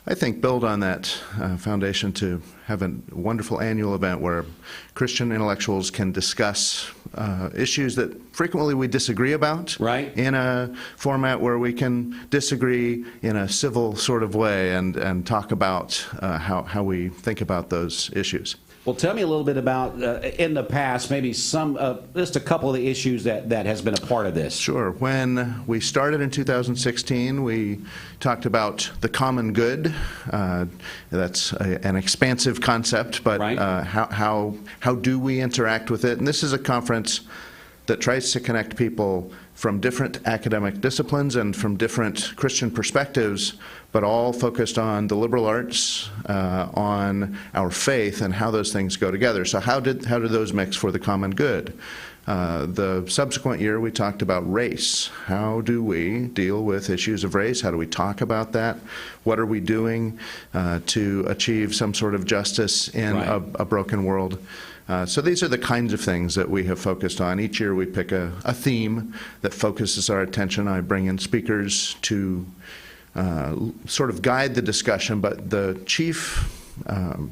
I think, build on that foundation to have a wonderful annual event where Christian intellectuals can discuss issues that frequently we disagree about, right, in a format where we can disagree in a civil sort of way and talk about how we think about those issues. Well, tell me a little bit about, in the past, maybe some, just a couple of the issues that has been a part of this. Sure. When we started in 2016, we talked about the common good. That's an expansive concept, but right. How do we interact with it? And this is a conference that tries to connect people from different academic disciplines and from different Christian perspectives, but all focused on the liberal arts, on our faith, and how those things go together. So how did those mix for the common good? The subsequent year, we talked about race. How do we deal with issues of race? How do we talk about that? What are we doing to achieve some sort of justice in a broken world? So these are the kinds of things that we have focused on. Each year we pick a theme that focuses our attention. I bring in speakers to sort of guide the discussion, but the chief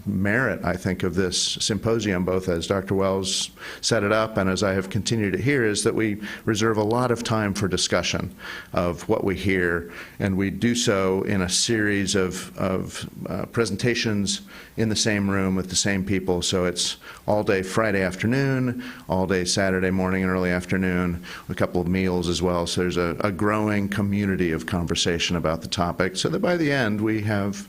merit, I think, of this symposium, both as Dr. Wells set it up and as I have continued to hear, is that we reserve a lot of time for discussion of what we hear, and we do so in a series of presentations in the same room with the same people. So it's all day Friday afternoon, all day Saturday morning and early afternoon, a couple of meals as well. So there's a growing community of conversation about the topic, so that by the end we have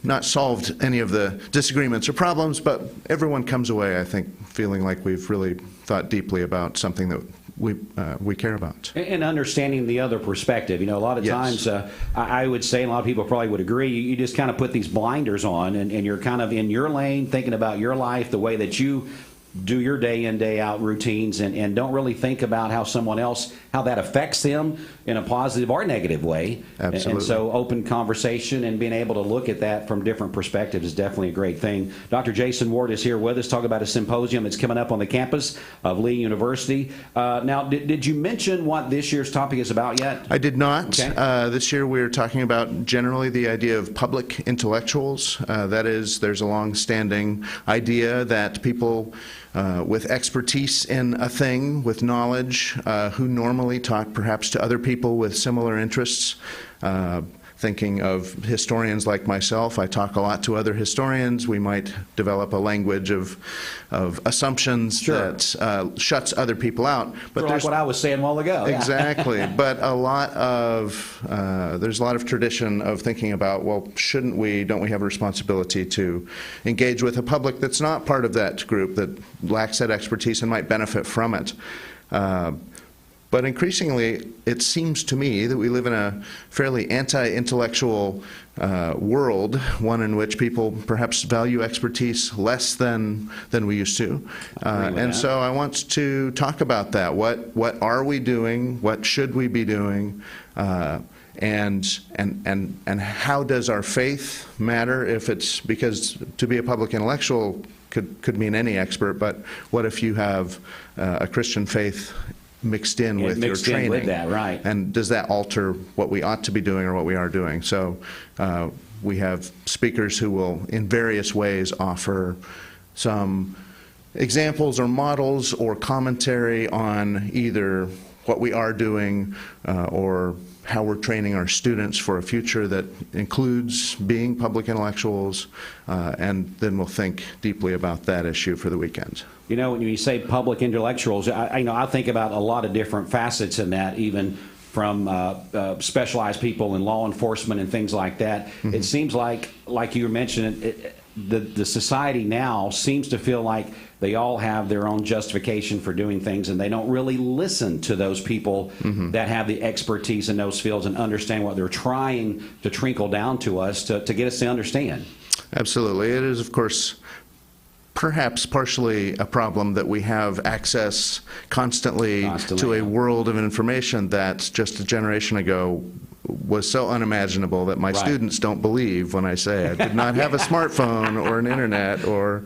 not solved any of the disagreements or problems, but everyone comes away, I think, feeling like we've really thought deeply about something that we care about. And understanding the other perspective. You know, a lot of times, I would say, and a lot of people probably would agree, you just kind of put these blinders on, and you're kind of in your lane, thinking about your life, the way that you do your day in, day out routines, and don't really think about how someone else, how that affects them in a positive or negative way. Absolutely. And so open conversation and being able to look at that from different perspectives is definitely a great thing. Dr. Jason Ward is here with us, talk about a symposium that's coming up on the campus of Lee University. Now, did you mention what this year's topic is about yet? I did not. Okay. This year we're talking about generally the idea of public intellectuals. That is, there's a long-standing idea that people with expertise in a thing, with knowledge, who normally talk perhaps to other people with similar interests. Thinking of historians like myself, I talk a lot to other historians. We might develop a language of assumptions that shuts other people out. But there's like what I was saying a while ago. Exactly. But a lot of there's a lot of tradition of thinking about, well, don't we have a responsibility to engage with a public that's not part of that group, that lacks that expertise and might benefit from it. But increasingly, it seems to me that we live in a fairly anti-intellectual world, one in which people perhaps value expertise less than we used to. And so I want to talk about that. What are we doing? What should we be doing? And how does our faith matter? If it's because to be a public intellectual could mean any expert, but what if you have a Christian faith mixed in with your training? With that, right. And does that alter what we ought to be doing or what we are doing? So we have speakers who will, in various ways, offer some examples or models or commentary on either what we are doing or how we're training our students for a future that includes being public intellectuals, and then we'll think deeply about that issue for the weekend. You know, when you say public intellectuals, I think about a lot of different facets in that, even from specialized people in law enforcement and things like that. Mm-hmm. It seems like you were mentioning, the society now seems to feel like they all have their own justification for doing things, and they don't really listen to those people mm-hmm. that have the expertise in those fields and understand what they're trying to trickle down to us to get us to understand. Absolutely. It is, of course, perhaps partially a problem that we have access constantly to a world of information that just a generation ago was so unimaginable that my students don't believe when I say I did not have a smartphone or an internet or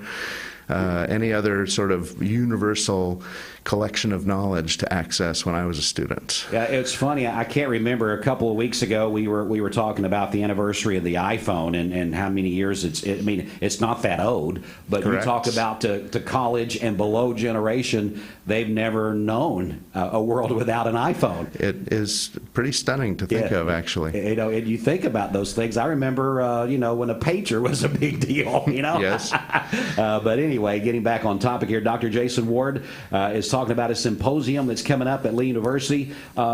any other sort of universal collection of knowledge to access when I was a student. Yeah, it's funny. I can't remember. A couple of weeks ago, we were talking about the anniversary of the iPhone and how many years it's not that old. But Correct. You talk about to college and below generation, they've never known a world without an iPhone. It is pretty stunning to think of, actually. You know, and you think about those things. I remember, when a pager was a big deal. Yes. But anyway, getting back on topic here, Dr. Jason Ward is talking about a symposium that's coming up at Lee University.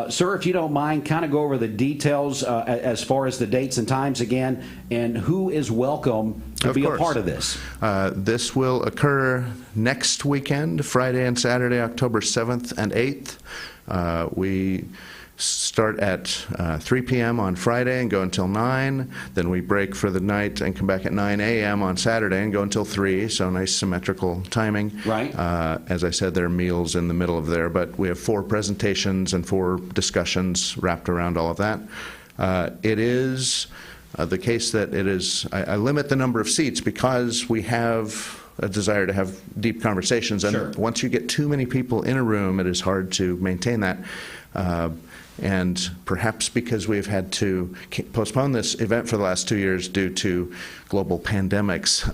Sir, if you don't mind, kind of go over the details as far as the dates and times again, and who is welcome to be a part of this. This will occur next weekend, Friday and Saturday, October 7th and 8th. We start at 3 p.m. on Friday and go until 9. Then we break for the night and come back at 9 a.m. on Saturday and go until 3, so nice symmetrical timing. Right. As I said, there are meals in the middle of there, but we have 4 presentations and 4 discussions wrapped around all of that. It is the case that it is, I limit the number of seats because we have a desire to have deep conversations, and Sure. once you get too many people in a room, it is hard to maintain that. And perhaps because we've had to postpone this event for the last 2 years due to global pandemics,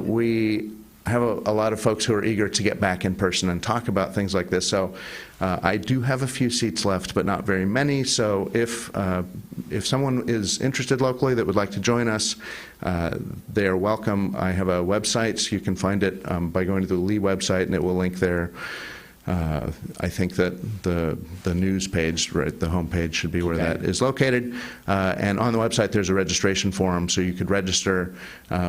we have a lot of folks who are eager to get back in person and talk about things like this. So I do have a few seats left, but not very many. So if someone is interested locally that would like to join us, they are welcome. I have a website. You can find it by going to the Lee website, and it will link there. I think that the news page, right, the home page should be where that is located. And on the website, there's a registration form, so you could register.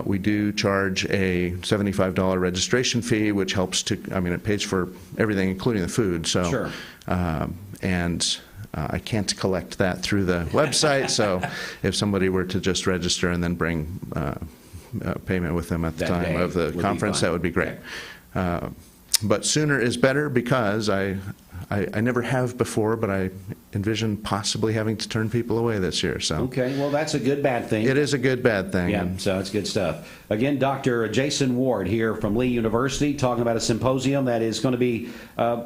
We do charge a $75 registration fee, which helps to, it pays for everything, including the food. So, Sure. And I can't collect that through the website, so if somebody were to just register and then bring payment with them at the time of the conference, that would be great. But sooner is better because I never have before, but I envision possibly having to turn people away this year. So okay, well, that's a good bad thing. It is a good bad thing. Yeah, so it's good stuff. Again, Dr. Jason Ward here from Lee University talking about a symposium that is going to be,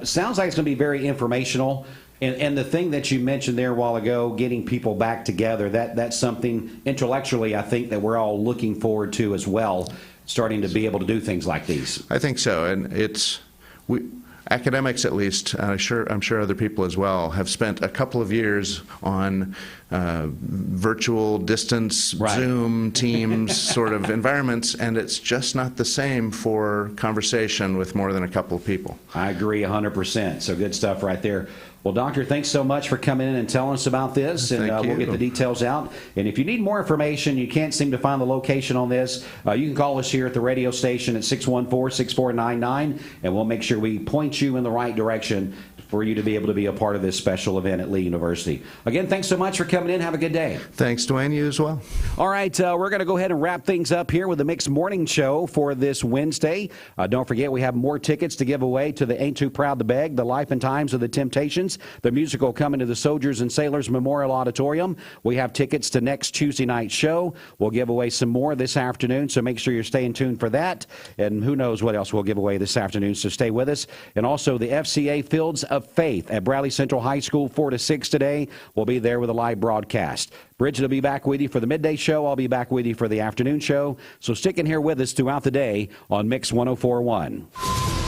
sounds like it's going to be very informational. And the thing that you mentioned there a while ago, getting people back together, that's something intellectually I think that we're all looking forward to as well, starting to be able to do things like these. I think so, and academics at least, I'm sure other people as well, have spent a couple of years on virtual distance, Zoom, Teams sort of environments, and it's just not the same for conversation with more than a couple of people. I agree 100%. So good stuff right there. Well, Doctor, thanks so much for coming in and telling us about this, and we'll get the details out. And if you need more information, you can't seem to find the location on this, you can call us here at the radio station at 614-6499, and we'll make sure we point you in the right direction for you to be able to be a part of this special event at Lee University. Again, thanks so much for coming in. Have a good day. Thanks, Dwayne. You as well. All right, we're going to go ahead and wrap things up here with the Mixed Morning Show for this Wednesday. Don't forget, we have more tickets to give away to the Ain't Too Proud to Beg, The Life and Times of the Temptations, the musical coming to the Soldiers and Sailors Memorial Auditorium. We have tickets to next Tuesday night show. We'll give away some more this afternoon, so make sure you're staying tuned for that. And who knows what else we'll give away this afternoon, so stay with us. And also the FCA Fields of Faith at Bradley Central High School, 4 to 6 today. We'll be there with a live broadcast. Bridget will be back with you for the midday show. I'll be back with you for the afternoon show. So stick in here with us throughout the day on Mix 104.1.